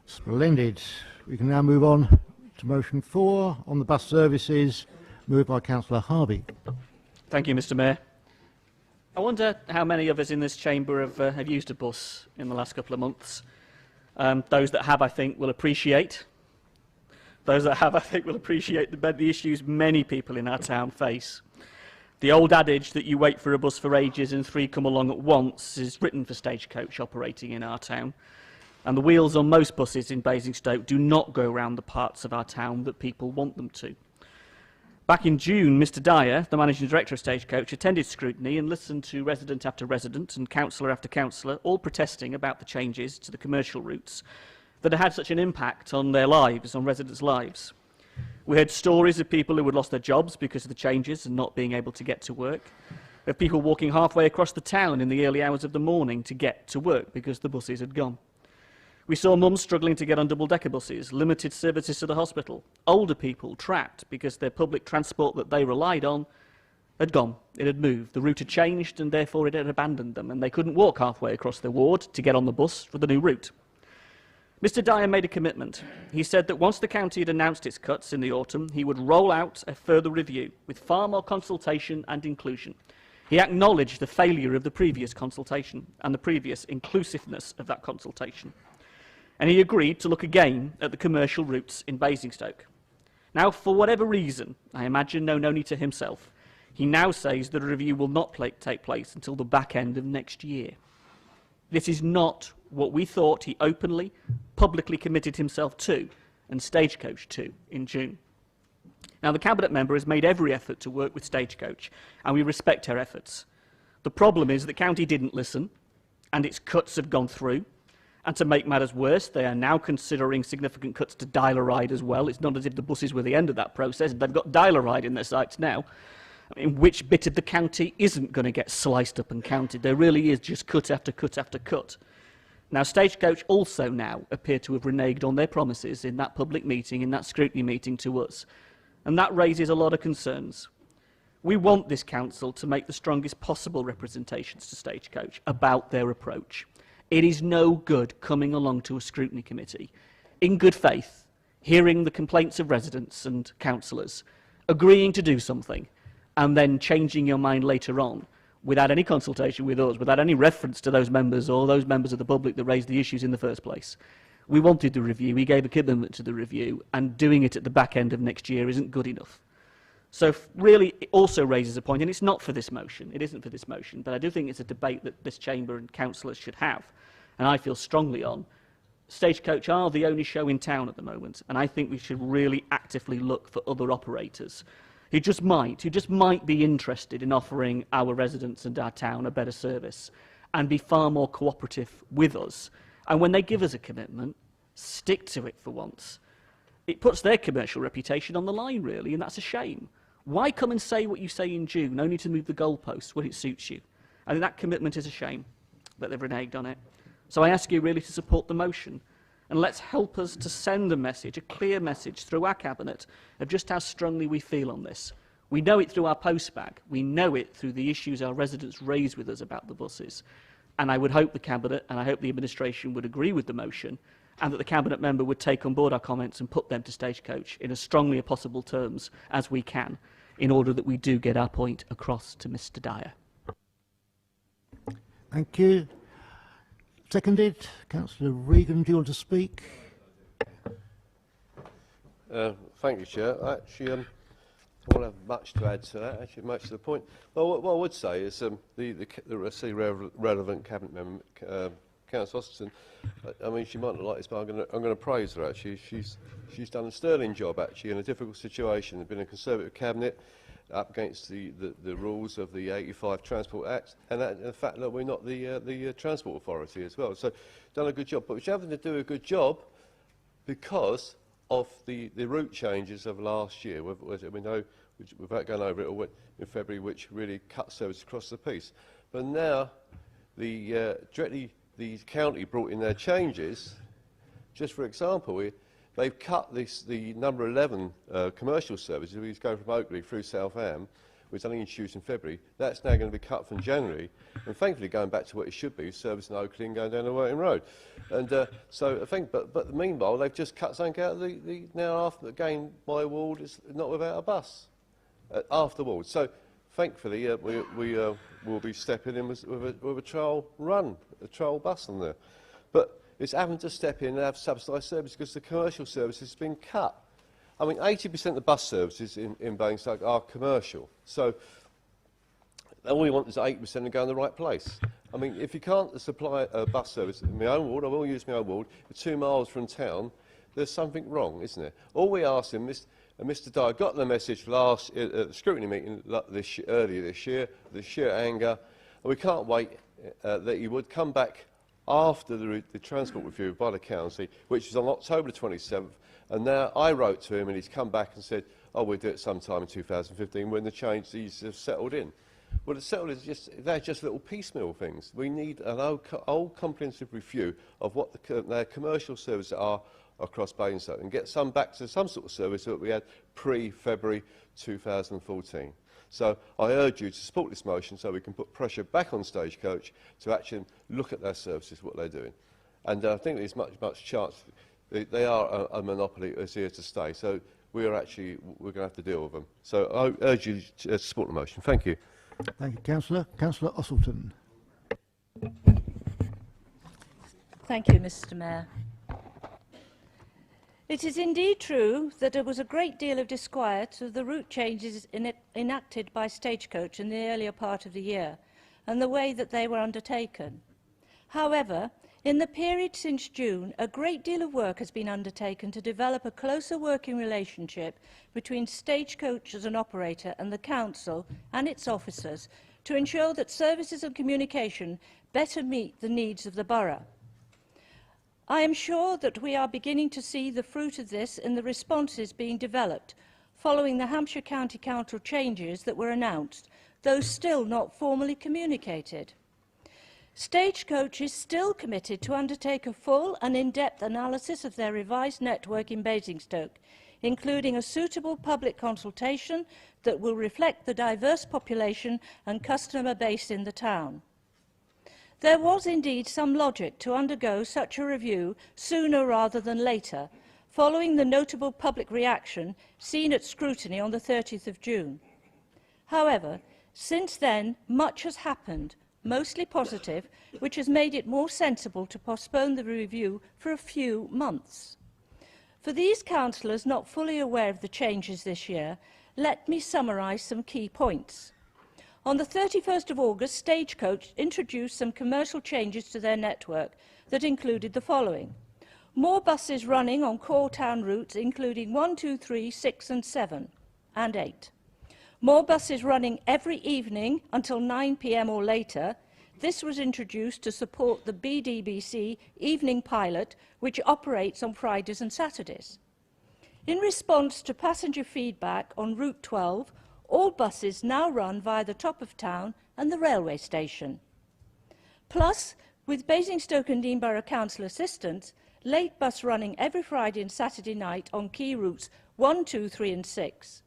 Splendid. We can now move on to motion 4 on the bus services. Moved by Councillor Harvey. Thank you, Mr. Mayor. I wonder how many of us in this chamber have used a bus in the last couple of months. Those that have, I think, will appreciate. Those that have, I think, will appreciate the issues many people in our town face. The old adage that you wait for a bus for ages and 3 come along at once is written for Stagecoach operating in our town. And the wheels on most buses in Basingstoke do not go around the parts of our town that people want them to. Back in June, Mr. Dyer, the Managing Director of Stagecoach, attended scrutiny and listened to resident after resident and councillor after councillor, all protesting about the changes to the commercial routes that had such an impact on their lives, on residents' lives. We heard stories of people who had lost their jobs because of the changes and not being able to get to work, of people walking halfway across the town in the early hours of the morning to get to work because the buses had gone. We saw mums struggling to get on double-decker buses, limited services to the hospital, older people trapped because their public transport that they relied on had gone. It had moved. The route had changed and therefore it had abandoned them, and they couldn't walk halfway across their ward to get on the bus for the new route. Mr. Dyer made a commitment. He said that once the county had announced its cuts in the autumn, he would roll out a further review with far more consultation and inclusion. He acknowledged the failure of the previous consultation and the previous inclusiveness of that consultation. And he agreed to look again at the commercial routes in Basingstoke. Now, for whatever reason, I imagine known only to himself, he now says that a review will not take place until the back end of next year. This is not what we thought he openly, publicly committed himself to and Stagecoach to in June. Now, the Cabinet member has made every effort to work with Stagecoach, and we respect her efforts. The problem is the county didn't listen, and its cuts have gone through. And to make matters worse, they are now considering significant cuts to dial-a-ride as well. It's not as if the buses were the end of that process. They've got dial-a-ride in their sights now. I mean, which bit of the county isn't going to get sliced up and counted? There really is just cut after cut after cut. Now, Stagecoach also now appear to have reneged on their promises in that public meeting, in that scrutiny meeting to us. And that raises a lot of concerns. We want this council to make the strongest possible representations to Stagecoach about their approach. It is no good coming along to a scrutiny committee, in good faith, hearing the complaints of residents and councillors, agreeing to do something, and then changing your mind later on, without any consultation with us, without any reference to those members or those members of the public that raised the issues in the first place. We wanted the review, we gave a commitment to the review, and doing it at the back end of next year isn't good enough. So really, it also raises a point, and it's not for this motion, it isn't for this motion, but I do think it's a debate that this chamber and councillors should have. And I feel strongly on. Stagecoach are the only show in town at the moment, and I think we should really actively look for other operators who just might be interested in offering our residents and our town a better service and be far more cooperative with us. And when they give us a commitment, stick to it for once. It puts their commercial reputation on the line, really, and that's a shame. Why come and say what you say in June, only to move the goalposts when it suits you? I think that commitment is a shame. that they've reneged on it. So I ask you really to support the motion, and let's help us to send a message, a clear message through our Cabinet of just how strongly we feel on this. We know it through our postbag. We know it through the issues our residents raise with us about the buses. And I would hope the Cabinet and I hope the administration would agree with the motion, and that the Cabinet member would take on board our comments and put them to Stagecoach in as strongly as possible terms as we can, in order that we do get our point across to Mr Dyer. Thank you. Seconded. Councillor Regan, do you want to speak? Thank you, Chair. Actually, I won't have much to add to that. Actually, much to the point. Well, what I would say is the relevant Cabinet member, Councillor Osterton, I mean, she might not like this, but I'm going to praise her. Actually, she's done a sterling job actually in a difficult situation. There's been a Conservative Cabinet up against the rules of the 85 Transport Act, and the fact that we're not the Transport Authority as well. So, done a good job. But we're having to do a good job because of the route changes of last year. We know, without going over it all, in February, which really cut service across the piece. But now, directly the county brought in their changes. Just for example, they've cut the number 11 commercial services, which go from Oakley through Southam, which only introduced in February. That's now going to be cut from January, and thankfully going back to what it should be, servicing Oakley and going down the Worthing Road. And so I think, but meanwhile, they've just cut something out of the now after again my ward is not without a bus after ward. So thankfully we will be stepping in with a trial run, a trial bus on there, but it's having to step in and have subsidised service because the commercial service has been cut. I mean, 80% of the bus services in Basingstoke are commercial. So all we want is 8% to go in the right place. I mean, if you can't supply a bus service in my own ward, I will use my own ward, 2 miles from town, there's something wrong, isn't there? All we asked him, Mr Dyer got the message last at the scrutiny meeting earlier this year, the sheer anger, and we can't wait that he would come back after the transport review by the council, which is on October 27th, and now I wrote to him and he's come back and said, oh, we'll do it sometime in 2015 when the changes have settled in. Well, it's settled is they're just little piecemeal things. We need an old comprehensive review of what their commercial services are across Basingstoke and get some back to some sort of service that we had pre-February 2014. So I urge you to support this motion so we can put pressure back on Stagecoach to actually look at their services, what they're doing. And I think there's much chance they are a monopoly that's here to stay. So we're going to have to deal with them. So I urge you to support the motion. Thank you. Thank you, Councillor. Councillor Osterton. Thank you, Mr Mayor. It is indeed true that there was a great deal of disquiet of the route changes enacted by Stagecoach in the earlier part of the year and the way that they were undertaken. However, in the period since June, a great deal of work has been undertaken to develop a closer working relationship between Stagecoach as an operator and the Council and its officers to ensure that services and communication better meet the needs of the borough. I am sure that we are beginning to see the fruit of this in the responses being developed following the Hampshire County Council changes that were announced, though still not formally communicated. Stagecoach is still committed to undertake a full and in-depth analysis of their revised network in Basingstoke, including a suitable public consultation that will reflect the diverse population and customer base in the town. There was indeed some logic to undergo such a review sooner rather than later, following the notable public reaction seen at scrutiny on the 30th of June. However, since then, much has happened, mostly positive, which has made it more sensible to postpone the review for a few months. For these councillors not fully aware of the changes this year, let me summarise some key points. On the 31st of August, Stagecoach introduced some commercial changes to their network that included the following: more buses running on core town routes, including 1, 2, 3, 6 and 7 and 8. More buses running every evening until 9 p.m. or later. This was introduced to support the BDBC evening pilot, which operates on Fridays and Saturdays. In response to passenger feedback on Route 12, all buses now run via the top of town and the railway station. Plus, With Basingstoke and Dean Borough Council assistance, late bus running every Friday and Saturday night on key routes 1, 2, 3 and 6.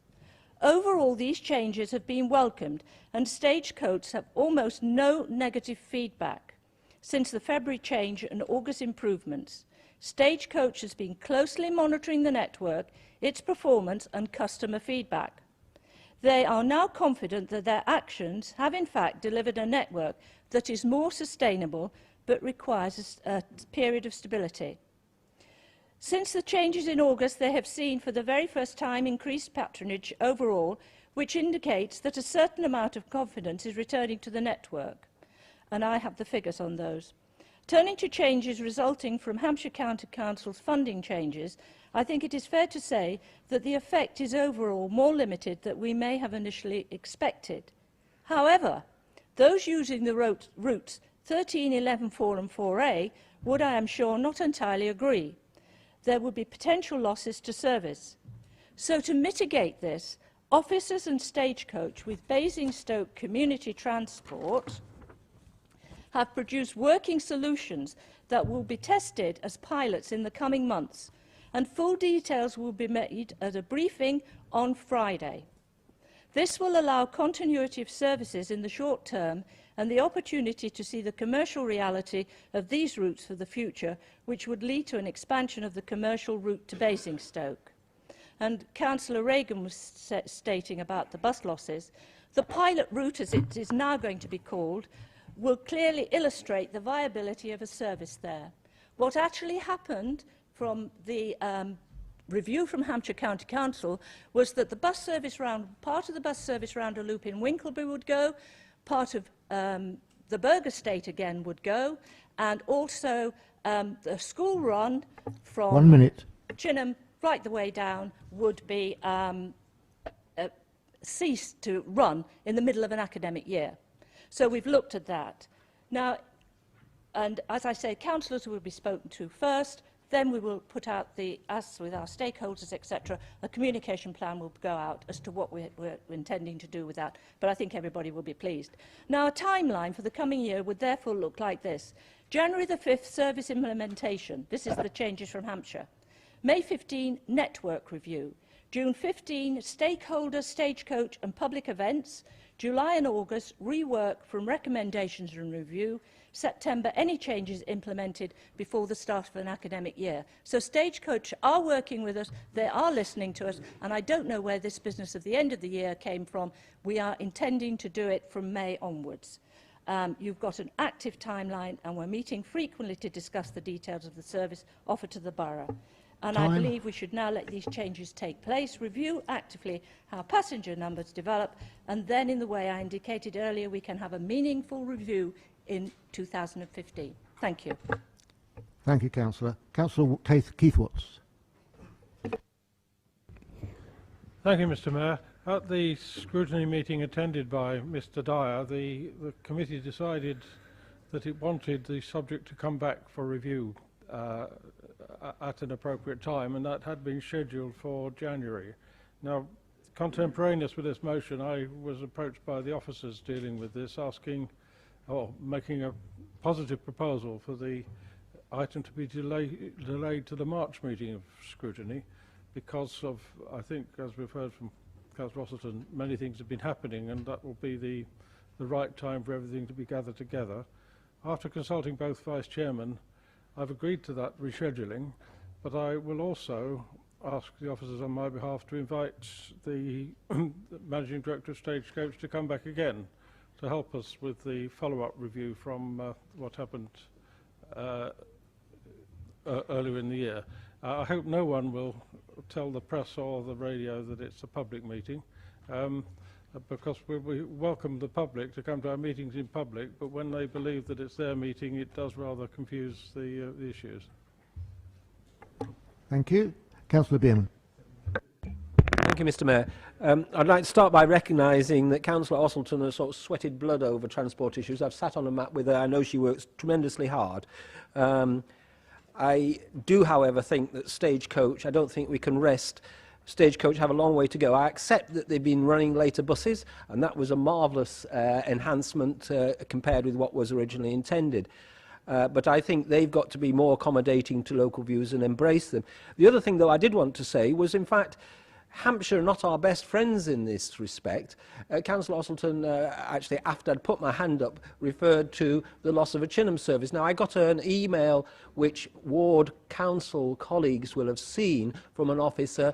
Overall, these changes have been welcomed and Stagecoach have almost no negative feedback. Since the February change and August improvements, Stagecoach has been closely monitoring the network, its performance and customer feedback. They are now confident that their actions have in fact delivered a network that is more sustainable but requires a period of stability. Since the changes in August, they have seen for the very first time increased patronage overall, which indicates that a certain amount of confidence is returning to the network. And I have the figures on those. Turning to changes resulting from Hampshire County Council's funding changes, I think it is fair to say that the effect is overall more limited than we may have initially expected. However, those using the routes 13, 11, 4 and 4A would, I am sure, not entirely agree. There would be potential losses to service. So to mitigate this, officers and Stagecoach with Basingstoke Community Transport have produced working solutions that will be tested as pilots in the coming months, and full details will be made at a briefing on Friday. This will allow continuity of services in the short term and the opportunity to see the commercial reality of these routes for the future, which would lead to an expansion of the commercial route to Basingstoke. And Councillor Reagan was stating about the bus losses. The pilot route, as it is now going to be called, will clearly illustrate the viability of a service there. What actually happened from the review from Hampshire County Council was that the bus service round, part of the bus service round a loop in Winkleby would go, part of the Berg Estate again would go, and also the school run from 1 minute. Chinham right the way down would be ceased to run in the middle of an academic year. So we've looked at that. Now, and as I say, councillors will be spoken to first, then we will put out as with our stakeholders, etc., a communication plan will go out as to what we're intending to do with that. But I think everybody will be pleased. Now, a timeline for the coming year would therefore look like this. January the 5th, service implementation. This is the changes from Hampshire. May 15, network review. June 15, stakeholders, Stagecoach and public events. July and August, rework from recommendations and review. September, any changes implemented before the start of an academic year. So Stagecoach are working with us, they are listening to us, and I don't know where this business of the end of the year came from. We are intending to do it from May onwards. You've got an active timeline, and we're meeting frequently to discuss the details of the service offered to the borough. And I believe we should now let these changes take place, review actively how passenger numbers develop, and then, in the way I indicated earlier, we can have a meaningful review in 2015. Thank you. Thank you, Councillor. Councillor Keith Watts. Thank you, Mr. Mayor. At the scrutiny meeting attended by Mr. Dyer, the committee decided that it wanted the subject to come back for review at an appropriate time, and that had been scheduled for January. Now, contemporaneous with this motion, I was approached by the officers dealing with this, asking or making a positive proposal for the item to be delayed to the March meeting of scrutiny, because of, I think, as we've heard from Councillor Rossington, many things have been happening, and that will be the right time for everything to be gathered together. After consulting both vice-chairmen, I've agreed to that rescheduling, but I will also ask the officers on my behalf to invite the Managing Director of Stagecoach to come back again to help us with the follow-up review from what happened earlier in the year. I hope no one will tell the press or the radio that it's a public meeting, because we welcome the public to come to our meetings in public, but when they believe that it's their meeting, it does rather confuse the issues. Thank you. Councillor Bierman. Thank you, Mr. Mayor. I'd like to start by recognising that Councillor Ossleton has sort of sweated blood over transport issues. I've sat on a map with her. I know she works tremendously hard. I do, however, think that Stagecoach, I don't think we can rest. Stagecoach have a long way to go. I accept that they've been running later buses, and that was a marvellous enhancement compared with what was originally intended. but I think they've got to be more accommodating to local views and embrace them. The other thing, though, I did want to say was, in fact, Hampshire are not our best friends in this respect. Councillor Ossleton, actually, after I'd put my hand up, referred to the loss of a Chinham service. Now, I got an email which ward council colleagues will have seen from an officer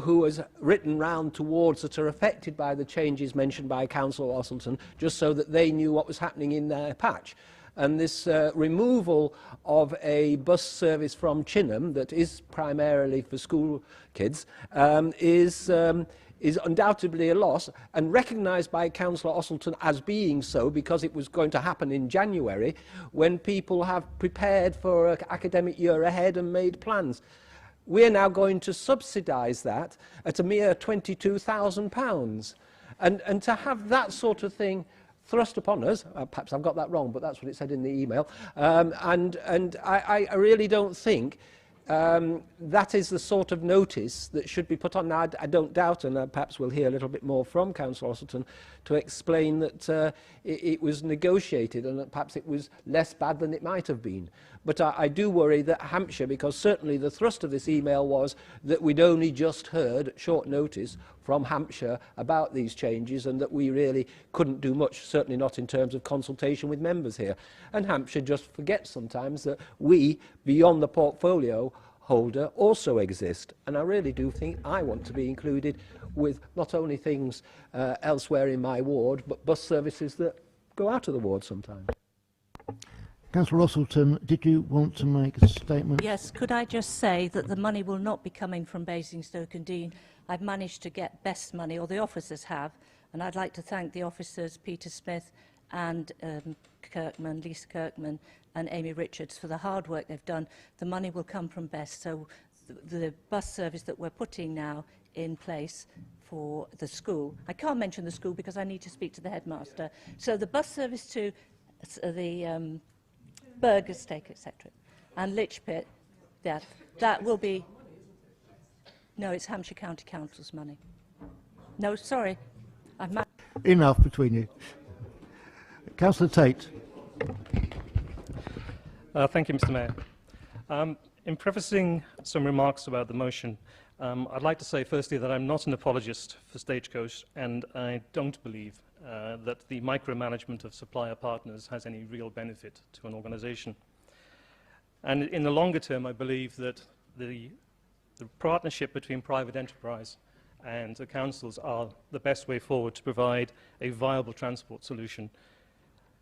who has written round to wards that are affected by the changes mentioned by Councillor Ossleton, just so that they knew what was happening in their patch. And this removal of a bus service from Chinham that is primarily for school kids is undoubtedly a loss, and recognised by Councillor Ossleton as being so, because it was going to happen in January when people have prepared for an academic year ahead and made plans. We're now going to subsidise that at a mere £22,000. And to have that sort of thing thrust upon us, perhaps I've got that wrong, but that's what it said in the email, and I really don't think that is the sort of notice that should be put on. Now, I don't doubt, and perhaps we'll hear a little bit more from Councillor Ossleton to explain that it was negotiated and that perhaps it was less bad than it might have been. But I do worry that Hampshire, because certainly the thrust of this email was that we'd only just heard at short notice from Hampshire about these changes and that we really couldn't do much, certainly not in terms of consultation with members here. And Hampshire just forgets sometimes that we, beyond the portfolio holder, also exist. And I really do think I want to be included with not only things elsewhere in my ward, but bus services that go out of the ward sometimes. Councillor Ossleton, did you want to make a statement? Yes, could I just say that the money will not be coming from Basingstoke and Dean. I've managed to get best money, or the officers have, and I'd like to thank the officers, Peter Smith and Lisa Kirkman and Amy Richards, for the hard work they've done. The money will come from best, so the bus service that we're putting now in place for the school. I can't mention the school because I need to speak to the headmaster. So the bus service to the Burger Steak, etc., and Lichpit, that will be... No, it's Hampshire County Council's money. No, sorry. Enough between you. Councillor Tate. Thank you, Mr. Mayor. In prefacing some remarks about the motion, I'd like to say firstly that I'm not an apologist for Stagecoach, and I don't believe that the micromanagement of supplier partners has any real benefit to an organisation. And in the longer term, I believe that the partnership between private enterprise and the councils are the best way forward to provide a viable transport solution.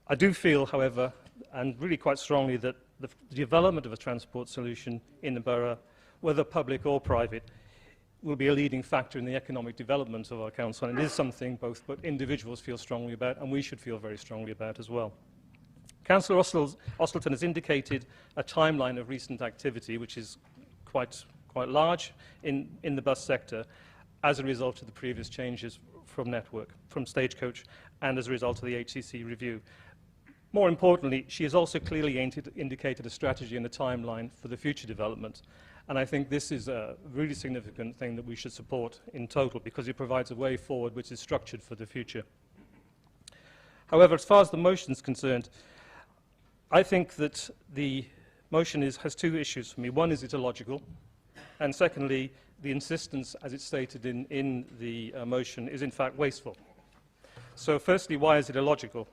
I do feel, however, and really quite strongly, that the development of a transport solution in the borough, whether public or private, will be a leading factor in the economic development of our council, and it is something both individuals feel strongly about and we should feel very strongly about as well. Councillor Ossleton has indicated a timeline of recent activity which is quite large in the bus sector as a result of the previous changes from Stagecoach, and as a result of the HCC review. More importantly, she has also clearly indicated a strategy and a timeline for the future development. And I think this is a really significant thing that we should support in total, because it provides a way forward which is structured for the future. However, as far as the motion is concerned, I think that the motion has two issues for me. One is it's illogical, and secondly, the insistence, as it's stated in the motion, is in fact wasteful. So firstly, why is it illogical?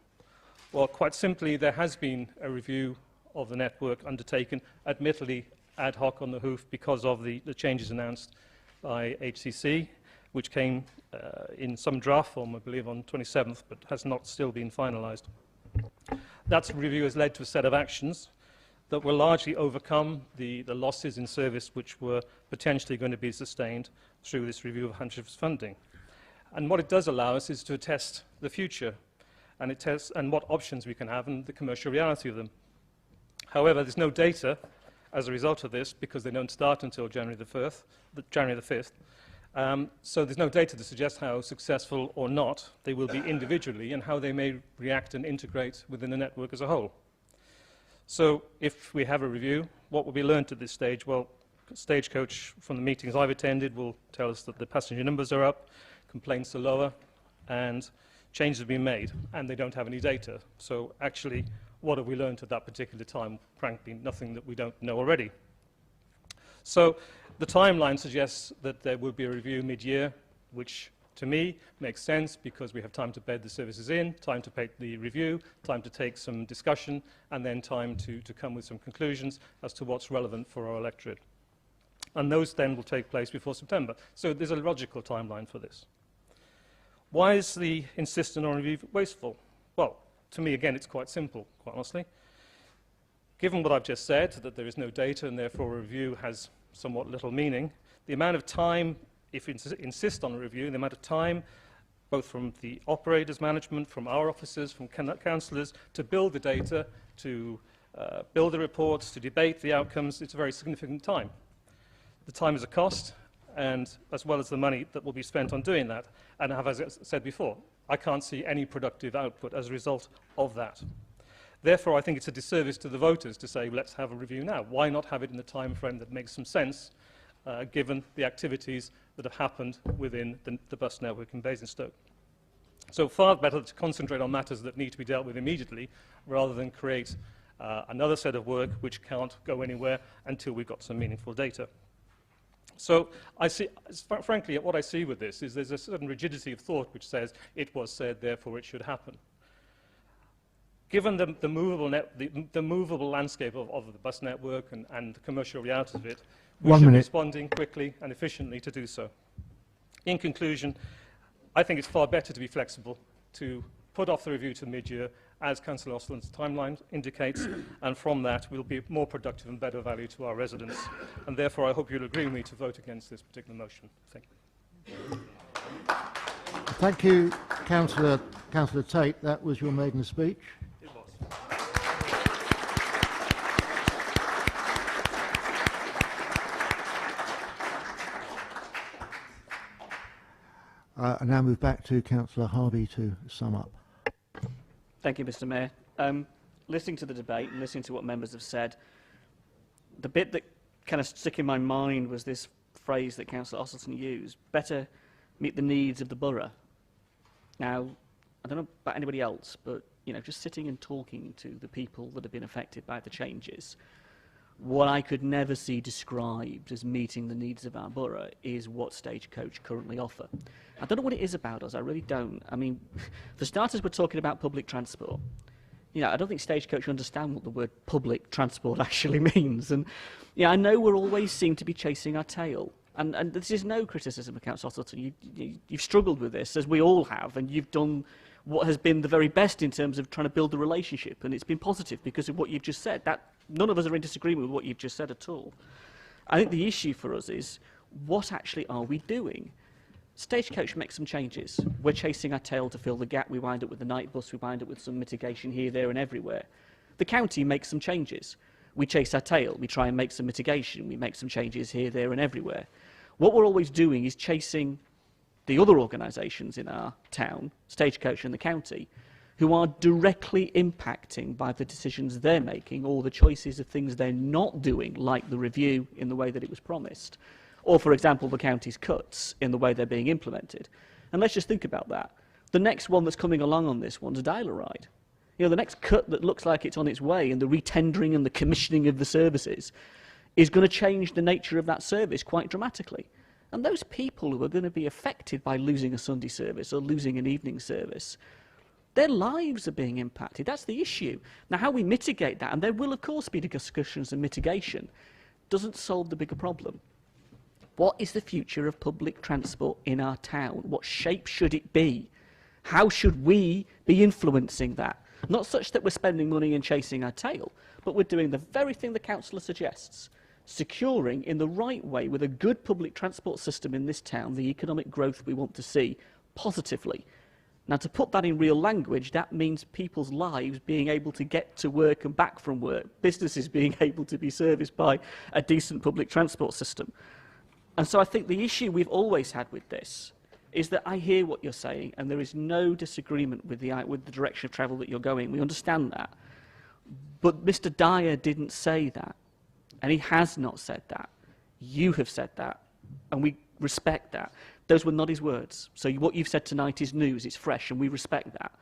Well, quite simply, there has been a review of the network undertaken, admittedly ad hoc on the hoof because of the changes announced by HCC, which came in some draft form, I believe, on 27th, but has not still been finalised. That review has led to a set of actions that will largely overcome the losses in service which were potentially going to be sustained through this review of Hampshire's funding. And what it does allow us is to test the future, and what options we can have and the commercial reality of them. However, there's no data as a result of this, because they don't start until January the 5th. So there's no data to suggest how successful or not they will be individually and how they may react and integrate within the network as a whole. So if we have a review, what will be learnt at this stage? Well, Stagecoach, from the meetings I've attended, will tell us that the passenger numbers are up, complaints are lower, and changes have been made, and they don't have any data. So actually, what have we learned at that particular time? Frankly, nothing that we don't know already. So the timeline suggests that there will be a review mid-year, which to me makes sense because we have time to bed the services in, time to pay the review, time to take some discussion, and then time to come with some conclusions as to what's relevant for our electorate. And those then will take place before September. So there's a logical timeline for this. Why is the insistence on review wasteful? Well, to me, again, it's quite simple, quite honestly. Given what I've just said, that there is no data and therefore a review has somewhat little meaning, the amount of time, if we insist on a review, the amount of time, both from the operators, management, from our officers, from councillors, to build the data, to build the reports, to debate the outcomes, it's a very significant time. The time is a cost, and as well as the money that will be spent on doing that. And as I said before, I can't see any productive output as a result of that. Therefore, I think it's a disservice to the voters to say, let's have a review now. Why not have it in the time frame that makes some sense, given the activities that have happened within the bus network in Basingstoke? So far better to concentrate on matters that need to be dealt with immediately, rather than create another set of work which can't go anywhere until we've got some meaningful data. So I see, frankly, what I see with this is there's a certain rigidity of thought which says it was said, therefore it should happen. Given the movable landscape of the bus network and the commercial realities of it, we should be responding quickly and efficiently to do so. In conclusion, I think it's far better to be flexible, to put off the review to mid-year, as Councillor Ostland's timeline indicates, and from that we'll be more productive and better value to our residents. And therefore I hope you'll agree with me to vote against this particular motion. Thank you. Thank you, Councillor Tate. That was your maiden speech. It was. I now move back to Councillor Harvey to sum up. Thank you, Mr. Mayor. Listening to the debate and listening to what members have said, the bit that kind of stuck in my mind was this phrase that Councillor Ostleton used, better meet the needs of the borough. Now, I don't know about anybody else, but just sitting and talking to the people that have been affected by the changes, what I could never see described as meeting the needs of our borough is what Stagecoach currently offer. I don't know what it is about us, I really don't. I mean, for starters, we're talking about public transport. I don't think Stagecoach understand what the word public transport actually means. And I know we're always seem to be chasing our tail. And this is no criticism of Councillor Ostleton. You've struggled with this, as we all have, and you've done what has been the very best in terms of trying to build the relationship, and it's been positive because of what you've just said. None of us are in disagreement with what you've just said at all. I think the issue for us is, what actually are we doing? Stagecoach makes some changes. We're chasing our tail to fill the gap. We wind up with the night bus. We wind up with some mitigation here, there and everywhere. The county makes some changes. We chase our tail. We try and make some mitigation. We make some changes here, there and everywhere. What we're always doing is chasing the other organisations in our town, Stagecoach and the county, who are directly impacting by the decisions they're making or the choices of things they're not doing, like the review in the way that it was promised, or, for example, the county's cuts in the way they're being implemented. And let's just think about that. The next one that's coming along on this one's a dialer ride. The next cut that looks like it's on its way and the retendering and the commissioning of the services is going to change the nature of that service quite dramatically. And those people who are going to be affected by losing a Sunday service or losing an evening service, their lives are being impacted. That's the issue. Now, how we mitigate that, and there will, of course, be discussions and mitigation, doesn't solve the bigger problem. What is the future of public transport in our town? What shape should it be? How should we be influencing that? Not such that we're spending money and chasing our tail, but we're doing the very thing the councillor suggests, securing in the right way, with a good public transport system in this town, the economic growth we want to see positively. Now, to put that in real language, that means people's lives being able to get to work and back from work, businesses being able to be serviced by a decent public transport system. And so I think the issue we've always had with this is that I hear what you're saying, and there is no disagreement with the direction of travel that you're going. We understand that. But Mr. Dyer didn't say that. And he has not said that. You have said that, and we respect that. Those were not his words. So what you've said tonight is news, it's fresh, and we respect that.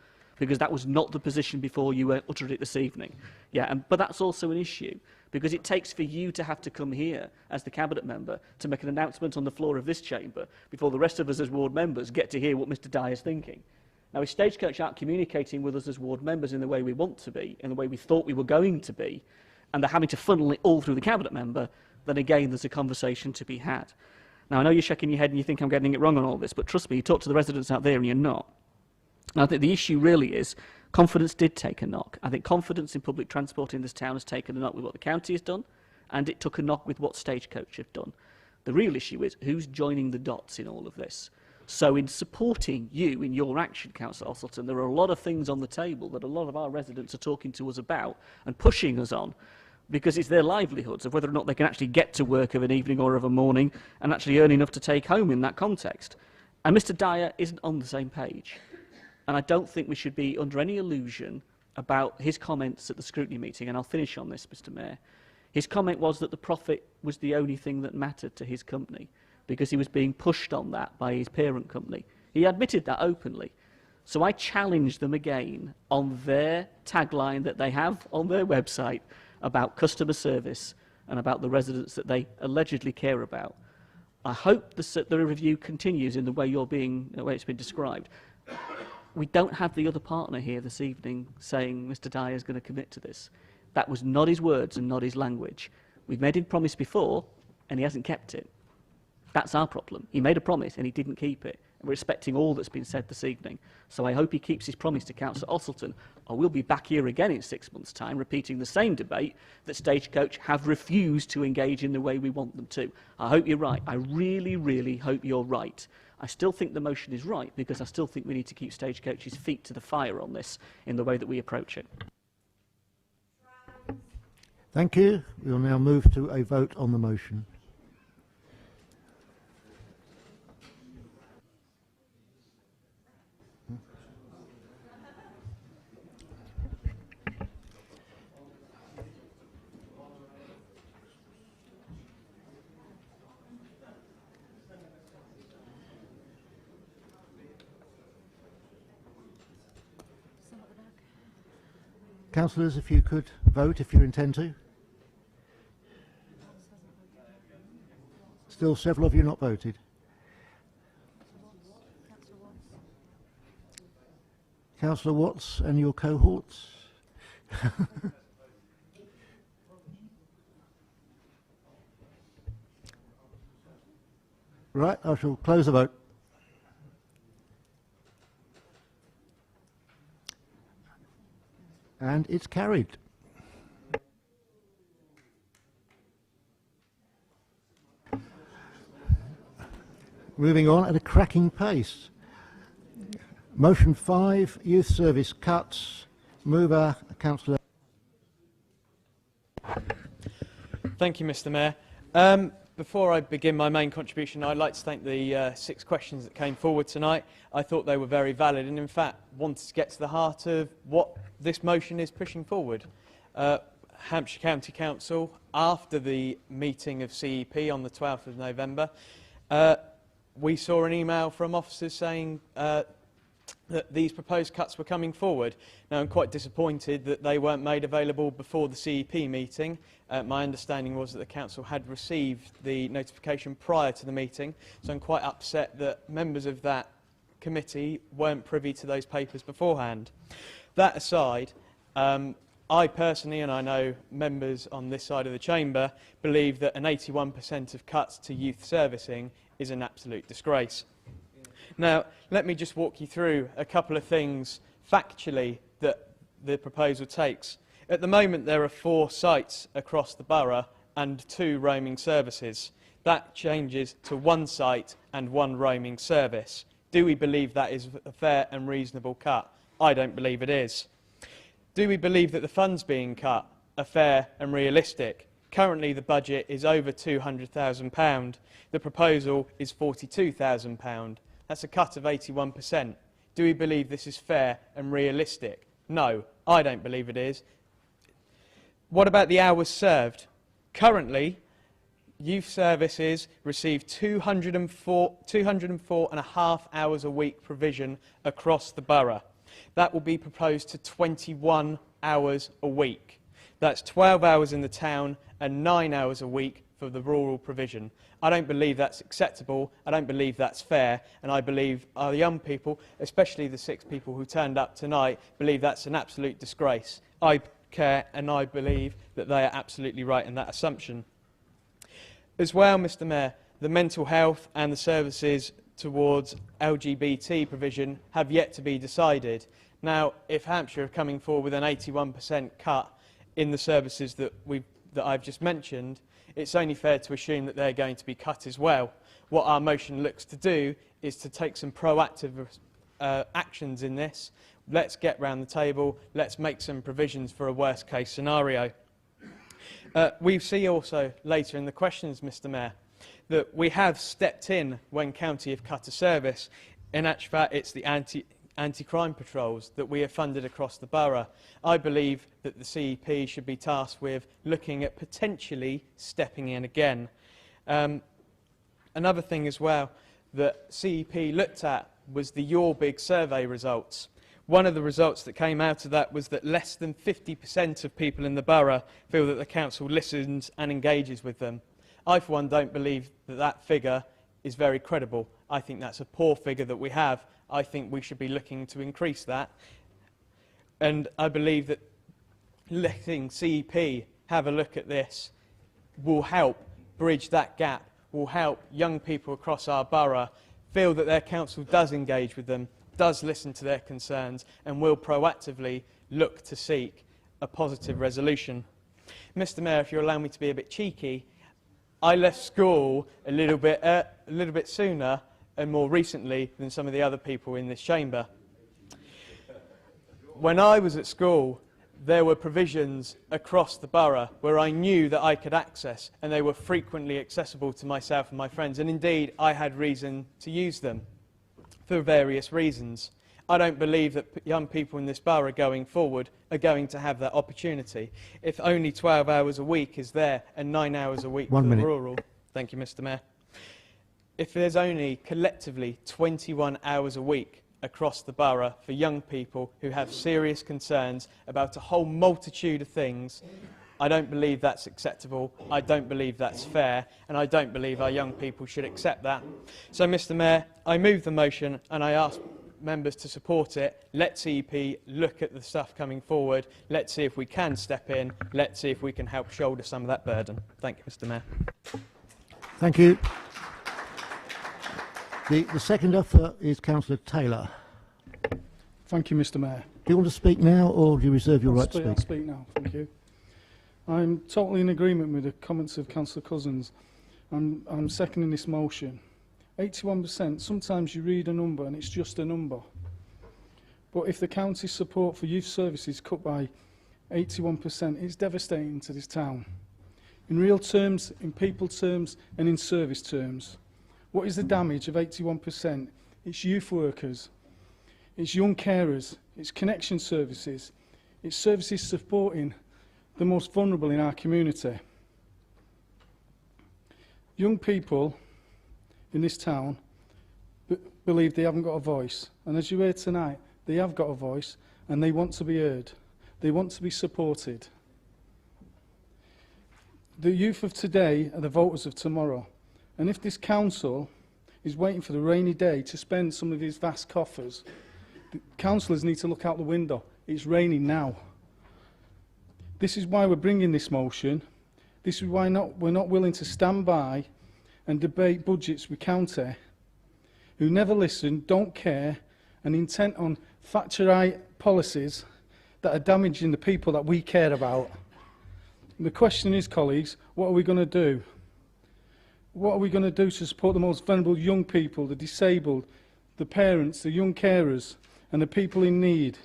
because that was not the position before you uttered it this evening. Yeah, but that's also an issue, because it takes for you to have to come here as the Cabinet member to make an announcement on the floor of this chamber before the rest of us as ward members get to hear what Mr Dyer's thinking. Now, if Stagecoach aren't communicating with us as ward members in the way we want to be, in the way we thought we were going to be, and they're having to funnel it all through the Cabinet member, then again there's a conversation to be had. Now, I know you're shaking your head and you think I'm getting it wrong on all this, but trust me, you talk to the residents out there and you're not. And I think the issue really is confidence did take a knock. I think confidence in public transport in this town has taken a knock with what the county has done, and it took a knock with what Stagecoach have done. The real issue is who's joining the dots in all of this. So in supporting you in your action, Councillor Osselton, there are a lot of things on the table that a lot of our residents are talking to us about and pushing us on, because it's their livelihoods of whether or not they can actually get to work of an evening or of a morning and actually earn enough to take home in that context. And Mr Dyer isn't on the same page. And I don't think we should be under any illusion about his comments at the scrutiny meeting, and I'll finish on this, Mr Mayor. His comment was that the profit was the only thing that mattered to his company, because he was being pushed on that by his parent company. He admitted that openly. So I challenge them again on their tagline that they have on their website about customer service and about the residents that they allegedly care about. I hope the review continues in the way it's been described. We don't have the other partner here this evening saying Mr Dyer is going to commit to this. That was not his words and not his language. We've made him promise before and he hasn't kept it. That's our problem. He made a promise and he didn't keep it. And we're respecting all that's been said this evening. So I hope he keeps his promise to Councillor Osselton, or we'll be back here again in 6 months' time repeating the same debate that Stagecoach have refused to engage in the way we want them to. I hope you're right. I really, really hope you're right. I still think the motion is right, because I still think we need to keep Stagecoach's feet to the fire on this in the way that we approach it. Thank you. We will now move to a vote on the motion. Councillors, if you could vote if you intend to. Still several of you not voted. Councillor Watts and your cohorts. Right, I shall close the vote. And it's carried. Moving on at a cracking pace. Motion 5, youth service cuts. Mover, Councillor. Thank you, Mr Mayor. Before I begin my main contribution, I'd like to thank the 6 questions that came forward tonight. I thought they were very valid and, in fact, wanted to get to the heart of what this motion is pushing forward. Hampshire County Council, after the meeting of CEP on the 12th of November, we saw an email from officers saying that these proposed cuts were coming forward. Now, I'm quite disappointed that they weren't made available before the CEP meeting. My understanding was that the Council had received the notification prior to the meeting, so I'm quite upset that members of that committee weren't privy to those papers beforehand. That aside, I personally, and I know members on this side of the chamber, believe that an 81% of cuts to youth servicing is an absolute disgrace. Now, let me just walk you through a couple of things factually that the proposal takes. At the moment, there are 4 sites across the borough and 2 roaming services. That changes to 1 site and 1 roaming service. Do we believe that is a fair and reasonable cut? I don't believe it is. Do we believe that the funds being cut are fair and realistic? Currently, the budget is over £200,000. The proposal is £42,000. That's a cut of 81%. Do we believe this is fair and realistic? No, I don't believe it is. What about the hours served? Currently, youth services receive 204.5 hours a week provision across the borough. That will be proposed to 21 hours a week. That's 12 hours in the town and 9 hours a week for the rural provision. I don't believe that's acceptable, I don't believe that's fair, and I believe our young people, especially the 6 people who turned up tonight, believe that's an absolute disgrace. I care and I believe that they are absolutely right in that assumption. As well, Mr Mayor, the mental health and the services towards LGBT provision have yet to be decided. Now, if Hampshire are coming forward with an 81% cut in the services that I've just mentioned, it's only fair to assume that they're going to be cut as well. What our motion looks to do is to take some proactive actions in this. Let's get round the table, let's make some provisions for a worst case scenario. We see also later in the questions, Mr Mayor, that we have stepped in when county have cut a service. In actual fact, it's the anti-crime patrols that we have funded across the borough. I believe that the CEP should be tasked with looking at potentially stepping in again. Another thing as well that CEP looked at was the Your Big survey results. One of the results that came out of that was that less than 50% of people in the borough feel that the council listens and engages with them. I, for one, don't believe that that figure is very credible. I think that's a poor figure that we have. I think we should be looking to increase that. And I believe that letting CEP have a look at this will help bridge that gap, will help young people across our borough feel that their council does engage with them, does listen to their concerns, and will proactively look to seek a positive resolution. Mr Mayor, if you allow me to be a bit cheeky, I left school a little bit sooner and more recently than some of the other people in this chamber. When I was at school, there were provisions across the borough where I knew that I could access, and they were frequently accessible to myself and my friends, and indeed I had reason to use them for various reasons. I don't believe that young people in this borough going forward are going to have that opportunity. If only 12 hours a week is there and 9 hours a week for the rural. Thank you, Mr Mayor. If there's only collectively 21 hours a week across the borough for young people who have serious concerns about a whole multitude of things, I don't believe that's acceptable, I don't believe that's fair, and I don't believe our young people should accept that. So, Mr Mayor, I move the motion and I ask members to support it. Let CEP look at the stuff coming forward. Let's see if we can step in. Let's see if we can help shoulder some of that burden. Thank you, Mr Mayor. Thank you. The seconder is Councillor Taylor. Thank you, Mr Mayor. Do you want to speak now, or do you reserve your right to speak? I'll speak now, thank you. I'm totally in agreement with the comments of Councillor Cousins. I'm seconding this motion. 81%, sometimes you read a number and it's just a number. But if the county's support for youth services cut by 81%, it's devastating to this town. In real terms, in people terms and in service terms. What is the damage of 81%? It's youth workers, it's young carers, it's connection services, it's services supporting the most vulnerable in our community. Young people in this town believe they haven't got a voice, and as you heard tonight, they have got a voice and they want to be heard. They want to be supported. The youth of today are the voters of tomorrow, and if this council is waiting for the rainy day to spend some of his vast coffers, the councillors need to look out the window. It's raining now. This is why we're bringing this motion. This is why we're not willing to stand by and debate budgets with county who never listen, don't care, and intent on Thatcherite policies that are damaging the people that we care about. And the question is, colleagues, what are we going to do? What are we going to do to support the most vulnerable young people, the disabled, the parents, the young carers, and the people in need?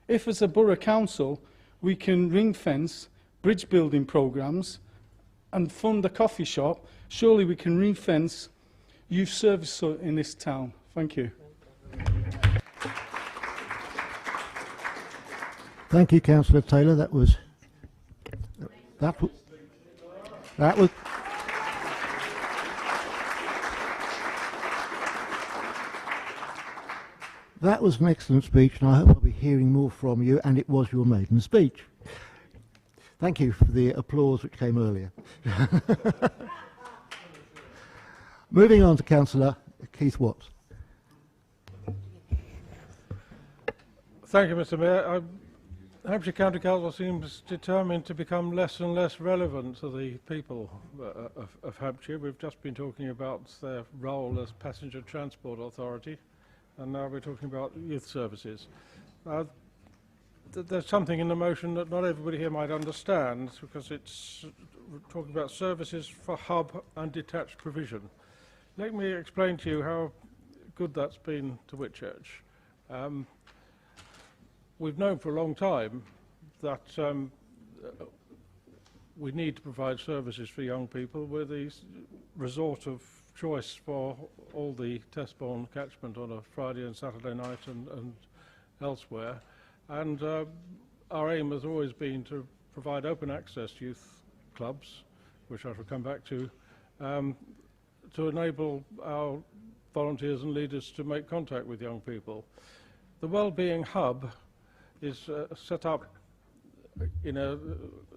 If, as a borough council, we can ring-fence bridge building programmes and fund a coffee shop, surely we can ring-fence youth service in this town. Thank you. Thank you, Councillor Taylor. That was That was an excellent speech, and I hope I'll be hearing more from you, and it was your maiden speech. Thank you for the applause which came earlier. Moving on to Councillor Keith Watts. Thank you, Mr. Mayor. Hampshire County Council seems determined to become less and less relevant to the people of Hampshire. We've just been talking about their role as passenger transport authority, and now we're talking about youth services. There's something in the motion that not everybody here might understand, because it's talking about services for hub and detached provision. Let me explain to you how good that's been to Whitchurch. We've known for a long time that we need to provide services for young people. We're the resort of choice for all the Testbourne catchment on a Friday and Saturday night and elsewhere. And our aim has always been to provide open access youth clubs, which I shall come back to enable our volunteers and leaders to make contact with young people. The Wellbeing Hub is set up in a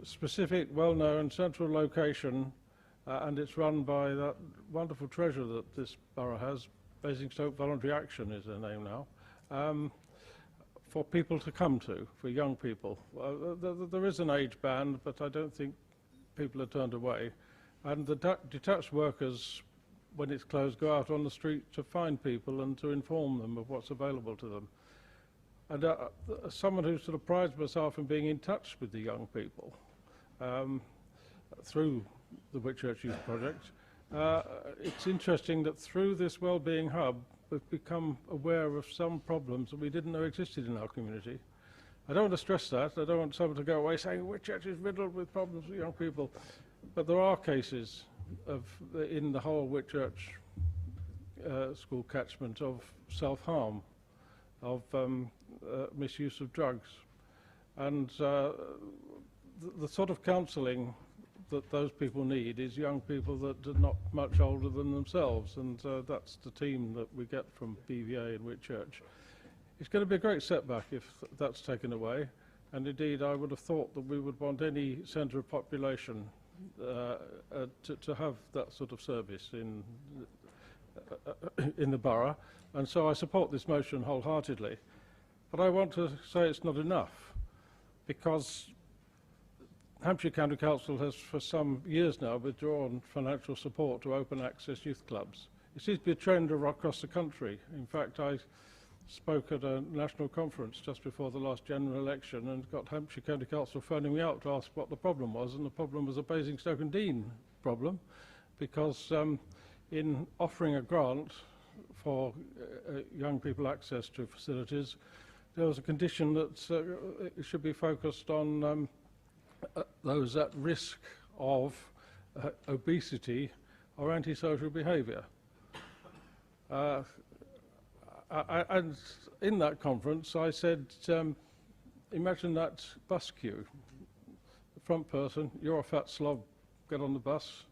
specific, well-known central location, and it's run by that wonderful treasure that this borough has. Basingstoke Voluntary Action is their name now, for people to come to, for young people. There is an age band, but I don't think people are turned away. And the detached workers, when it's closed, go out on the street to find people and to inform them of what's available to them. And as someone who sort of prides myself in being in touch with the young people through the Whitchurch Youth Project, it's interesting that through this Wellbeing Hub, we've become aware of some problems that we didn't know existed in our community. I don't want to stress that. I don't want someone to go away saying Whitchurch is riddled with problems with young people. But there are cases in the whole Whitchurch school catchment of self-harm, of misuse of drugs. And the sort of counselling that those people need is young people that are not much older than themselves, and that's the team that we get from BVA in Whitchurch. It's going to be a great setback if that's taken away, and indeed I would have thought that we would want any centre of population to have that sort of service in the borough, and so I support this motion wholeheartedly. But I want to say it's not enough, because Hampshire County Council has for some years now withdrawn financial support to open access youth clubs. It seems to be a trend across the country. In fact, I spoke at a national conference just before the last general election and got Hampshire County Council phoning me up to ask what the problem was, and the problem was a Basingstoke and Dean problem, because in offering a grant for young people access to facilities, there was a condition that it should be focused on those at risk of obesity or antisocial behaviour. And in that conference I said, imagine that bus queue. The front person, you're a fat slob, get on the bus.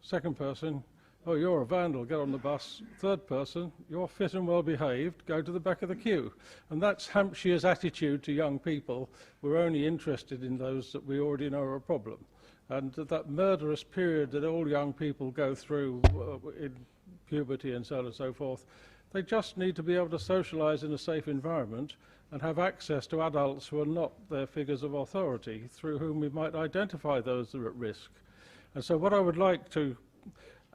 Second person, oh, you're a vandal, get on the bus. Third person, you're fit and well behaved, go to the back of the queue. And that's Hampshire's attitude to young people. We're only interested in those that we already know are a problem. And that murderous period that all young people go through in puberty and so on and so forth, they just need to be able to socialise in a safe environment and have access to adults who are not their figures of authority, through whom we might identify those that are at risk. And so what I would like to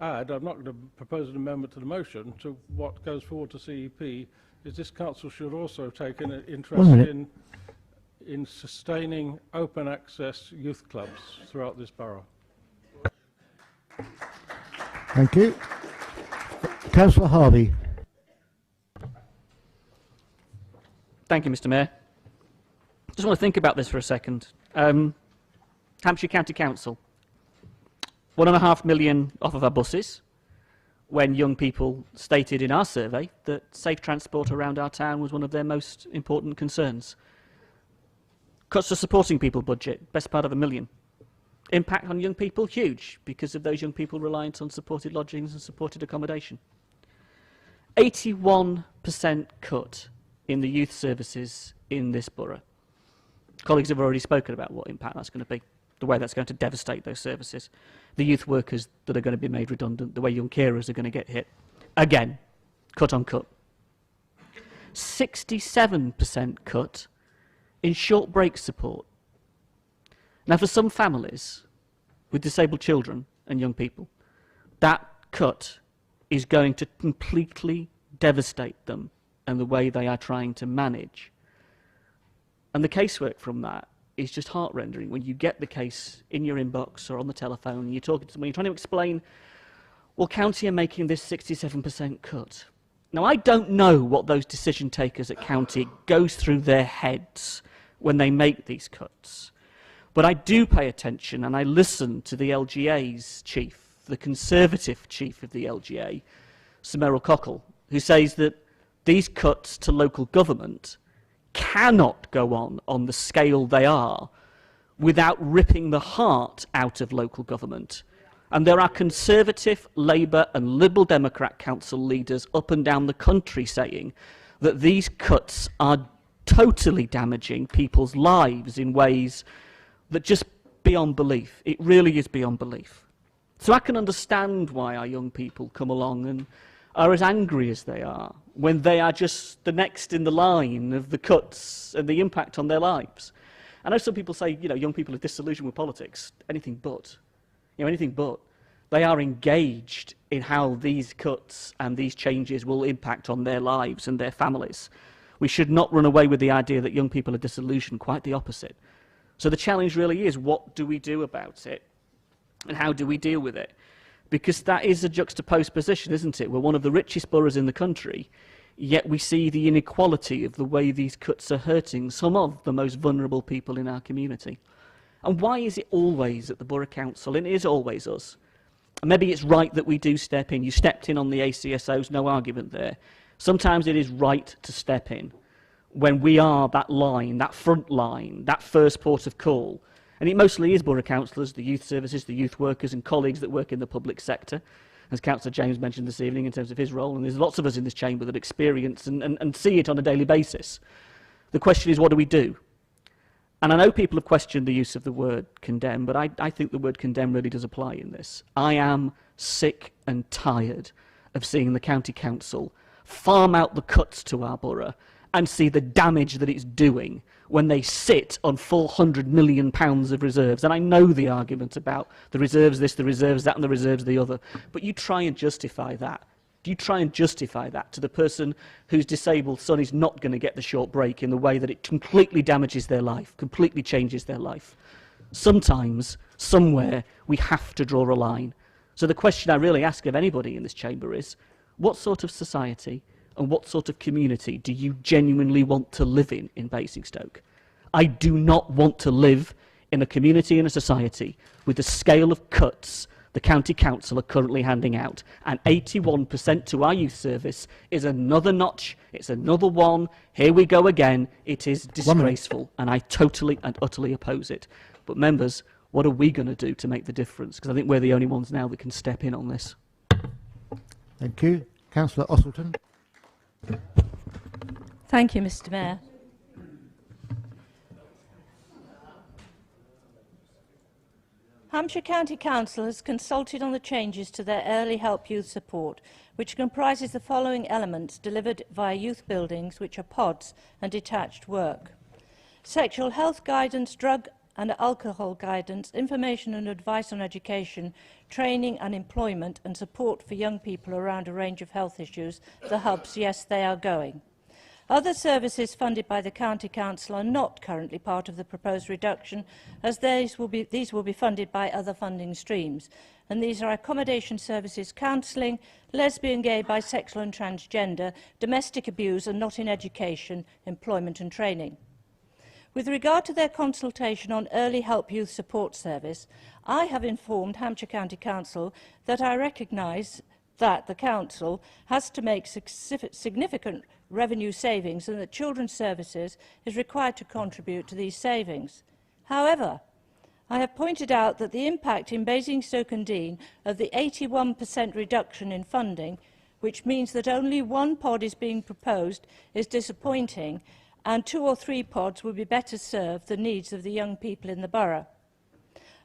add, I'm not going to propose an amendment to the motion, to what goes forward to CEP, is this council should also take an interest in sustaining open access youth clubs throughout this borough. Thank you. Councillor Harvey. Thank you, Mr. Mayor. Just want to think about this for a second. Hampshire County Council, 1.5 million off of our buses, when young people stated in our survey that safe transport around our town was one of their most important concerns. Cuts to supporting people budget, best part of £1 million. Impact on young people, huge, because of those young people reliant on supported lodgings and supported accommodation. 81% cut in the youth services in this borough. Colleagues have already spoken about what impact that's going to be, the way that's going to devastate those services, the youth workers that are going to be made redundant, the way young carers are going to get hit. Again, cut on cut. 67% cut in short break support. Now, for some families with disabled children and young people, that cut is going to completely devastate them and the way they are trying to manage. And the casework from that is just heart-rendering. When you get the case in your inbox or on the telephone, and you're talking to someone, you're trying to explain, well, county are making this 67% cut. Now, I don't know what those decision takers at county goes through their heads when they make these cuts. But I do pay attention and I listen to the LGA's chief, the Conservative chief of the LGA, Sir Merrill Cockle, who says that these cuts to local government cannot go on the scale they are without ripping the heart out of local government. And there are Conservative, Labour and Liberal Democrat council leaders up and down the country saying that these cuts are totally damaging people's lives in ways that just beyond belief. It really is beyond belief. So I can understand why our young people come along and are as angry as they are when they are just the next in the line of the cuts and the impact on their lives. I know some people say, young people are disillusioned with politics. Anything but. Anything but. They are engaged in how these cuts and these changes will impact on their lives and their families. We should not run away with the idea that young people are disillusioned, quite the opposite. So the challenge really is, what do we do about it? And how do we deal with it? Because that is a juxtaposed position, isn't it? We're one of the richest boroughs in the country, yet we see the inequality of the way these cuts are hurting some of the most vulnerable people in our community. And why is it always at the Borough Council? And it is always us. And maybe it's right that we do step in. You stepped in on the ACSOs, no argument there. Sometimes it is right to step in when we are that line, that front line, that first port of call. And it mostly is borough councillors, the youth services, the youth workers and colleagues that work in the public sector, as Councillor James mentioned this evening in terms of his role. And there's lots of us in this chamber that experience and see it on a daily basis. The question is, what do we do? And I know people have questioned the use of the word condemn, but I think the word condemn really does apply in this. I am sick and tired of seeing the county council farm out the cuts to our borough and see the damage that it's doing when they sit on £400 million of reserves. And I know the argument about the reserves this, the reserves that, and the reserves the other. But you try and justify that. Do you try and justify that to the person whose disabled son is not going to get the short break in the way that it completely damages their life, completely changes their life? Sometimes, somewhere, we have to draw a line. So the question I really ask of anybody in this chamber is, what sort of society and what sort of community do you genuinely want to live in Basingstoke? I do not want to live in a community and a society with the scale of cuts the County Council are currently handing out. And 81% to our youth service is another notch, it's another one, here we go again. It is disgraceful, and I totally and utterly oppose it. But members, what are we going to do to make the difference? Because I think we're the only ones now that can step in on this. Thank you. Councillor Ossleton. Thank you, Mr. Mayor. Hampshire County Council has consulted on the changes to their early help youth support, which comprises the following elements delivered via youth buildings, which are pods and detached work: sexual health guidance, drug and alcohol guidance, information and advice on education, training and employment, and support for young people around a range of health issues. The hubs, yes, they are going. Other services funded by the County Council are not currently part of the proposed reduction, as these will be funded by other funding streams. And these are accommodation services, counselling, lesbian, gay, bisexual and transgender, domestic abuse, and not in education, employment and training. With regard to their consultation on early help youth support service, I have informed Hampshire County Council that I recognise that the Council has to make significant revenue savings and that Children's Services is required to contribute to these savings. However, I have pointed out that the impact in Basingstoke and Deane of the 81% reduction in funding which means that only one pod is being proposed, is disappointing, and 2 or 3 pods would be better serve the needs of the young people in the borough.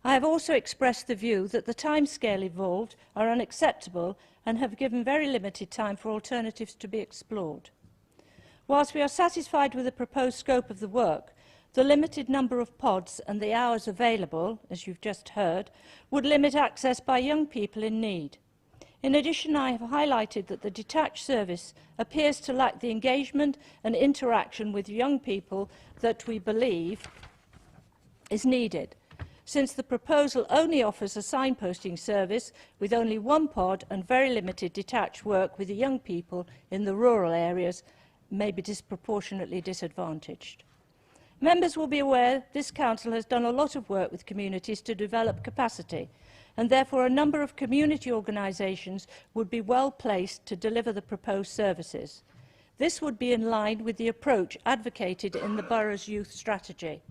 I have also expressed the view that the timescale involved are unacceptable and have given very limited time for alternatives to be explored. Whilst we are satisfied with the proposed scope of the work, the limited number of pods and the hours available, as you've just heard, would limit access by young people in need. In addition, I have highlighted that the detached service appears to lack the engagement and interaction with young people that we believe is needed, since the proposal only offers a signposting service with only 1 pod and very limited detached work with the young people in the rural areas may be disproportionately disadvantaged. Members will be aware this Council has done a lot of work with communities to develop capacity, and therefore a number of community organisations would be well placed to deliver the proposed services. This would be in line with the approach advocated in the borough's youth strategy.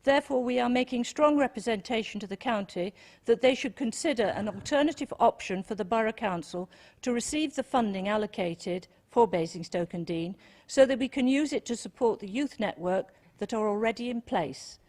Therefore, we are making strong representation to the county that they should consider an alternative option for the Borough Council to receive the funding allocated for Basingstoke and Deane, so that we can use it to support the youth network that are already in place.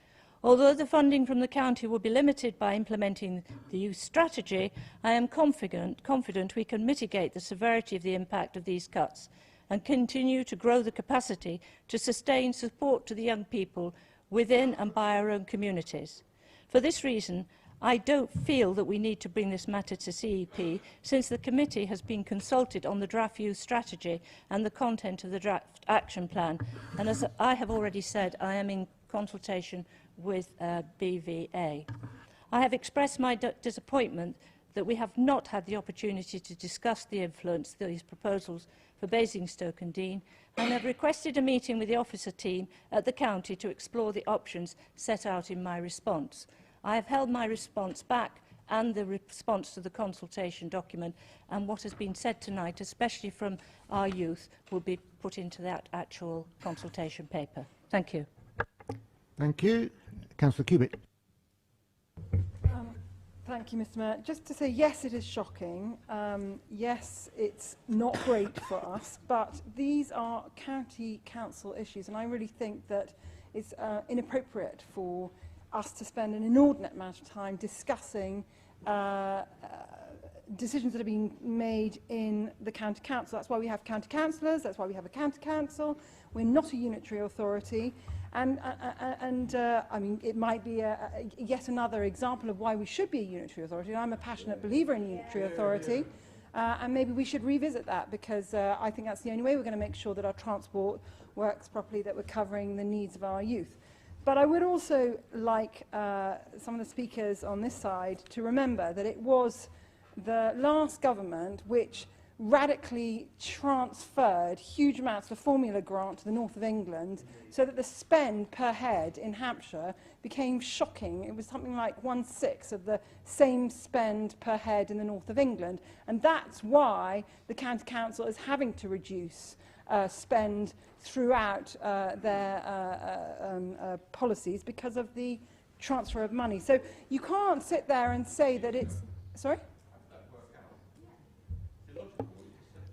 Although the funding from the county will be limited by implementing the youth strategy, I am confident we can mitigate the severity of the impact of these cuts and continue to grow the capacity to sustain support to the young people within and by our own communities. For this reason, I don't feel that we need to bring this matter to CEP, since the committee has been consulted on the draft youth strategy and the content of the draft action plan. And as I have already said, I am in consultation with BVA. I have expressed my disappointment that we have not had the opportunity to discuss the influence of these proposals for Basingstoke and Deane, and have requested a meeting with the officer team at the county to explore the options set out in my response. I have held my response back and the response to the consultation document, and what has been said tonight, especially from our youth, will be put into that actual consultation paper. Thank you. Thank you. Councillor Cubitt. Thank you, Mr. Mayor. Just to say, yes, it is shocking. Yes, it's not great for us, but these are county council issues, and I really think that it's inappropriate for us to spend an inordinate amount of time discussing decisions that are being made in the county council. That's why we have county councillors, that's why we have a county council. We're not a unitary authority. And I mean, it might be yet another example of why we should be a unitary authority. And I'm a passionate believer in unitary authority, and maybe we should revisit that, because I think that's the only way we're going to make sure that our transport works properly, that we're covering the needs of our youth. But I would also like some of the speakers on this side to remember that it was the last government which radically transferred huge amounts of formula grant to the north of England, so that the spend per head in Hampshire became shocking. It was something like 1/6 of the same spend per head in the north of England, and that's why the county council is having to reduce spend throughout their policies because of the transfer of money. So you can't sit there and say that it's... Sorry?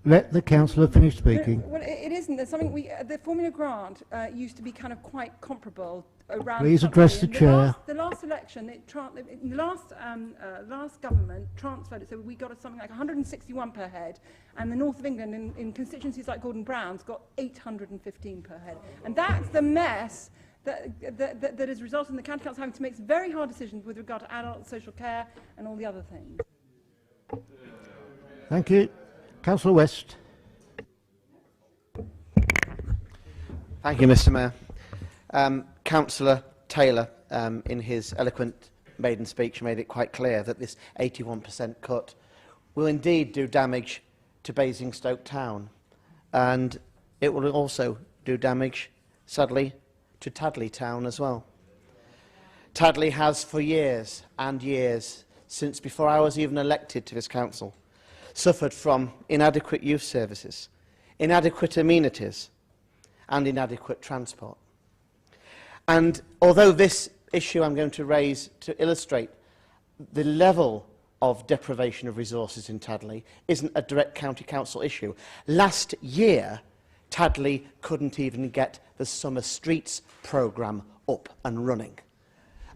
Let the councillor finish speaking. Well, it isn't. There's something the formula grant used to be kind of quite comparable around. Please address the chair. The last election, the last government transferred it, so we got something like 161 per head, and the north of England, in constituencies like Gordon Brown's, got 815 per head, and that's the mess that has resulted in the county council having to make some very hard decisions with regard to adult social care and all the other things. Thank you. Councillor West. Thank you, Mr. Mayor. Councillor Taylor, in his eloquent maiden speech, made it quite clear that this 81% cut will indeed do damage to Basingstoke town, and it will also do damage, sadly, to Tadley town as well. Tadley has for years and years, since before I was even elected to this council, suffered from inadequate youth services, inadequate amenities, and inadequate transport. And although this issue I'm going to raise to illustrate the level of deprivation of resources in Tadley isn't a direct county council issue. Last year, Tadley couldn't even get the Summer Streets programme up and running.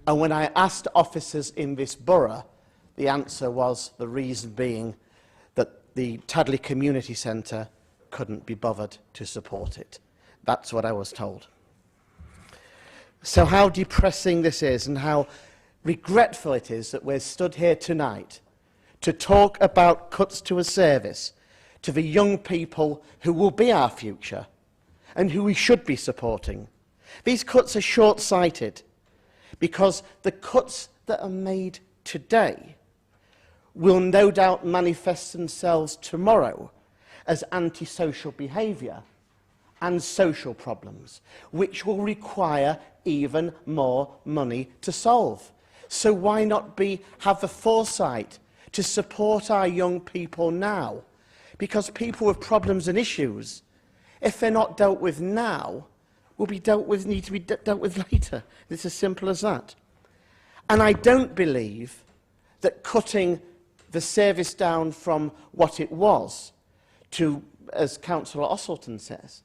And when I asked officers in this borough, the answer was the reason being that the Tadley Community Centre couldn't be bothered to support it. That's what I was told. So how depressing this is, and how regretful it is that we're stood here tonight to talk about cuts to a service to the young people who will be our future and who we should be supporting. These cuts are short-sighted because the cuts that are made today will no doubt manifest themselves tomorrow as antisocial behaviour and social problems, which will require even more money to solve. So why not have the foresight to support our young people now? Because people with problems and issues, if they're not dealt with now, need to be dealt with later. It's as simple as that. And I don't believe that cutting the service down from what it was to, as Councillor Osselton says,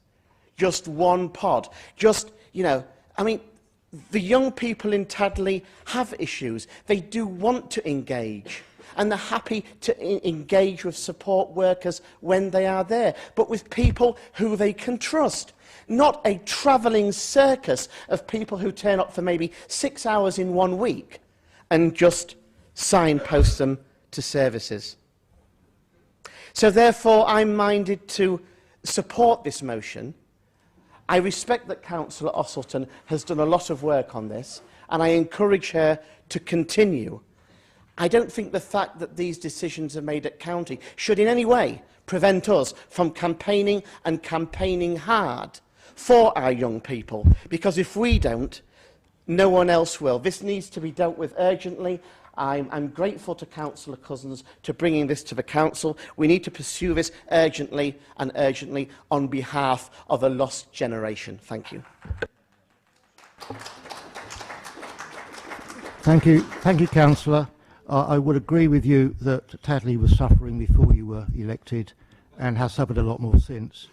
just one pod, I mean, the young people in Tadley have issues. They do want to engage, and they're happy to engage with support workers when they are there, but with people who they can trust. Not a travelling circus of people who turn up for maybe 6 hours in 1 week and just signpost them to services. So therefore, I'm minded to support this motion. I respect that Councillor Osselton has done a lot of work on this, and I encourage her to continue. I don't think the fact that these decisions are made at county should in any way prevent us from campaigning and campaigning hard for our young people, because if we don't, no one else will. This needs to be dealt with urgently. I'm grateful to Councillor Cousins to bringing this to the Council. We need to pursue this urgently and urgently on behalf of a lost generation. Thank you. Thank you, Councillor. I would agree with you that Tadley was suffering before you were elected and has suffered a lot more since.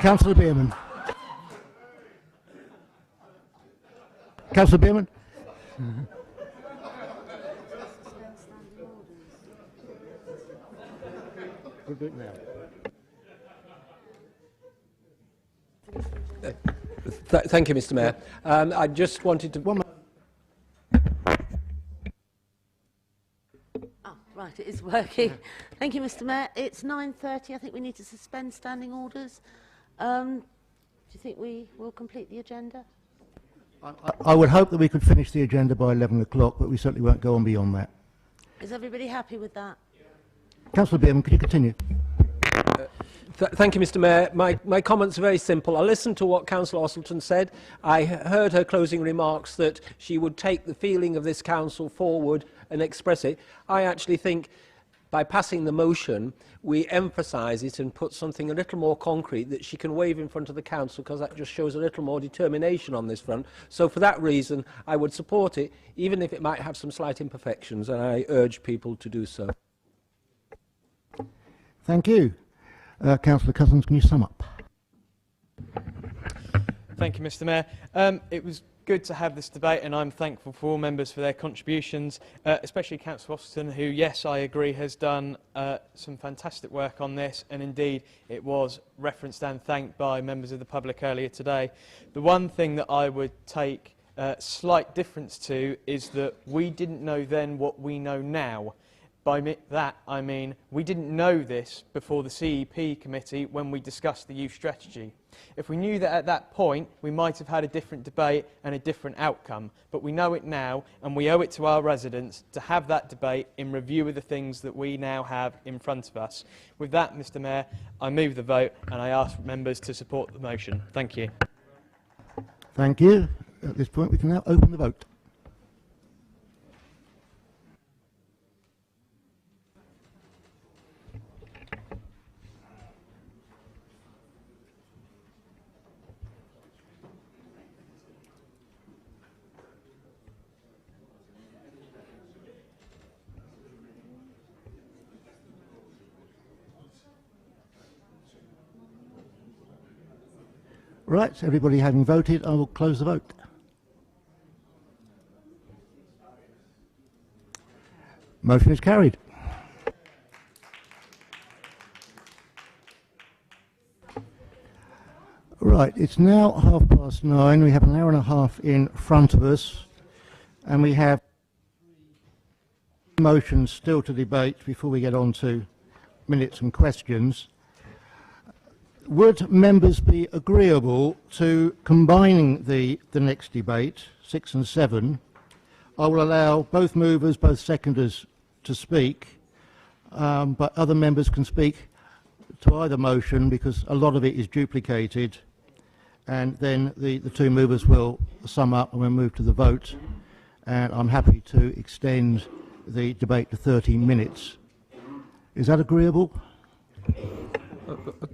Councillor Beerman. Councillor Beerman. We'll do it now. Thank you, Mr. Mayor. I just wanted to... Right, it is working. Thank you, Mr. Mayor. It's 9:30. I think we need to suspend standing orders. Do you think we will complete the agenda? I would hope that we could finish the agenda by 11 o'clock, but we certainly won't go on beyond that. Is everybody happy with that? Councillor Beerman, could you continue? Thank you, Mr. Mayor. My comments are very simple. I listened to what Councillor Osselton said. I heard her closing remarks that she would take the feeling of this council forward and express it. I actually think by passing the motion, we emphasise it and put something a little more concrete that she can wave in front of the council, because that just shows a little more determination on this front. So for that reason, I would support it, even if it might have some slight imperfections, and I urge people to do so. Thank you. Councillor Cousins, can you sum up? Thank you, Mr. Mayor. It was good to have this debate, and I'm thankful for all members for their contributions, especially Councillor Austin, who, yes, I agree, has done some fantastic work on this, and indeed it was referenced and thanked by members of the public earlier today. The one thing that I would take slight difference to is that we didn't know then what we know now. By that, I mean we didn't know this before the CEP committee when we discussed the youth strategy. If we knew that at that point, we might have had a different debate and a different outcome. But we know it now, and we owe it to our residents to have that debate in review of the things that we now have in front of us. With that, Mr. Mayor, I move the vote, and I ask members to support the motion. Thank you. Thank you. At this point, we can now open the vote. Right, everybody having voted, I will close the vote. Motion is carried. Right, it's now 9:30. We have an hour and a half in front of us, and we have motions still to debate before we get on to minutes and questions. Would members be agreeable to combining the next debate, 6 and 7? I will allow both movers, both seconders to speak, but other members can speak to either motion because a lot of it is duplicated, and then the two movers will sum up and we'll move to the vote, and I'm happy to extend the debate to 30 minutes. Is that agreeable?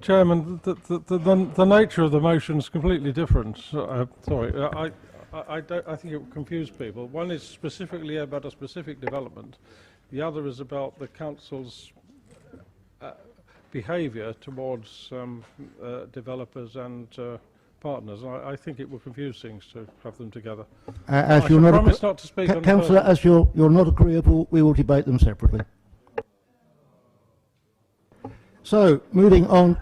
Chairman, the nature of the motion is completely different. Sorry, I think it will confuse people. One is specifically about a specific development. The other is about the council's behaviour towards developers and partners. I think it will confuse things to have them together. As you're not promise not to speak on the Councillor, first. as you're not agreeable, we will debate them separately. So, moving on,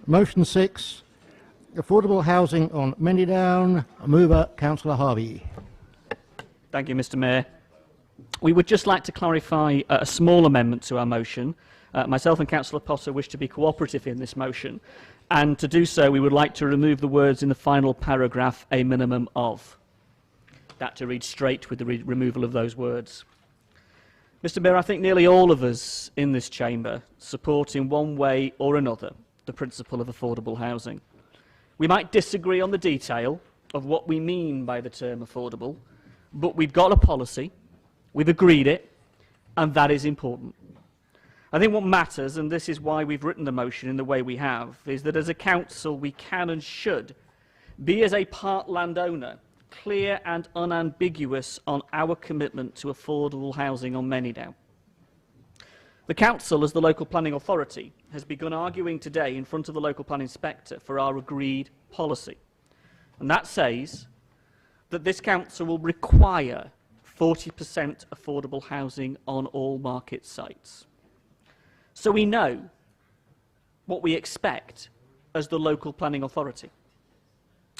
motion 6, affordable housing on Mennydown, mover Councillor Harvey. Thank you, Mr. Mayor. We would just like to clarify a small amendment to our motion. Myself and Councillor Potter wish to be cooperative in this motion, and to do so we would like to remove the words in the final paragraph, a minimum of. That to read straight with the removal of those words. Mr. Mayor, I think nearly all of us in this chamber support in one way or another the principle of affordable housing. We might disagree on the detail of what we mean by the term affordable, but we've got a policy, we've agreed it, and that is important. I think what matters, and this is why we've written the motion in the way we have, is that as a council we can and should be, as a part landowner, clear and unambiguous on our commitment to affordable housing on Mennydown. The council, as the local planning authority, has begun arguing today in front of the local planning inspector for our agreed policy. And that says that this council will require 40% affordable housing on all market sites. So we know what we expect as the local planning authority.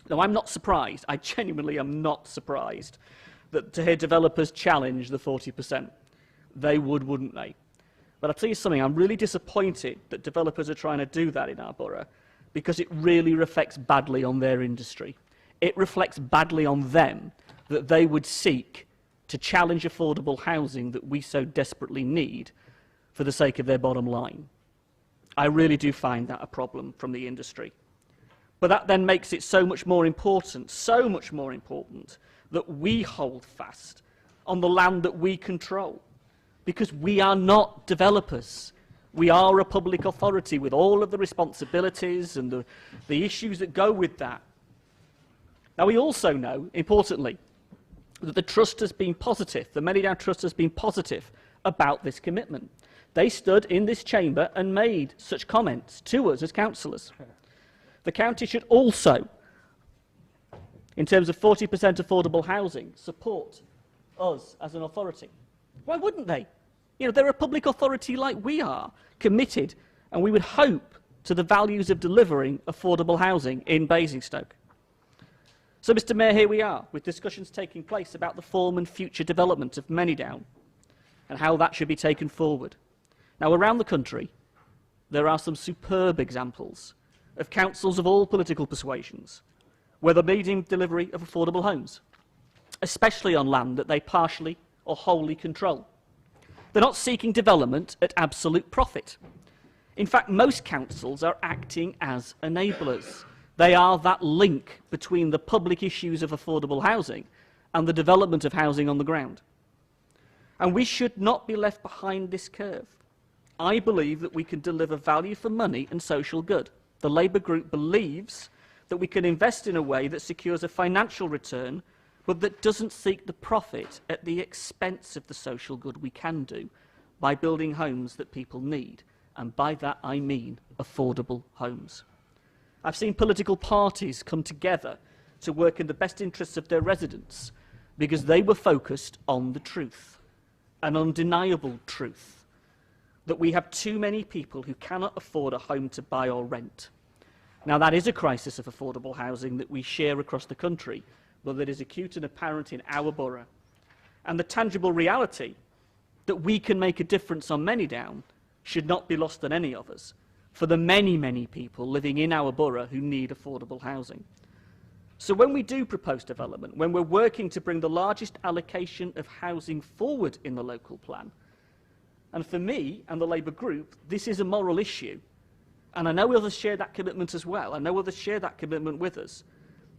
Now, I'm not surprised, I genuinely am not surprised, that to hear developers challenge the 40%. They would, wouldn't they? But I'll tell you something, I'm really disappointed that developers are trying to do that in our borough, because it really reflects badly on their industry. It reflects badly on them that they would seek to challenge affordable housing that we so desperately need for the sake of their bottom line. I really do find that a problem from the industry. But that then makes it so much more important that we hold fast on the land that we control, because we are not developers. We are a public authority with all of the responsibilities and the issues that go with that. Now, we also know, importantly, that the Trust has been positive, the Mennydown Trust has been positive about this commitment. They stood in this chamber and made such comments to us as councillors. The county should also, in terms of 40% affordable housing, support us as an authority. Why wouldn't they? You know, they're a public authority like we are, committed, and we would hope to the values of delivering affordable housing in Basingstoke. So, Mr. Mayor, here we are, with discussions taking place about the form and future development of Mennydown and how that should be taken forward. Now, around the country, there are some superb examples of councils of all political persuasions where they're leading delivery of affordable homes, especially on land that they partially or wholly control. They're not seeking development at absolute profit. In fact, most councils are acting as enablers. They are that link between the public issues of affordable housing and the development of housing on the ground. And we should not be left behind this curve. I believe that we can deliver value for money and social good. The Labour Group believes that we can invest in a way that secures a financial return, but that doesn't seek the profit at the expense of the social good we can do by building homes that people need. And by that I mean affordable homes. I've seen political parties come together to work in the best interests of their residents because they were focused on the truth, an undeniable truth, that we have too many people who cannot afford a home to buy or rent. Now, that is a crisis of affordable housing that we share across the country, but that is acute and apparent in our borough. And the tangible reality that we can make a difference on Manydown should not be lost on any of us, for the many, many people living in our borough who need affordable housing. So when we do propose development, when we're working to bring the largest allocation of housing forward in the local plan, and for me and the Labour group, this is a moral issue. And I know others share that commitment as well. I know others share that commitment with us.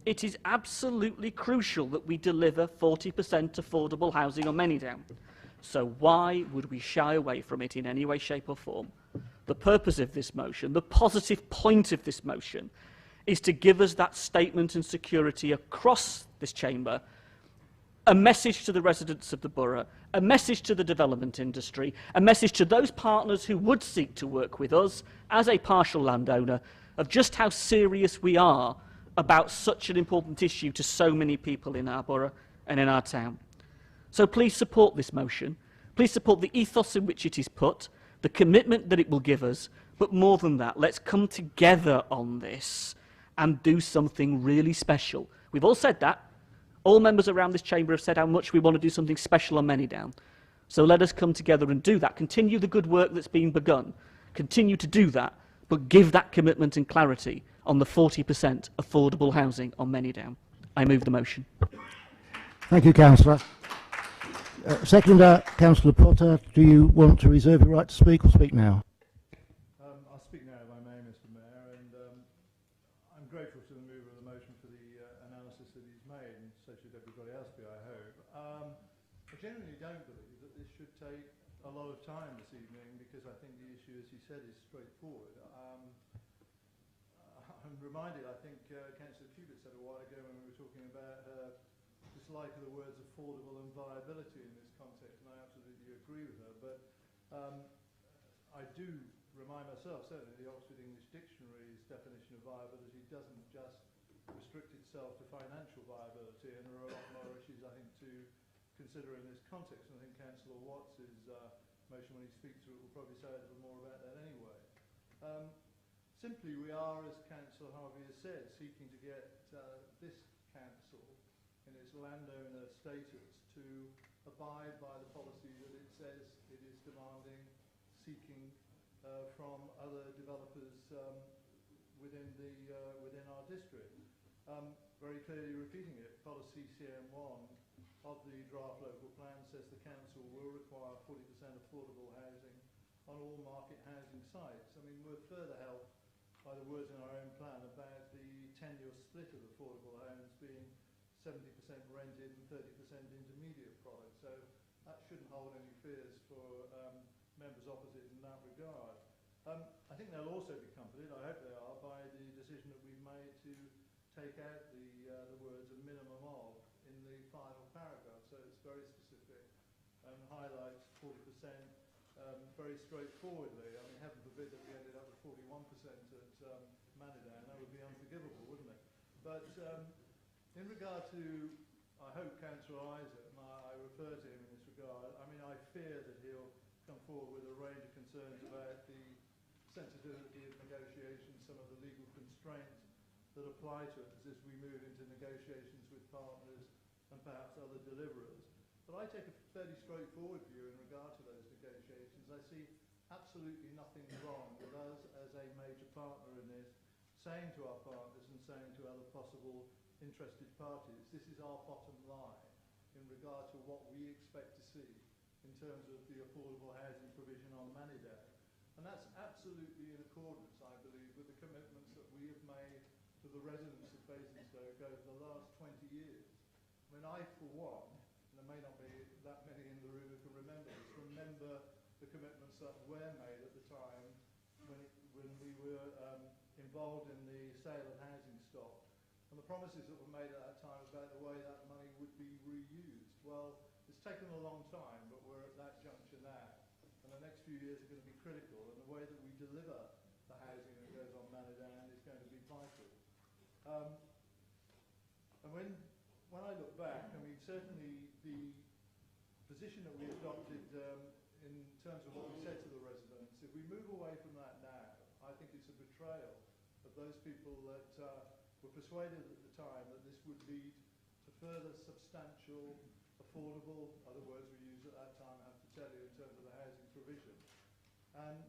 It is absolutely crucial that we deliver 40% affordable housing on Manydown. So why would we shy away from it in any way, shape or form? The purpose of this motion, the positive point of this motion, is to give us that statement and security across this chamber, a message to the residents of the borough, a message to the development industry, a message to those partners who would seek to work with us as a partial landowner of just how serious we are about such an important issue to so many people in our borough and in our town. So please support this motion. Please support the ethos in which it is put, the commitment that it will give us, but more than that, let's come together on this and do something really special. We've all said that. All members around this chamber have said how much we want to do something special on Manydown. So let us come together and do that. Continue the good work that's been begun. Continue to do that, but give that commitment and clarity on the 40% affordable housing on Manydown. I move the motion. Thank you, Councillor. Seconder, Councillor Potter, do you want to reserve your right to speak or speak now? I'll speak now, if I may, Mr. Mayor, and I'm grateful to the mover of the motion for the analysis that he's made, and so should everybody else be, I hope. I genuinely don't believe that this should take a lot of time this evening, because I think the issue, as he said, is straightforward. I'm reminded, I think Councillor Cubitt said a while ago when we were talking about her dislike of the words affordable and viability in this context, and I absolutely agree with her, but I do remind myself, certainly the Oxford English Dictionary's definition of viability doesn't just restrict itself to financial viability, and there are a lot more issues, I think, to consider in this context, and I think Councillor Watts' motion, when he speaks to it, will probably say a little more about that anyway. Simply, we are, as Councillor Harvey has said, seeking to get this council in its landowner status to abide by the policy that it says it is demanding, seeking from other developers within our district. Very clearly repeating it, policy CM1 of the draft local plan says the council will require 40% affordable housing on all market housing sites. I mean, we're further helped by the words in our own plan about the tenure split of affordable homes being 70% rented and 30% intermediate product. So that shouldn't hold any fears for members opposite in that regard. I think they'll also be comforted, I hope they are, by the decision that we've made to take out the words "a minimum of" in the final paragraph. So it's very specific and highlights 40% very straightforwardly. I mean, heaven forbid that we ended up with 41% at Manydown. That would be unforgivable, wouldn't it? But in regard to, I hope, Councillor Isaac, and I refer to him in this regard, I mean, I fear that he'll come forward with a range of concerns about the sensitivity of negotiations, some of the legal constraints that apply to us as we move into negotiations with partners and perhaps other deliverers. But I take a fairly straightforward view in regard to those negotiations. I see absolutely nothing wrong with us as a major partner in this, saying to our partners and saying to other possible interested parties, this is our bottom line in regard to what we expect to see in terms of the affordable housing provision on Manydown. And that's absolutely in accordance, I believe, with the commitments that we have made to the residents of Basingstoke over the last 20 years. I mean, I, for one, and there may not be that many in the room who can remember this, remember the commitments that were made at the time when we were involved in the sale of housing stock, and the promises that were made at that time about the way that money would be reused. Well, it's taken a long time, but we're at that juncture now, and the next few years are going to be critical, and the way that we deliver the housing that goes on Manydown is going to be vital. And when I look back, I mean, certainly the position that we adopted in terms of what we said to the residents, if we move away from that now, I think it's a betrayal of those people that were persuaded at the time that this would lead to further substantial, affordable, other words we used at that time, I have to tell you, in terms of the housing provision. And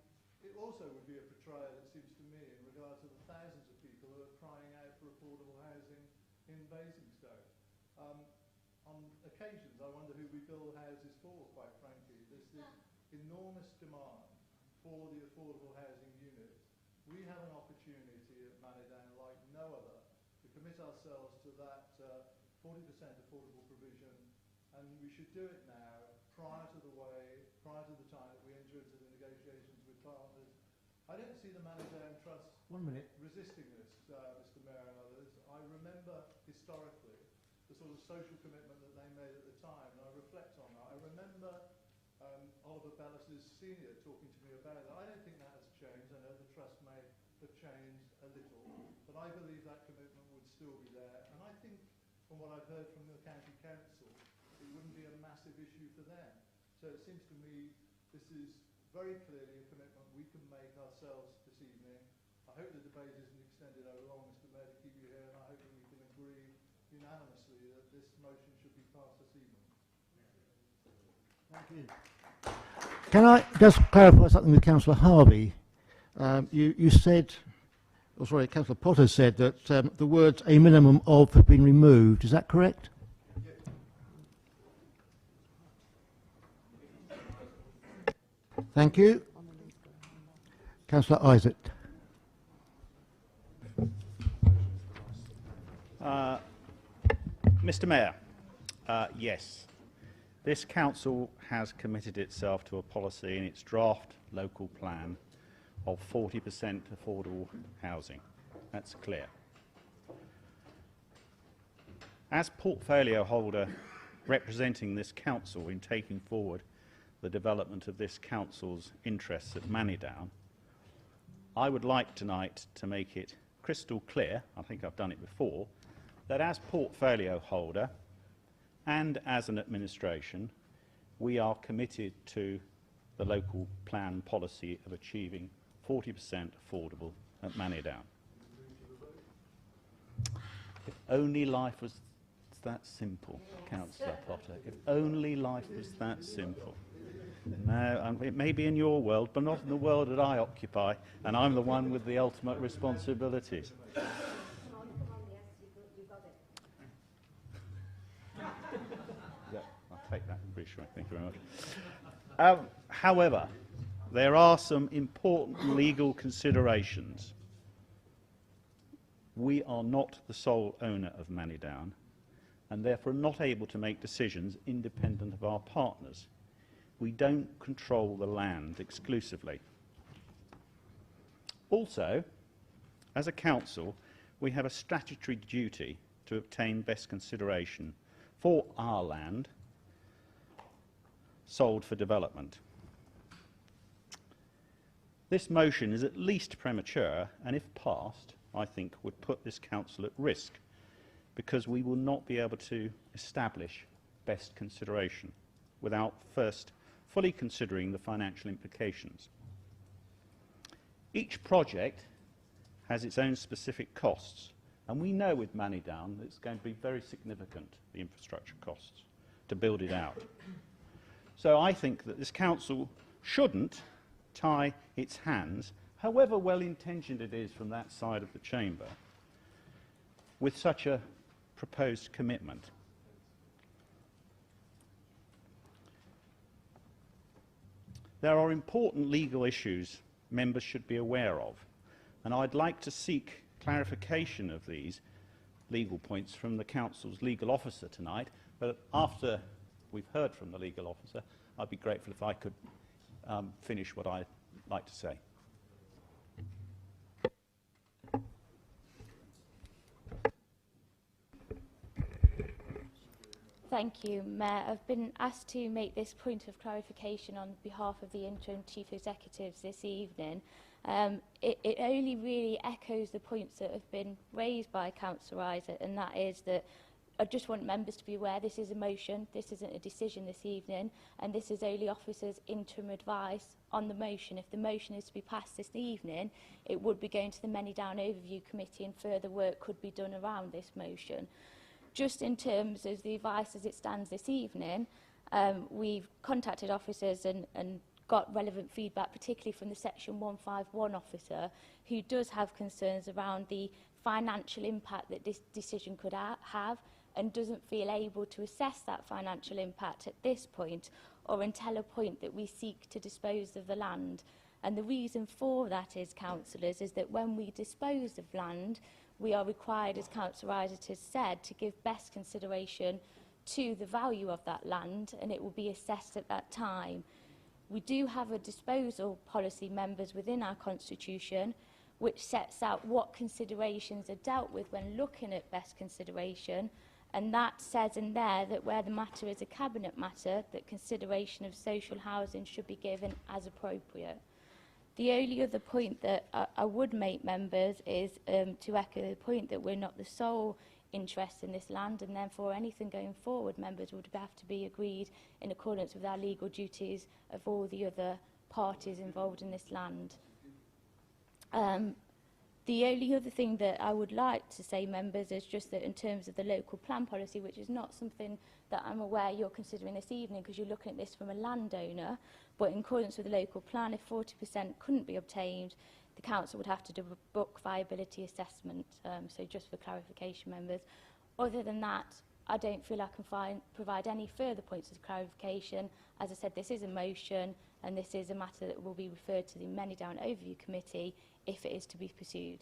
it also would be a betrayal, it seems to me, in regard to the thousands of people who are crying out for affordable housing in Basingstoke. On occasions, I wonder who we build houses for, quite frankly. There's this enormous demand for the affordable housing units. We have an opportunity at Manidown, like no other, to commit ourselves to that 40% affordable provision, and we should do it now, prior to the time that we enter into the negotiations with partners. I don't see the Manidown Trust resisting this, Mr. Mayor and others. I remember historically the sort of social commitment that they made at the time, and I reflect on that. I remember Oliver Bellis's senior talking to me about that. I don't think that has changed. I know the Trust may have changed a little, but I believe that commitment would still be there. And I think, from what I've heard from the County Council, it wouldn't be a massive issue for them. So it seems to me this is very clearly a commitment we can make ourselves this evening. I hope the debate isn't extended over long, Mr. Mayor, to keep you here, and I hope that we can agree unanimously that this motion should be passed this evening. Thank you. Can I just clarify something with Councillor Harvey? You said, or sorry, Councillor Potter said that the words "a minimum of" have been removed. Is that correct? Thank you. Councillor Isaac. Mr. Mayor, yes, this council has committed itself to a policy in its draft local plan of 40% affordable housing. That's clear. As portfolio holder representing this council in taking forward the development of this council's interests at Manidown, I would like tonight to make it crystal clear, I think I've done it before, that as portfolio holder and as an administration, we are committed to the local plan policy of achieving 40% affordable at Manidown. If only life was that simple, Councillor Potter. If only life was that simple. No, it may be in your world, but not in the world that I occupy, and I'm the one with the ultimate responsibilities. Yeah, I'll take that. Appreciate it. Thank you very much. However, there are some important legal considerations. We are not the sole owner of Manidown, and therefore not able to make decisions independent of our partners. We don't control the land exclusively. Also, as a council, we have a statutory duty to obtain best consideration for our land sold for development. This motion is at least premature, and if passed, I think would put this council at risk, because we will not be able to establish best consideration without first fully considering the financial implications. Each project has its own specific costs, and we know with Manidown that it's going to be very significant, the infrastructure costs, to build it out. So I think that this council shouldn't tie its hands, however well-intentioned it is from that side of the chamber, with such a proposed commitment. There are important legal issues members should be aware of, and I'd like to seek clarification of these legal points from the council's legal officer tonight, but after we've heard from the legal officer, I'd be grateful if I could finish what I'd like to say. Thank you, Mayor. I've been asked to make this point of clarification on behalf of the Interim Chief Executives this evening. It only really echoes the points that have been raised by Councillor Isaac, and that is that I just want members to be aware this is a motion, this isn't a decision this evening, and this is only officers' interim advice on the motion. If the motion is to be passed this evening, it would be going to the Many Down Overview Committee and further work could be done around this motion. Just in terms of the advice as it stands this evening, we've contacted officers and got relevant feedback, particularly from the Section 151 officer, who does have concerns around the financial impact that this decision could have, and doesn't feel able to assess that financial impact at this point or until a point that we seek to dispose of the land. And the reason for that is, councillors, is that when we dispose of land, we are required, as Councillor Isaac has said, to give best consideration to the value of that land, and it will be assessed at that time. We do have a disposal policy, members, within our constitution, which sets out what considerations are dealt with when looking at best consideration, and that says in there that where the matter is a cabinet matter, that consideration of social housing should be given as appropriate. The only other point that I would make, members, is to echo the point that we're not the sole interest in this land, and therefore anything going forward, members, would have to be agreed in accordance with our legal duties of all the other parties involved in this land. The only other thing that I would like to say, members, is just that in terms of the local plan policy, which is not something that I'm aware you're considering this evening because you're looking at this from a landowner, but in accordance with the local plan, if 40% couldn't be obtained, the council would have to do a book viability assessment. So just for clarification, members. Other than that, I don't feel I can provide any further points of clarification. As I said, this is a motion, and this is a matter that will be referred to the Many Down Overview Committee if it is to be pursued.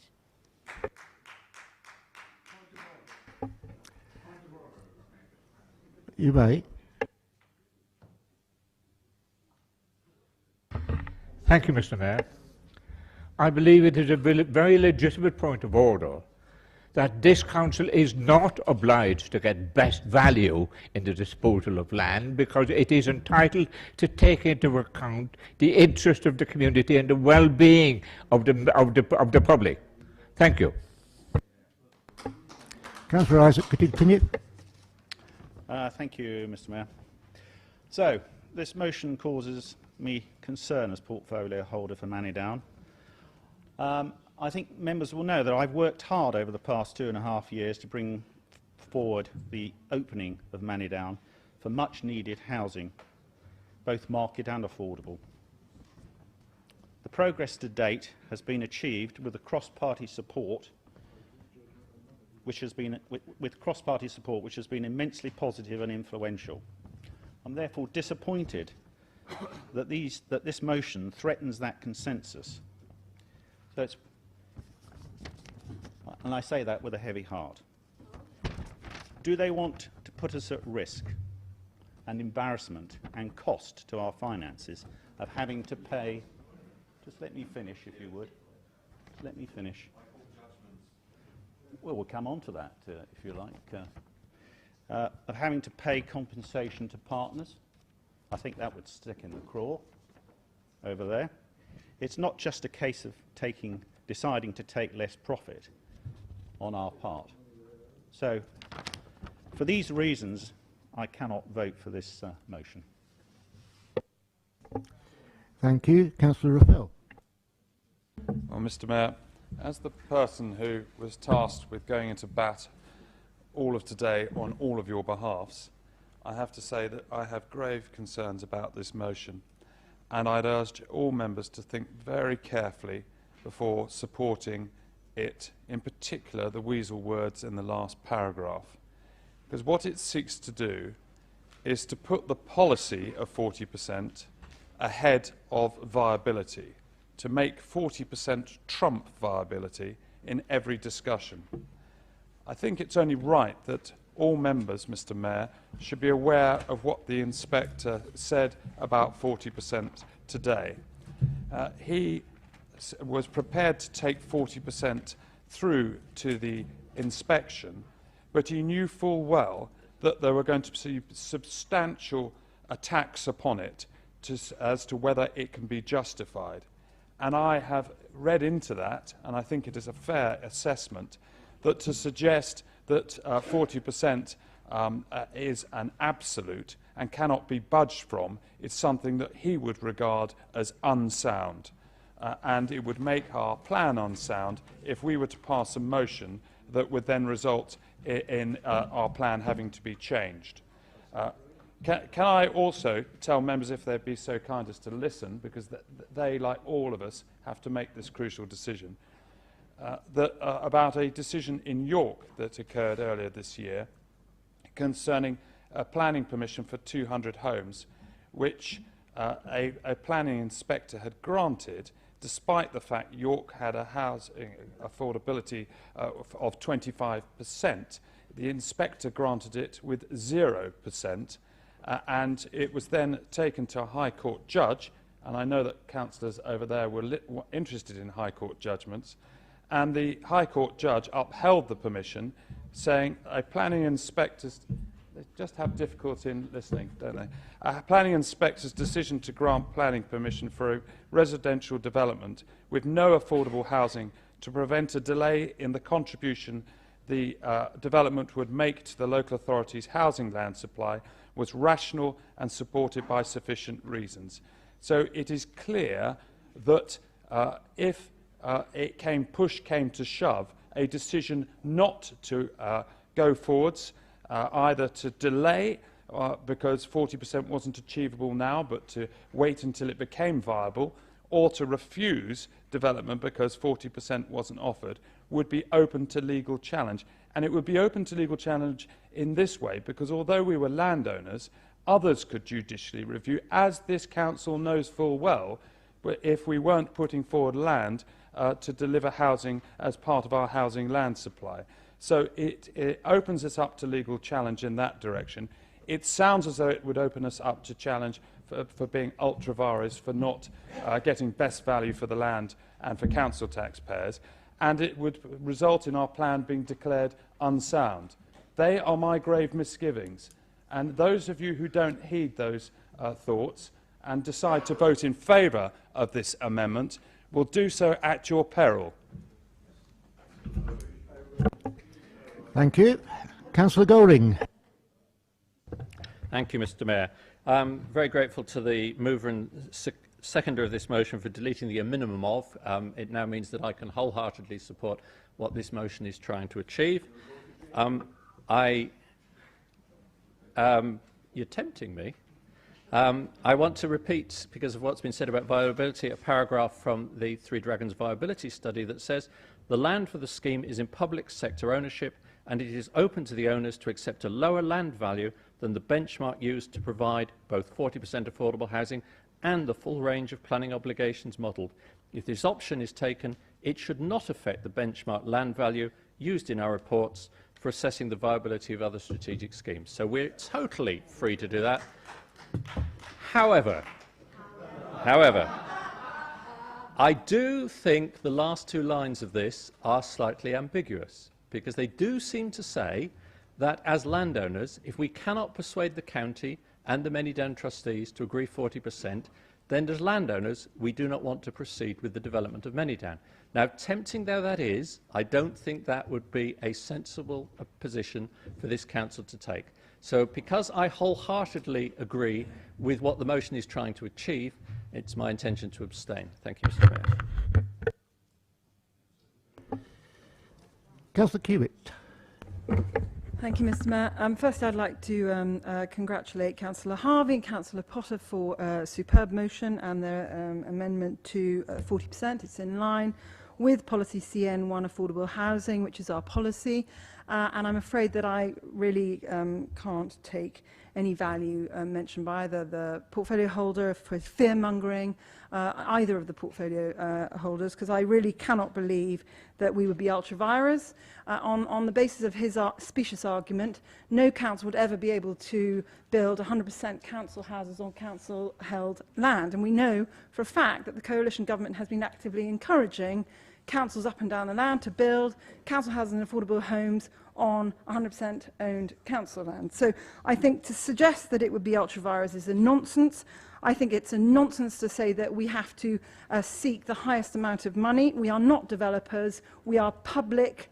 You may. Thank you, Mr. Mayor. I believe it is a very legitimate point of order that this council is not obliged to get best value in the disposal of land because it is entitled to take into account the interest of the community and the well-being of the public. Thank you. Councillor Isaac, could you continue? Thank you, Mr. Mayor. So, this motion causes me concern as portfolio holder for Many Down. I think members will know that I've worked hard over the past 2.5 years to bring forward the opening of Many Down for much needed housing, both market and affordable. The progress to date has been achieved with the cross-party support which has been immensely positive and influential. I'm therefore disappointed that this motion threatens that consensus. So it's, and I say that with a heavy heart. Do they want to put us at risk and embarrassment and cost to our finances of having to pay? Just let me finish, if you would. Let me finish. Well, we'll come on to that, if you like. Of having to pay compensation to partners. I think that would stick in the craw over there. It's not just a case of deciding to take less profit on our part. So, for these reasons, I cannot vote for this motion. Thank you. Councillor Raphael. Well, Mr. Mayor, as the person who was tasked with going into bat all of today on all of your behalfs, I have to say that I have grave concerns about this motion, and I'd urge all members to think very carefully before supporting it, in particular the weasel words in the last paragraph. Because what it seeks to do is to put the policy of 40% ahead of viability, to make 40% trump viability in every discussion. I think it's only right that all members, Mr. Mayor, should be aware of what the inspector said about 40% today. He was prepared to take 40% through to the inspection, but he knew full well that there were going to be substantial attacks upon it as to whether it can be justified. And I have read into that, and I think it is a fair assessment, that to suggest that 40% is an absolute and cannot be budged from is something that he would regard as unsound. And it would make our plan unsound if we were to pass a motion that would then result in our plan having to be changed. Can I also tell members, if they'd be so kind as to listen, because they, like all of us, have to make this crucial decision, about a decision in York that occurred earlier this year concerning a planning permission for 200 homes, which a planning inspector had granted, despite the fact York had a housing affordability of 25%. The inspector granted it with 0%, and it was then taken to a High Court judge, and I know that councillors over there were interested in High Court judgments, and the High Court judge upheld the permission, saying a planning inspector's... They just have difficulty in listening, don't they? A planning inspector's decision to grant planning permission for a residential development with no affordable housing to prevent a delay in the contribution the development would make to the local authority's housing land supply was rational and supported by sufficient reasons. So it is clear that if push came to shove, a decision not to go forwards, either to delay because 40% wasn't achievable now, but to wait until it became viable, or to refuse development because 40% wasn't offered, would be open to legal challenge. And it would be open to legal challenge in this way, because although we were landowners, others could judicially review, as this council knows full well, but if we weren't putting forward land to deliver housing as part of our housing land supply. So it opens us up to legal challenge in that direction. It sounds as though it would open us up to challenge for being ultra vires, for not getting best value for the land and for council taxpayers, and it would result in our plan being declared unsound. They are my grave misgivings, and those of you who don't heed those thoughts and decide to vote in favour of this amendment will do so at your peril. Thank you. Councillor Golding. Thank you, Mr. Mayor. I'm very grateful to the mover and seconder of this motion for deleting the minimum of. It now means that I can wholeheartedly support what this motion is trying to achieve. You're tempting me. I want to repeat, because of what's been said about viability, a paragraph from the Three Dragons viability study that says the land for the scheme is in public sector ownership and it is open to the owners to accept a lower land value than the benchmark used to provide both 40% affordable housing and the full range of planning obligations modelled. If this option is taken, it should not affect the benchmark land value used in our reports for assessing the viability of other strategic schemes. So we're totally free to do that. However, I do think the last two lines of this are slightly ambiguous, because they do seem to say that as landowners, if we cannot persuade the county and the Manydown trustees to agree 40%, then as landowners, we do not want to proceed with the development of Manydown. Now, tempting though that is, I don't think that would be a sensible position for this council to take. So because I wholeheartedly agree with what the motion is trying to achieve, it's my intention to abstain. Thank you, Mr. Mayor. Councillor Hewitt. Thank you, Mr. Mayor. First, I'd like to congratulate Councillor Harvey and Councillor Potter for a superb motion and their amendment to 40%. It's in line with policy CN1 affordable housing, which is our policy. And I'm afraid that I really can't take any value mentioned by either the portfolio holder for fear-mongering, either of the portfolio holders, because I really cannot believe that we would be ultra-vires. On the basis of his specious argument, no council would ever be able to build 100% council houses on council-held land. And we know for a fact that the coalition government has been actively encouraging councils up and down the land to build council housing and affordable homes on 100% owned council land. So I think to suggest that it would be ultra-vires is a nonsense. I think it's a nonsense to say that we have to seek the highest amount of money. We are not developers, we are public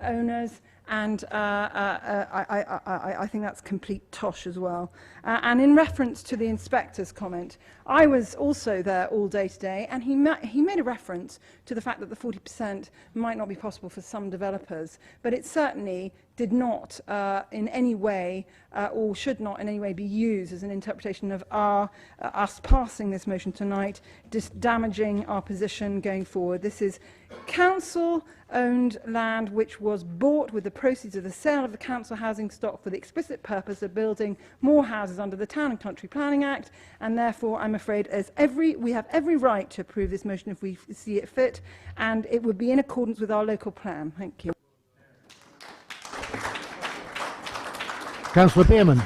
owners, and I think that's complete tosh as well. And in reference to the inspector's comment, I was also there all day today, and he made a reference to the fact that the 40% might not be possible for some developers, but it certainly did not in any way or should not in any way be used as an interpretation of us passing this motion tonight, just damaging our position going forward. This is council-owned land which was bought with the proceeds of the sale of the council housing stock for the explicit purpose of building more houses under the Town and Country Planning Act, and therefore I'm afraid we have every right to approve this motion if we see it fit, and it would be in accordance with our local plan. Thank you. Councillor Beerman.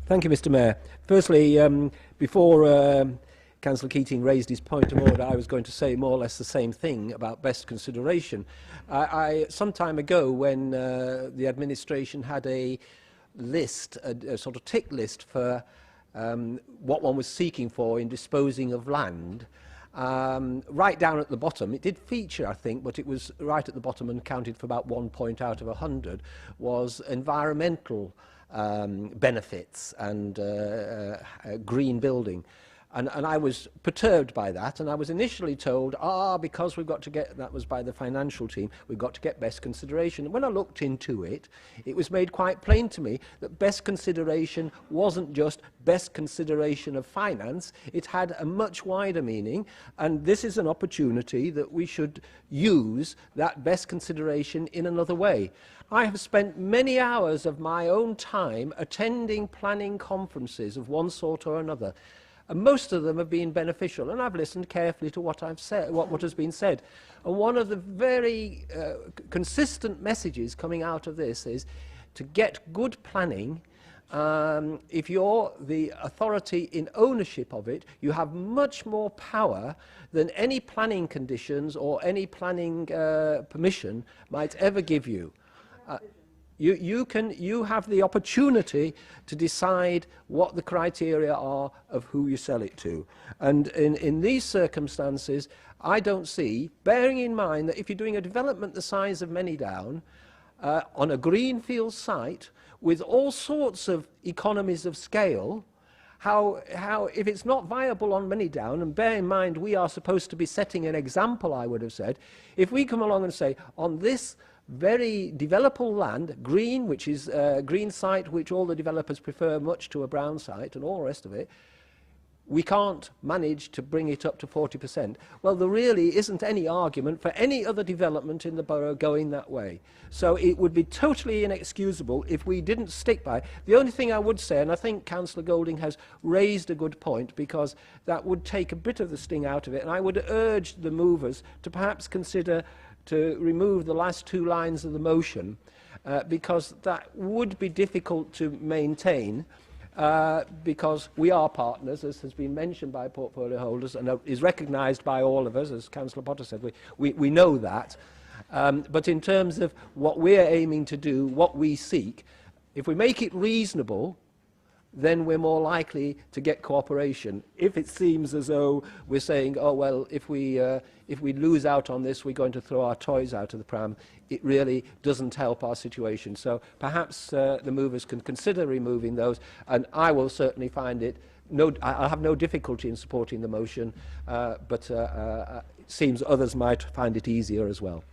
Thank you, Mr. Mayor. Firstly, before Councillor Keating raised his point of order, I was going to say more or less the same thing about best consideration. Some time ago, when the administration had a list, a sort of tick list for what one was seeking for in disposing of land, right down at the bottom, it did feature, I think, but it was right at the bottom and counted for about 1 point out of 100, was environmental benefits and green building. And I was perturbed by that, and I was initially told, because we've got to get, that was by the financial team, we've got to get best consideration. And when I looked into it, it was made quite plain to me that best consideration wasn't just best consideration of finance, it had a much wider meaning, and this is an opportunity that we should use that best consideration in another way. I have spent many hours of my own time attending planning conferences of one sort or another. And most of them have been beneficial, and I've listened carefully to what I've said, what has been said. And one of the very consistent messages coming out of this is to get good planning. If you're the authority in ownership of it, you have much more power than any planning conditions or any planning permission might ever give you. You have the opportunity to decide what the criteria are of who you sell it to. And in these circumstances, I don't see, bearing in mind that if you're doing a development the size of Manydown on a greenfield site with all sorts of economies of scale, how if it's not viable on Manydown, and bear in mind we are supposed to be setting an example, I would have said, if we come along and say, on this very developable land, green, which is a green site which all the developers prefer much to a brown site and all the rest of it, we can't manage to bring it up to 40%. Well, there really isn't any argument for any other development in the borough going that way. So it would be totally inexcusable if we didn't stick by. The only thing I would say, and I think Councillor Golding has raised a good point, because that would take a bit of the sting out of it, and I would urge the movers to perhaps consider to remove the last two lines of the motion, because that would be difficult to maintain, because we are partners, as has been mentioned by portfolio holders and is recognised by all of us, as Councillor Potter said. We know that. But in terms of what we're aiming to do, what we seek, if we make it reasonable, then we're more likely to get cooperation. If it seems as though we're saying, oh, well, if we lose out on this, we're going to throw our toys out of the pram, it really doesn't help our situation. So perhaps the movers can consider removing those, and I will certainly find it, I'll have no difficulty in supporting the motion, but it seems others might find it easier as well.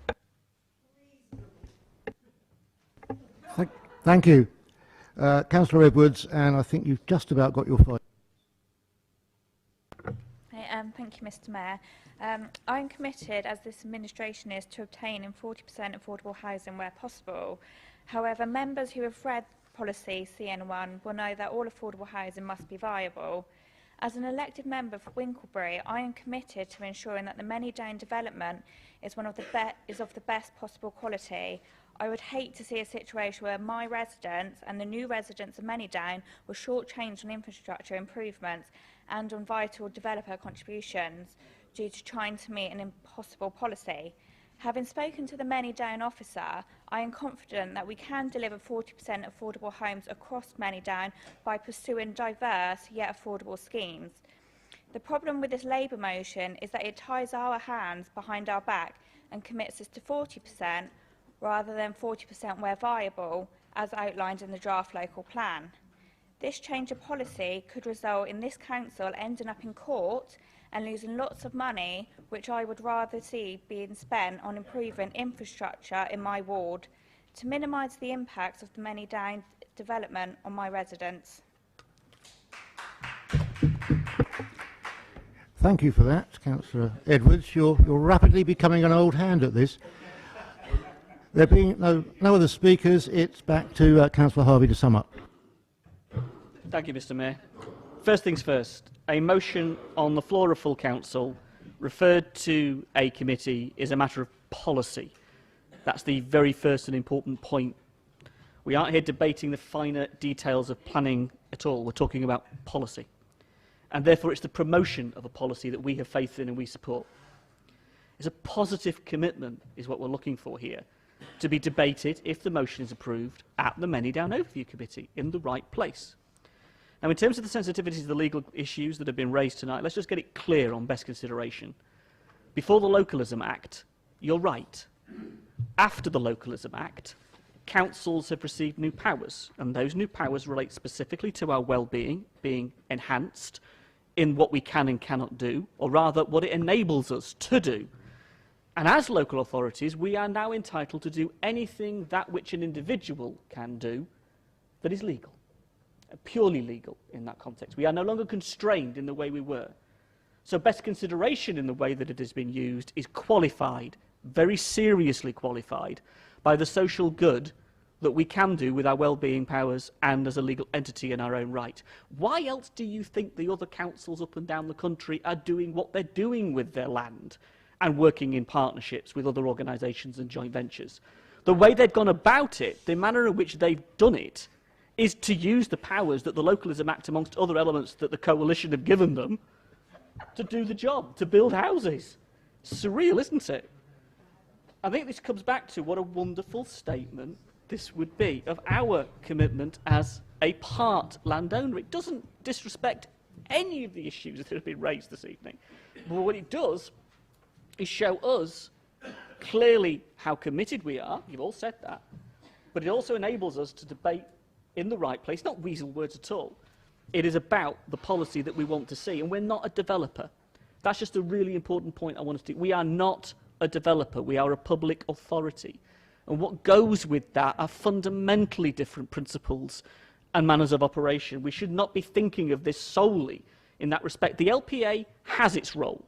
Thank you. Councillor Edwards, and I think you've just about got your 5. Thank you, Mr. Mayor. I'm committed, as this administration is, to obtaining 40% affordable housing where possible. However, members who have read policy CN1 will know that all affordable housing must be viable. As an elected member for Winklebury, I am committed to ensuring that the Manydown development is of the best possible quality. I would hate to see a situation where my residents and the new residents of Manydown were shortchanged on infrastructure improvements and on vital developer contributions. due to trying to meet an impossible policy. Having spoken to the Many Down officer, I am confident that we can deliver 40% affordable homes across Many Down by pursuing diverse yet affordable schemes. The problem with this Labour motion is that it ties our hands behind our back and commits us to 40% rather than 40% where viable, as outlined in the draft local plan. This change of policy could result in this council ending up in court and losing lots of money, which I would rather see being spent on improving infrastructure in my ward to minimise the impacts of the Many Down development on my residents. Thank you for that, Councillor Edwards. You're rapidly becoming an old hand at this. There being no other speakers, it's back to Councillor Harvey to sum up. Thank you, Mr. Mayor. First things first, a motion on the floor of full council referred to a committee is a matter of policy. That's the very first and important point. We aren't here debating the finer details of planning at all. We're talking about policy. And therefore it's the promotion of a policy that we have faith in and we support. It's a positive commitment is what we're looking for here, to be debated, if the motion is approved, at the Many Down Overview Committee, in the right place. Now, in terms of the sensitivities of the legal issues that have been raised tonight, let's just get it clear on best consideration. Before the Localism Act, you're right. After the Localism Act, councils have received new powers, and those new powers relate specifically to our well-being, being enhanced in what we can and cannot do, or rather what it enables us to do. And as local authorities, we are now entitled to do anything that which an individual can do that is legal. Purely legal in that context. We are no longer constrained in the way we were. So best consideration in the way that it has been used is qualified, very seriously qualified, by the social good that we can do with our well-being powers and as a legal entity in our own right. Why else do you think the other councils up and down the country are doing what they're doing with their land and working in partnerships with other organisations and joint ventures? The way they've gone about it, the manner in which they've done it, is to use the powers that the Localism Act, amongst other elements that the coalition have given them, to do the job, to build houses. Surreal, isn't it? I think this comes back to what a wonderful statement this would be of our commitment as a part landowner. It doesn't disrespect any of the issues that have been raised this evening. But what it does is show us clearly how committed we are. You've all said that. But it also enables us to debate in the right place, not weasel words at all. It is about the policy that we want to see, and we're not a developer. That's just a really important point I want us to do. We are not a developer, we are a public authority. And what goes with that are fundamentally different principles and manners of operation. We should not be thinking of this solely in that respect. The LPA has its role,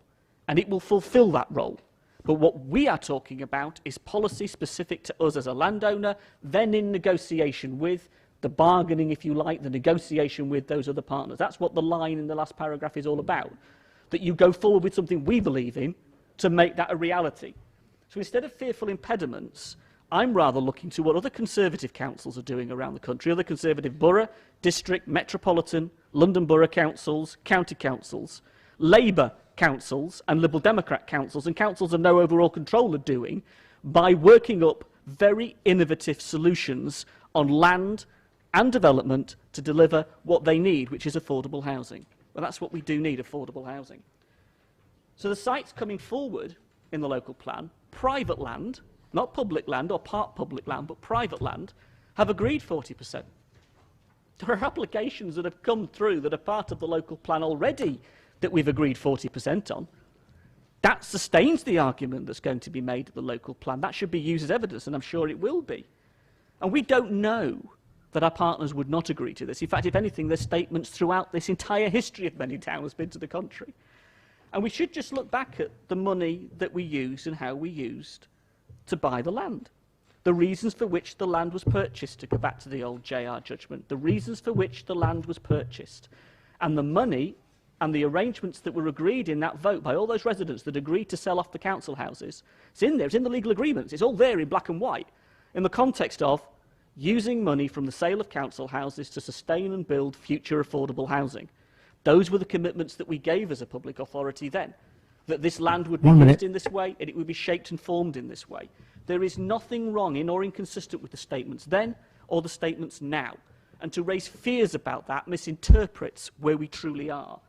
and it will fulfil that role. But what we are talking about is policy specific to us as a landowner, then in negotiation with the bargaining, if you like, the negotiation with those other partners. That's what the line in the last paragraph is all about. That you go forward with something we believe in to make that a reality. So instead of fearful impediments, I'm rather looking to what other Conservative councils are doing around the country, other Conservative borough, district, metropolitan, London borough councils, county councils, Labour councils and Liberal Democrat councils and councils of no overall control are doing by working up very innovative solutions on land and development to deliver what they need, which is affordable housing. Well, that's what we do need, affordable housing. So the sites coming forward in the local plan, private land, not public land or part public land, but private land, have agreed 40%. There are applications that have come through that are part of the local plan already that we've agreed 40% on. That sustains the argument that's going to be made at the local plan. That should be used as evidence, and I'm sure it will be. And we don't know that our partners would not agree to this. In fact, if anything, their statements throughout this entire history of Many Down has been to the contrary. And we should just look back at the money that we used and how we used to buy the land. The reasons for which the land was purchased, to go back to the old JR judgment, the reasons for which the land was purchased. And the money and the arrangements that were agreed in that vote by all those residents that agreed to sell off the council houses, it's in there, it's in the legal agreements, it's all there in black and white, in the context of using money from the sale of council houses to sustain and build future affordable housing. Those were the commitments that we gave as a public authority then. that this land would be used in this way and it would be shaped and formed in this way. There is nothing wrong in or inconsistent with the statements then or the statements now. And to raise fears about that misinterprets where we truly are.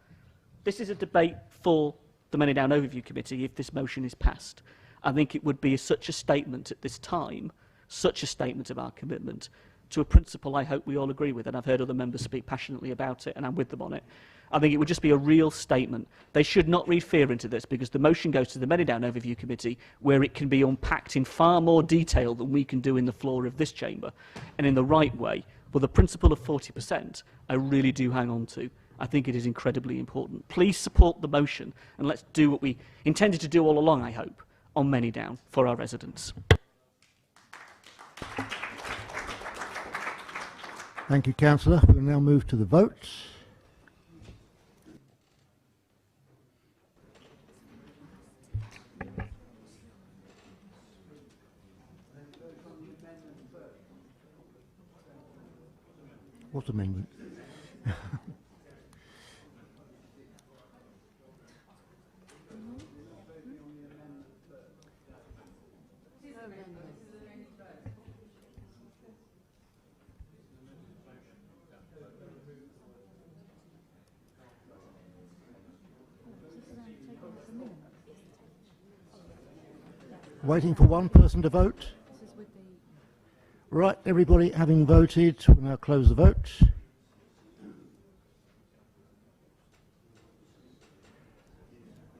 This is a debate for the Many Down Overview Committee if this motion is passed. I think it would be such a statement at this time, such a statement of our commitment to a principle I hope we all agree with, and I've heard other members speak passionately about it, and I'm with them on it. I think it would just be a real statement. They should not read fear into this, because the motion goes to the Many Down Overview Committee, where it can be unpacked in far more detail than we can do in the floor of this chamber, and in the right way. But the principle of 40%, I really do hang on to. I think it is incredibly important. Please support the motion, and let's do what we intended to do all along, I hope, on Many Down for our residents. Thank you, Councillor. We'll now move to the votes. What amendment? Waiting for one person to vote. Right, everybody having voted, we'll now close the vote.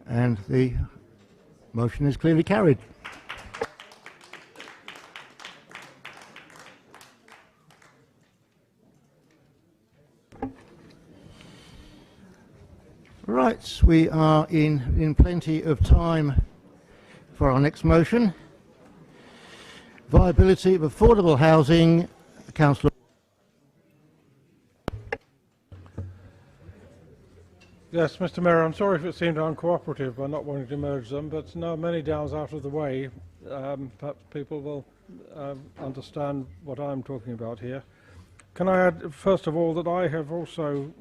And the motion is clearly carried. Right, we are in plenty of time for our next motion. Viability of affordable housing. Councillor. Yes, Mr. Mayor, I'm sorry if it seemed uncooperative by not wanting to merge them, but now Many Downs out of the way, perhaps people will understand what I'm talking about here. Can I add, first of all, that I have also,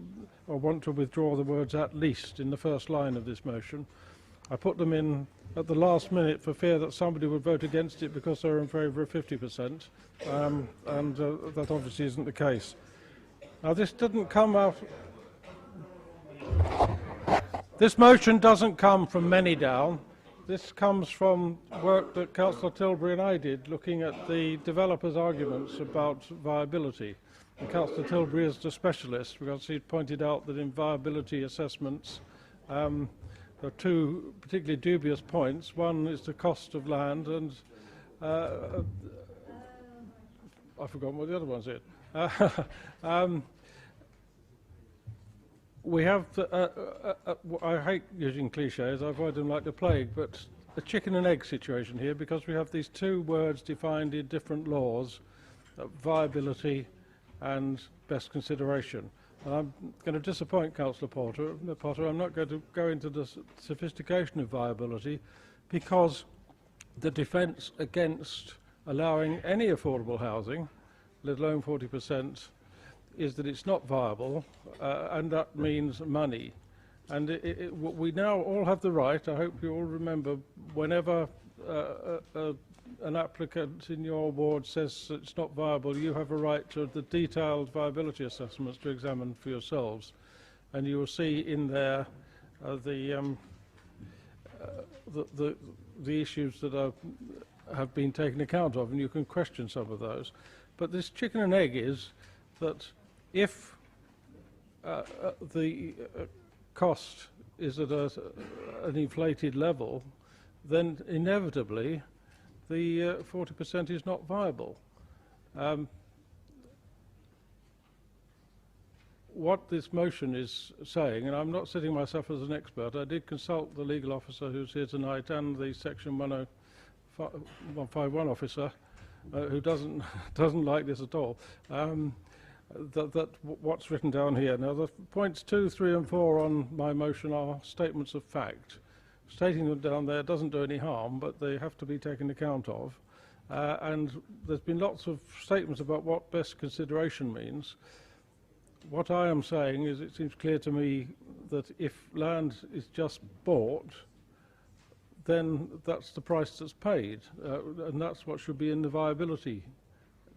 or want to withdraw the words "at least" in the first line of this motion. I put them in at the last minute for fear that somebody would vote against it because they're in favour of 50%, and that obviously isn't the case. Now, this didn't come out. This motion doesn't come from Many Down. This comes from work that Councillor Tilbury and I did, looking at the developers' arguments about viability. And Councillor Tilbury is the specialist because he pointed out that in viability assessments, there are two particularly dubious points. One is the cost of land, and I've forgotten what the other one's in. We have, I hate using cliches, I avoid them like the plague, but a chicken and egg situation here, because we have these two words defined in different laws, viability and best consideration. And I'm going to disappoint Councillor Potter. I'm not going to go into the sophistication of viability, because the defence against allowing any affordable housing, let alone 40%, is that it's not viable, and that means money. And we now all have the right, I hope you all remember, whenever an applicant in your ward says it's not viable, you have a right to the detailed viability assessments to examine for yourselves, and you will see in there the issues that have been taken account of, and you can question some of those. But this chicken and egg is that if the cost is at an inflated level, then inevitably the 40% is not viable. What this motion is saying, and I'm not sitting myself as an expert, I did consult the legal officer who's here tonight and the Section 151 officer, who doesn't like this at all. What's written down here. Now, the points 2, 3 and 4 on my motion are statements of fact. Stating them down there doesn't do any harm, but they have to be taken account of. And there's been lots of statements about what best consideration means. What I am saying is, it seems clear to me that if land is just bought, then that's the price that's paid, and that's what should be in the viability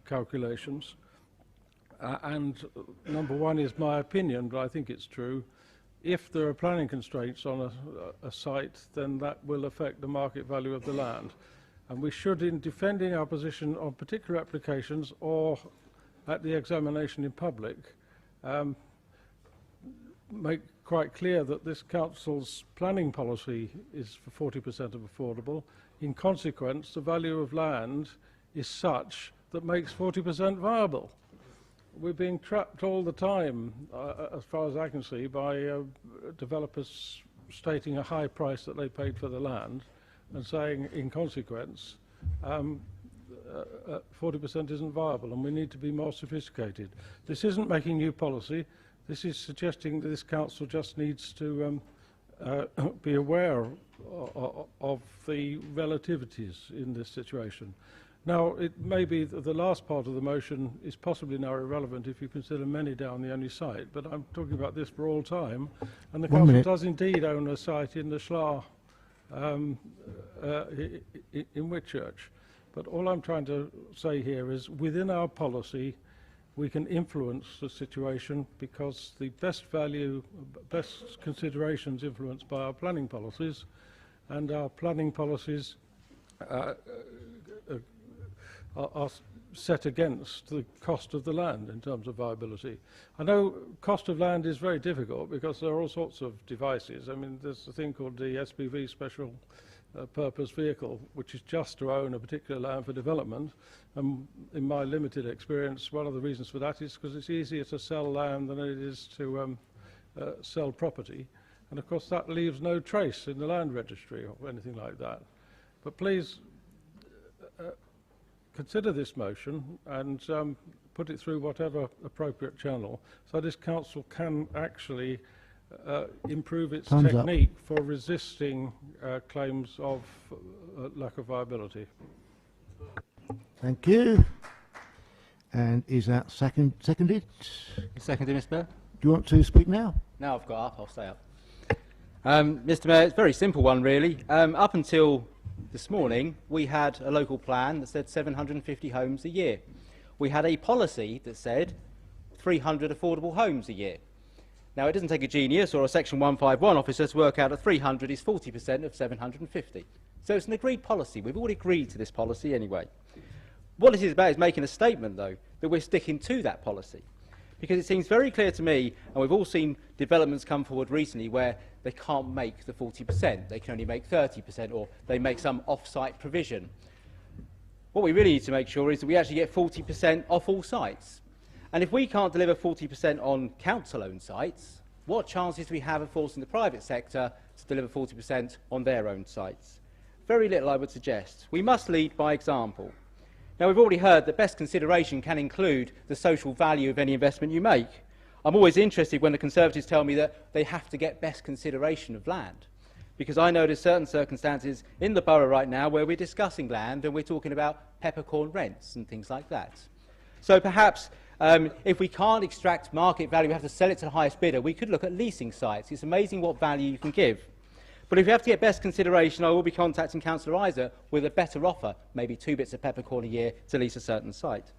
calculations. And number one is my opinion, but I think it's true. If there are planning constraints on a site, then that will affect the market value of the land. And we should, in defending our position on particular applications or at the examination in public, make quite clear that this council's planning policy is for 40% of affordable. In consequence, the value of land is such that makes 40% viable. We're being trapped all the time, as far as I can see, by developers stating a high price that they paid for the land and saying, in consequence, 40% isn't viable, and we need to be more sophisticated. This isn't making new policy. This is suggesting that this council just needs to be aware of the relativities in this situation. Now, it may be that the last part of the motion is possibly now irrelevant if you consider many down the only site, but I'm talking about this for all time, and the council does indeed own a site in the Schlar in Whitchurch. But all I'm trying to say here is, within our policy, we can influence the situation because the best value, best considerations influenced by our planning policies, and our planning policies are set against the cost of the land in terms of viability. I know cost of land is very difficult because there are all sorts of devices. I mean, there's a thing called the SPV, special purpose vehicle, which is just to own a particular land for development. And in my limited experience, one of the reasons for that is because it's easier to sell land than it is to sell property. And of course, that leaves no trace in the land registry or anything like that. But please, consider this motion and put it through whatever appropriate channel so this council can actually improve its technique for resisting claims of lack of viability. Thank you. And is that seconded? Seconded, Mr. Mayor. Do you want to speak now? Now I've got up, I'll stay up. Mr. Mayor, it's a very simple one, really. Up until this morning, we had a local plan that said 750 homes a year. We had a policy that said 300 affordable homes a year. Now, it doesn't take a genius or a Section 151 officer to work out that 300 is 40% of 750. So it's an agreed policy. We've all agreed to this policy anyway. What this is about is making a statement, though, that we're sticking to that policy. Because it seems very clear to me, and we've all seen developments come forward recently where they can't make the 40%, they can only make 30%, or they make some off-site provision. What we really need to make sure is that we actually get 40% off all sites. And if we can't deliver 40% on council-owned sites, what chances do we have of forcing the private sector to deliver 40% on their own sites? Very little, I would suggest. We must lead by example. Now, we've already heard that best consideration can include the social value of any investment you make. I'm always interested when the Conservatives tell me that they have to get best consideration of land, because I know there's certain circumstances in the borough right now where we're discussing land and we're talking about peppercorn rents and things like that. So perhaps if we can't extract market value, we have to sell it to the highest bidder, we could look at leasing sites. It's amazing what value you can give. But if you have to get best consideration, I will be contacting Councillor Isa with a better offer, maybe 2 bits of peppercorn a year to lease a certain site.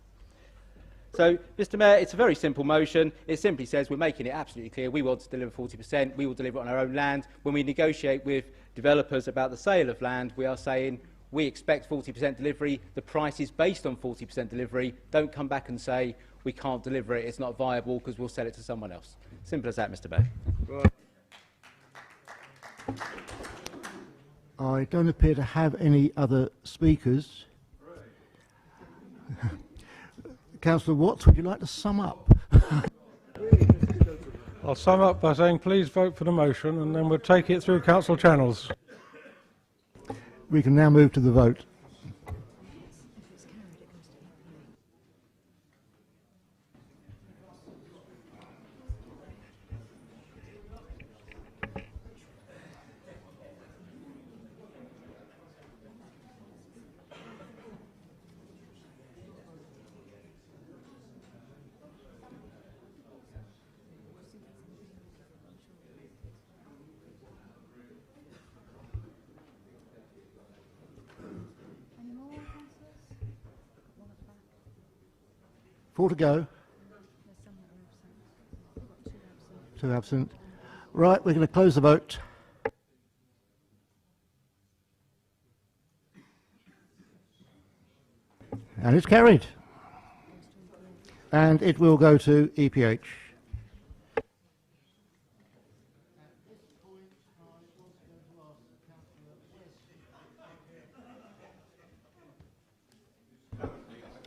So, Mr. Mayor, it's a very simple motion. It simply says we're making it absolutely clear we want to deliver 40%, we will deliver it on our own land. When we negotiate with developers about the sale of land, we are saying we expect 40% delivery, the price is based on 40% delivery. Don't come back and say we can't deliver it, it's not viable because we'll sell it to someone else. Simple as that, Mr. Mayor. Right. I don't appear to have any other speakers. Councillor Watts, would you like to sum up? I'll sum up by saying please vote for the motion and then we'll take it through council channels. We can now move to the vote. 4 to go. 2 absent. Right, we're going to close the vote. And it's carried. And it will go to EPH.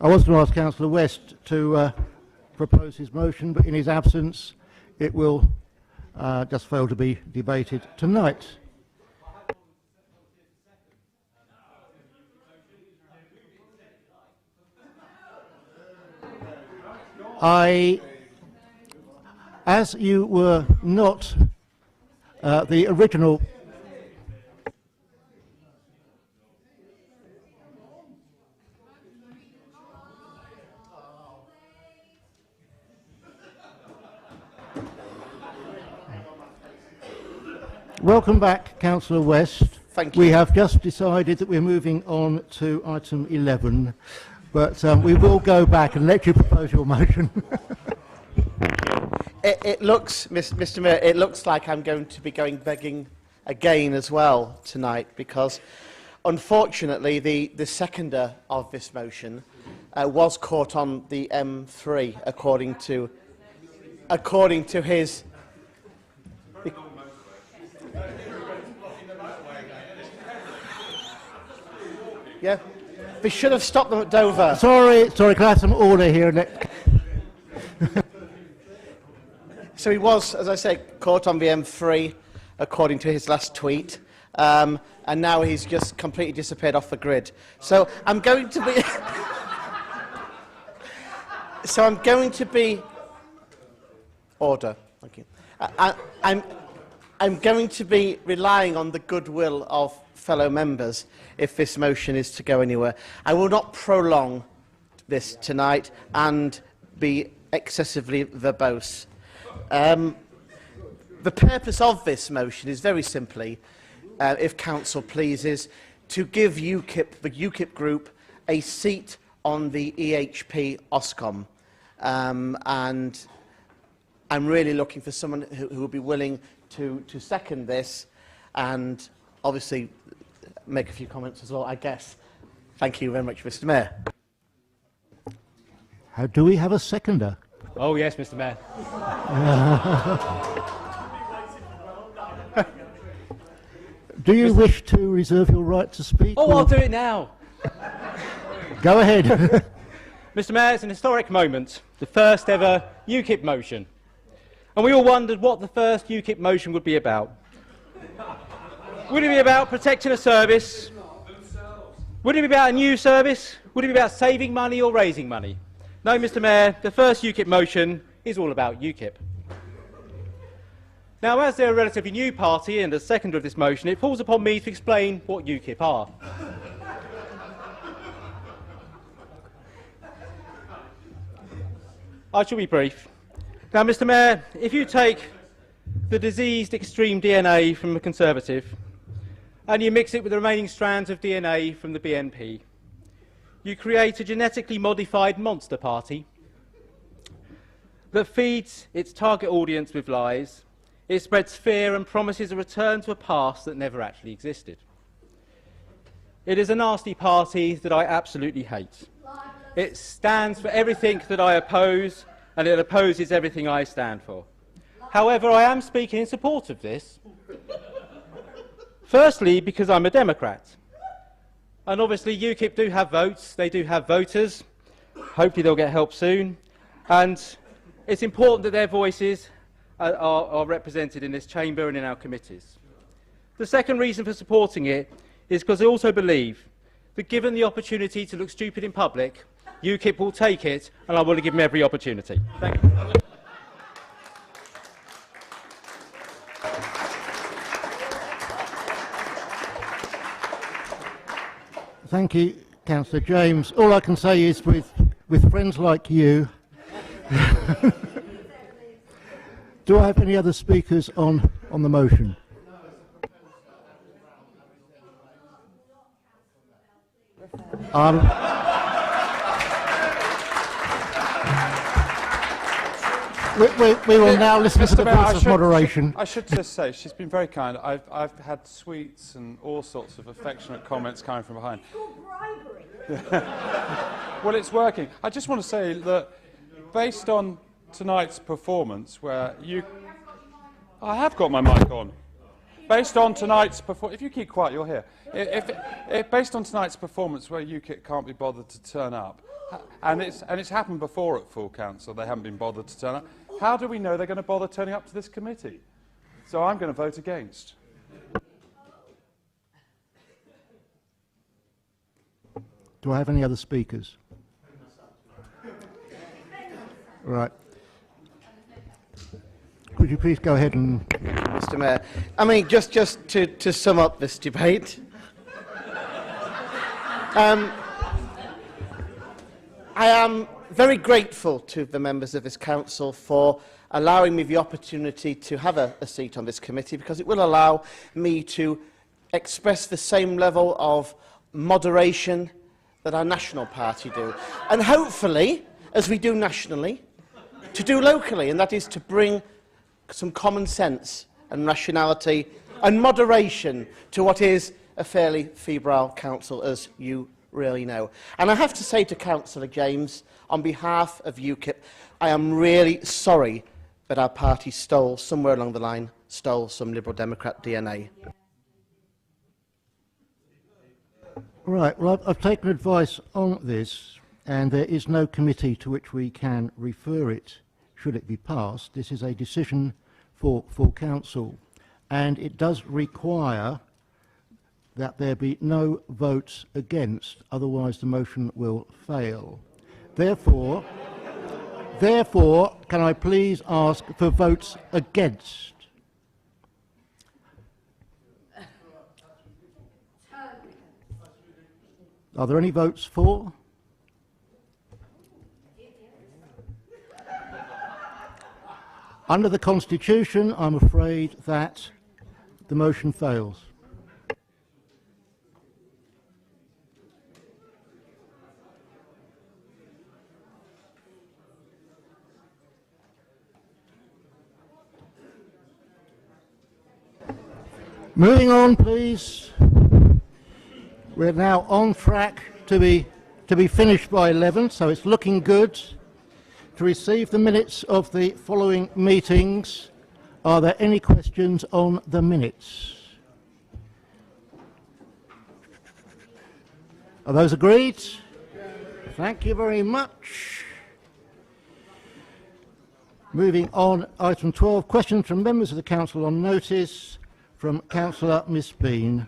I was going to ask Councillor West to propose his motion, but in his absence it will just fail to be debated tonight. As you were not the original Welcome back, Councillor West. Thank you. We have just decided that we're moving on to item 11, but we will go back and let you propose your motion. It looks, Mr. Mayor, it looks like I'm going to be going begging again as well tonight, because unfortunately the seconder of this motion was caught on the M3 according to his. Yeah, they should have stopped them at Dover. Sorry, can I have some order here? So he was, as I say, caught on the M3, according to his last tweet, and now he's just completely disappeared off the grid. So I'm going to be... Order. Thank you. I'm going to be relying on the goodwill of fellow members if this motion is to go anywhere. I will not prolong this tonight and be excessively verbose. The purpose of this motion is very simply, if Council pleases, to give UKIP, the UKIP group, a seat on the EHP OSCOM. And I'm really looking for someone who will be willing to second this and obviously make a few comments as well, I guess. Thank you very much, Mr. Mayor. Do we have a seconder? Oh, yes, Mr. Mayor. Do you wish to reserve your right to speak? Oh, I'll do it now. Go ahead. Mr. Mayor, it's an historic moment, the first ever UKIP motion. And we all wondered what the first UKIP motion would be about. Would it be about protecting a service? Would it be about a new service? Would it be about saving money or raising money? No, Mr. Mayor, the first UKIP motion is all about UKIP. Now, as they're a relatively new party and a seconder of this motion, it falls upon me to explain what UKIP are. I shall be brief. Now, Mr. Mayor, if you take the diseased extreme DNA from a Conservative and you mix it with the remaining strands of DNA from the BNP, you create a genetically modified monster party that feeds its target audience with lies. It spreads fear and promises a return to a past that never actually existed. It is a nasty party that I absolutely hate. It stands for everything that I oppose, and it opposes everything I stand for. However, I am speaking in support of this. Firstly, because I'm a Democrat. And obviously UKIP do have votes, they do have voters. Hopefully they'll get help soon. And it's important that their voices are represented in this chamber and in our committees. The second reason for supporting it is because I also believe that given the opportunity to look stupid in public, UKIP will take it, and I want to give them every opportunity. Thank you. Thank you, Councillor James. All I can say is with friends like you... Do I have any other speakers on the motion? We will now listen to the voice of moderation. I should just say, she's been very kind. I've had sweets and all sorts of affectionate comments coming from behind. It's called bribery. Well, it's working. I just want to say that based on tonight's performance, where you... I have got my mic on. Based on tonight's performance... If you keep quiet, you'll hear. If based on tonight's performance, where UKIP can't be bothered to turn up, and it's happened before at full council, they haven't been bothered to turn up, how do we know they're going to bother turning up to this committee? So I'm going to vote against. Do I have any other speakers? Right. Could you please go ahead and... Mr. Mayor, I mean, just to sum up this debate, I am very grateful to the members of this council for allowing me the opportunity to have a seat on this committee, because it will allow me to express the same level of moderation that our national party do, and hopefully, as we do nationally, to do locally, and that is to bring some common sense and rationality and moderation to what is a fairly febrile council, as you really know. And I have to say to Councillor James, on behalf of UKIP, I am really sorry that our party somewhere along the line, stole some Liberal Democrat DNA. Right, well, I've taken advice on this, and there is no committee to which we can refer it, should it be passed. This is a decision for full council, and it does require that there be no votes against, otherwise the motion will fail. Therefore, can I please ask for votes against? Are there any votes for? Under the Constitution, I'm afraid that the motion fails. Moving on, please. We're now on track to be finished by 11, so it's looking good. To receive the minutes of the following meetings, are there any questions on the minutes? Are those agreed? Thank you very much. Moving on, item 12, questions from members of the council on notice, from Councillor Miss Bean.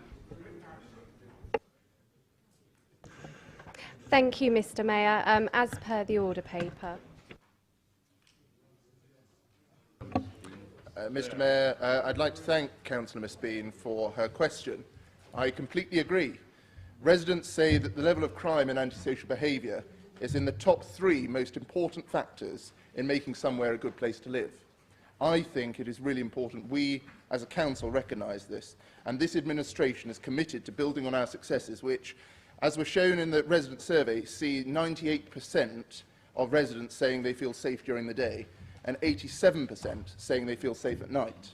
Thank you, Mr. Mayor. As per the order paper. Mr. Mayor, I'd like to thank Councillor Miss Bean for her question. I completely agree. Residents say that the level of crime and antisocial behaviour is in the top 3 most important factors in making somewhere a good place to live. I think it is really important we, as a council, recognise this, and this administration is committed to building on our successes, which, as was shown in the resident survey, see 98% of residents saying they feel safe during the day, and 87% saying they feel safe at night.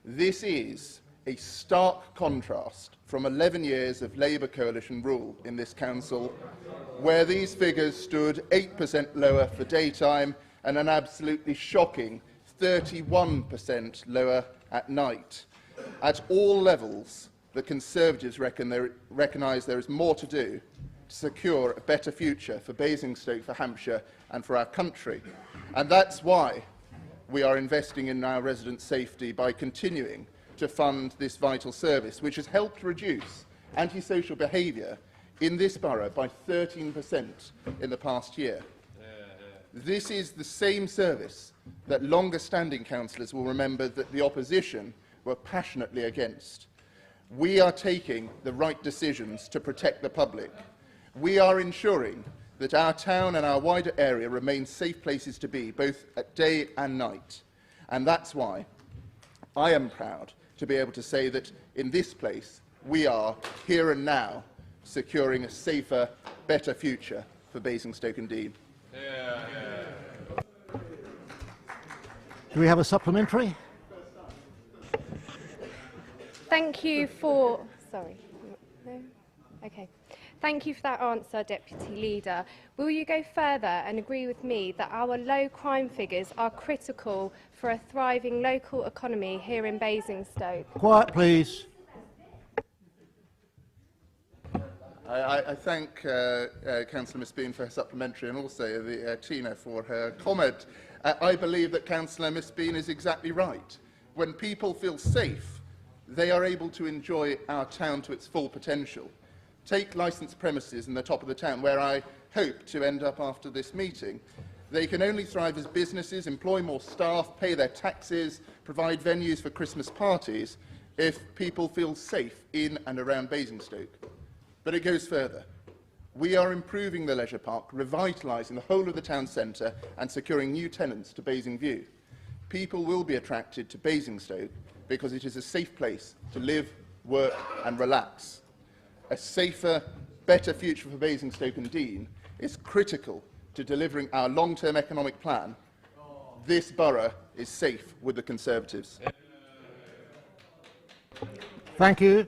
This is a stark contrast from 11 years of Labour coalition rule in this council, where these figures stood 8% lower for daytime and an absolutely shocking 31% lower at night. At all levels, the Conservatives recognise there is more to do to secure a better future for Basingstoke, for Hampshire and for our country. And that's why we are investing in our residents' safety by continuing to fund this vital service, which has helped reduce antisocial behaviour in this borough by 13% in the past year. This is the same service that longer-standing councillors will remember that the opposition were passionately against. We are taking the right decisions to protect the public. We are ensuring that our town and our wider area remain safe places to be, both at day and night. And that's why I am proud to be able to say that in this place we are, here and now, securing a safer, better future for Basingstoke and Dean. Do we have a supplementary? Thank you for... Sorry. No? Okay. Thank you for that answer, Deputy Leader. Will you go further and agree with me that our low crime figures are critical for a thriving local economy here in Basingstoke? Quiet, please. I thank Councillor Miss Bean for her supplementary and also Tina for her comment. I believe that Councillor Miss Bean is exactly right. When people feel safe, they are able to enjoy our town to its full potential. Take licensed premises in the top of the town, where I hope to end up after this meeting. They can only thrive as businesses, employ more staff, pay their taxes, provide venues for Christmas parties, if people feel safe in and around Basingstoke. But it goes further. We are improving the leisure park, revitalising the whole of the town centre and securing new tenants to Basing View. People will be attracted to Basingstoke because it is a safe place to live, work and relax. A safer, better future for Basingstoke and Deane is critical to delivering our long-term economic plan. This borough is safe with the Conservatives. Thank you.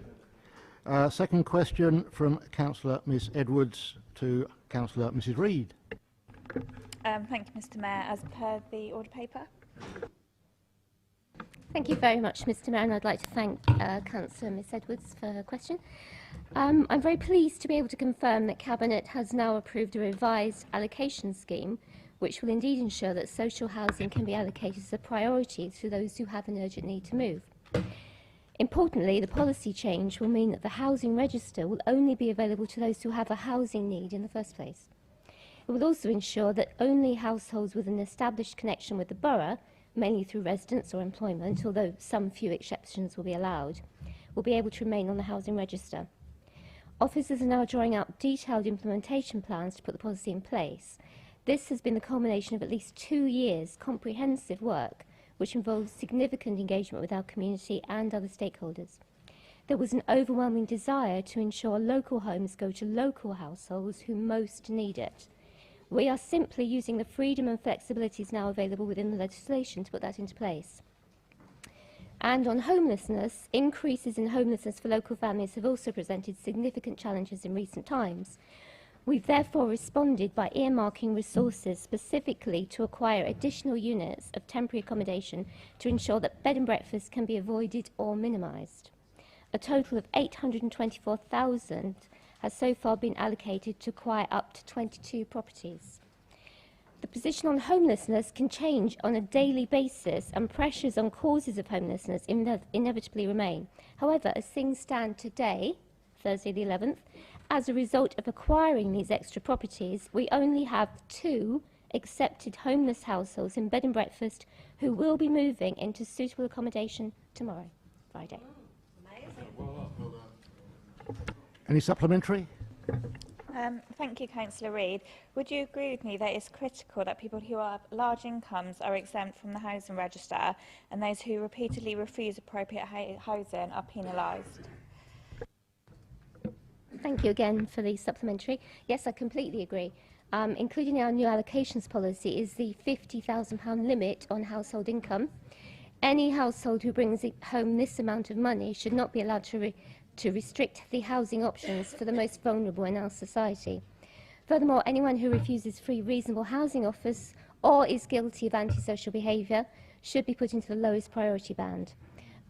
Second question from Councillor Miss Edwards to Councillor Mrs Reid. Thank you, Mr Mayor. As per the order paper. Thank you very much, Mr Mayor, and I'd like to thank Councillor Miss Edwards for her question. I'm very pleased to be able to confirm that Cabinet has now approved a revised allocation scheme, which will indeed ensure that social housing can be allocated as a priority to those who have an urgent need to move. Importantly, the policy change will mean that the housing register will only be available to those who have a housing need in the first place. It will also ensure that only households with an established connection with the borough, mainly through residence or employment, although some few exceptions will be allowed, will be able to remain on the housing register. Officers are now drawing up detailed implementation plans to put the policy in place. This has been the culmination of at least 2 years' comprehensive work, which involves significant engagement with our community and other stakeholders. There was an overwhelming desire to ensure local homes go to local households who most need it. We are simply using the freedom and flexibilities now available within the legislation to put that into place. And on homelessness, increases in homelessness for local families have also presented significant challenges in recent times. We've therefore responded by earmarking resources specifically to acquire additional units of temporary accommodation to ensure that bed and breakfast can be avoided or minimised. A total of £824,000 has so far been allocated to acquire up to 22 properties. The position on homelessness can change on a daily basis, and pressures on causes of homelessness inevitably remain. However, as things stand today, Thursday the 11th, as a result of acquiring these extra properties, we only have 2 accepted homeless households in bed and breakfast who will be moving into suitable accommodation tomorrow, Friday. Any supplementary? Thank you, Councillor Reid. Would you agree with me that it's critical that people who have large incomes are exempt from the housing register and those who repeatedly refuse appropriate housing are penalised? Thank you again for the supplementary. Yes, I completely agree. Including our new allocations policy is the £50,000 limit on household income. Any household who brings home this amount of money should not be allowed to restrict the housing options for the most vulnerable in our society. Furthermore, anyone who refuses free reasonable housing offers or is guilty of antisocial behaviour should be put into the lowest priority band.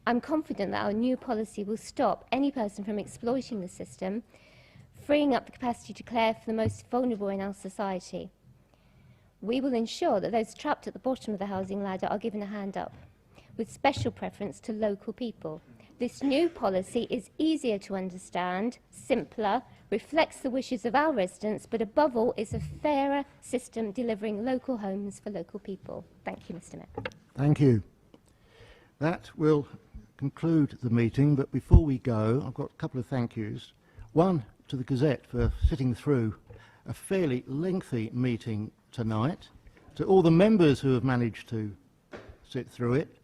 I'm confident that our new policy will stop any person from exploiting the system, freeing up the capacity to care for the most vulnerable in our society. We will ensure that those trapped at the bottom of the housing ladder are given a hand up, with special preference to local people. This new policy is easier to understand, simpler, reflects the wishes of our residents, but above all is a fairer system delivering local homes for local people. Thank you, Mr. Mayor. Thank you. That will conclude the meeting, but before we go, I've got a couple of thank yous. One to the Gazette for sitting through a fairly lengthy meeting tonight, to all the members who have managed to sit through it.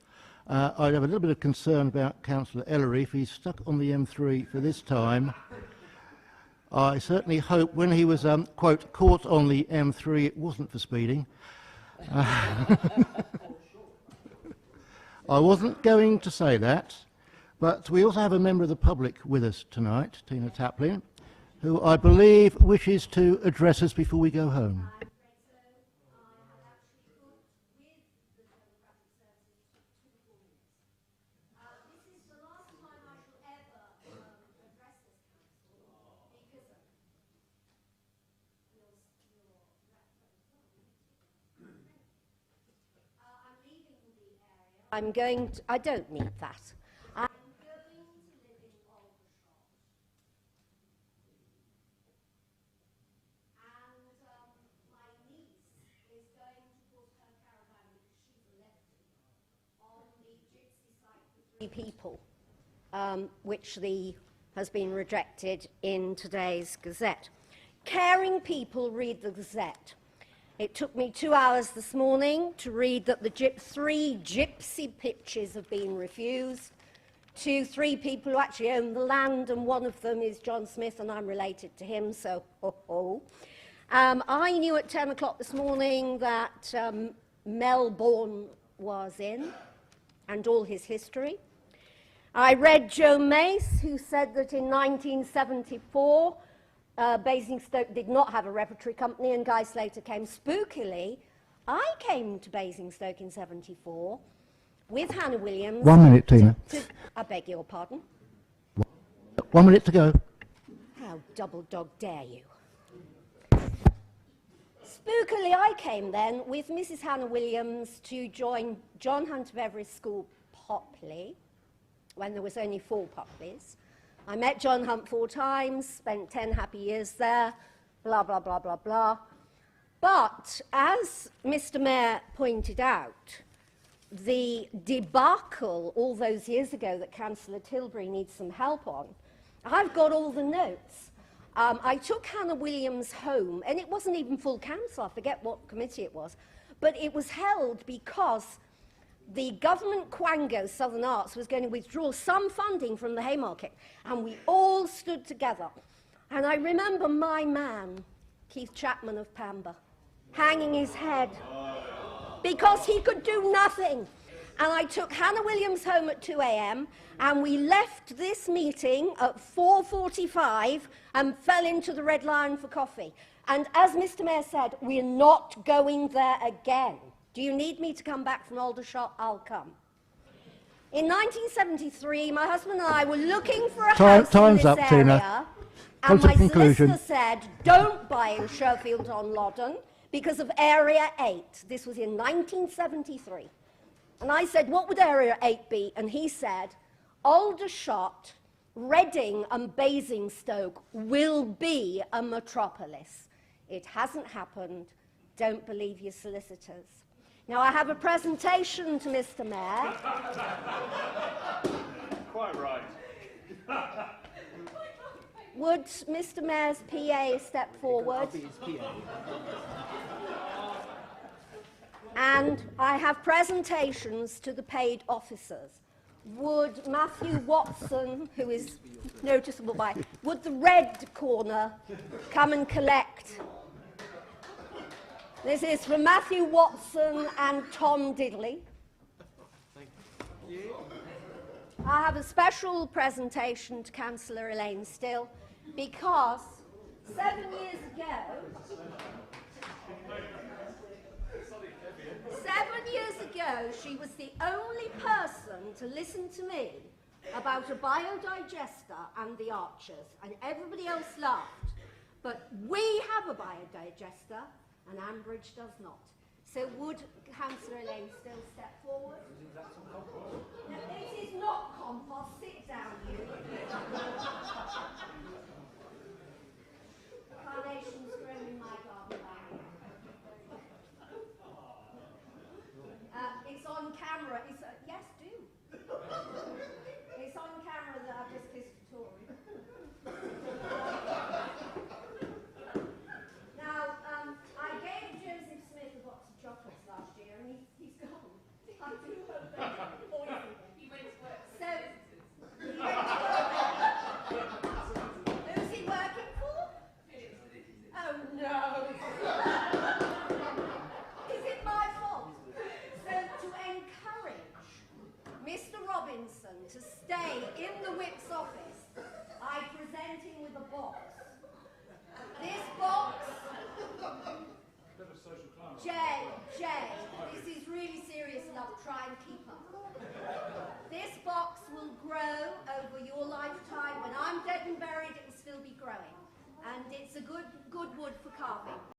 I'd have a little bit of concern about Councillor Ellery if he's stuck on the M3 for this time. I certainly hope when he was, quote, caught on the M3 it wasn't for speeding. I wasn't going to say that, but we also have a member of the public with us tonight, Tina Taplin, who I believe wishes to address us before we go home. I'm going to, I don't need that. I'm going to live in Aldershot. And my niece is going to put her caravan, because she's a lefty, on the gypsy site for 3 people, which has been rejected in today's Gazette. Caring people read the Gazette. It took me 2 hours this morning to read that the 3 gypsy pitches have been refused to 3 people who actually own the land, and one of them is John Smith, and I'm related to him, so ho-ho. I knew at 10 o'clock this morning that Melbourne was in, and all his history. I read Joe Mace, who said that in 1974, Basingstoke did not have a repertory company, and Guy Slater came. Spookily, I came to Basingstoke in 74 with Hannah Williams. 1 minute, Tina. I beg your pardon. 1 minute to go. How double dog dare you? Spookily, I came then with Mrs. Hannah Williams to join John Hunter Beveridge School, Popley, when there was only 4 Popleys. I met John Hunt 4 times, spent 10 happy years there, blah, blah, blah, blah, blah. But as Mr. Mayor pointed out, the debacle all those years ago that Councillor Tilbury needs some help on, I've got all the notes. I took Hannah Williams home, and it wasn't even full council, I forget what committee it was, but it was held because the government quango, Southern Arts, was going to withdraw some funding from the Haymarket, and we all stood together. And I remember my man, Keith Chapman of Pamba, hanging his head because he could do nothing. And I took Hannah Williams home at 2 a.m, and we left this meeting at 4:45 and fell into the Red Lion for coffee. And as Mr. Mayor said, we're not going there again. Do you need me to come back from Aldershot? I'll come. In 1973, my husband and I were looking for a house in this area, Tina. and my solicitor said, don't buy in Sherfield-on-Loddon because of Area 8. This was in 1973. And I said, what would Area 8 be? And he said, Aldershot, Reading and Basingstoke will be a metropolis. It hasn't happened. Don't believe your solicitors. Now, I have a presentation to Mr. Mayor. Quite right. Would Mr. Mayor's PA step forward? And I have presentations to the paid officers. Would Matthew Watson, who is noticeable by, would the red corner come and collect? This is from Matthew Watson and Tom Diddley. Thank you. I have a special presentation to Councillor Elaine Still, because 7 years ago, 7 years ago, she was the only person to listen to me about a biodigester and the Archers, and everybody else laughed. But we have a biodigester, and Ambridge does not. So would Councillor Elaine Still step forward? No, it is not compost. Sit down, you. Carnations grown in my garden. It's on camera. Yes, do. It's on camera that I've just kissed a Tory. Now, I gave Joseph Smith a box of chocolates last year, and he's gone. I do hope that poisoned him. He went to work. So, in the whip's office, I present him with a box. This box... Jay, this is really serious enough. Try and keep up. This box will grow over your lifetime. When I'm dead and buried, it will still be growing. And it's a good wood for carving.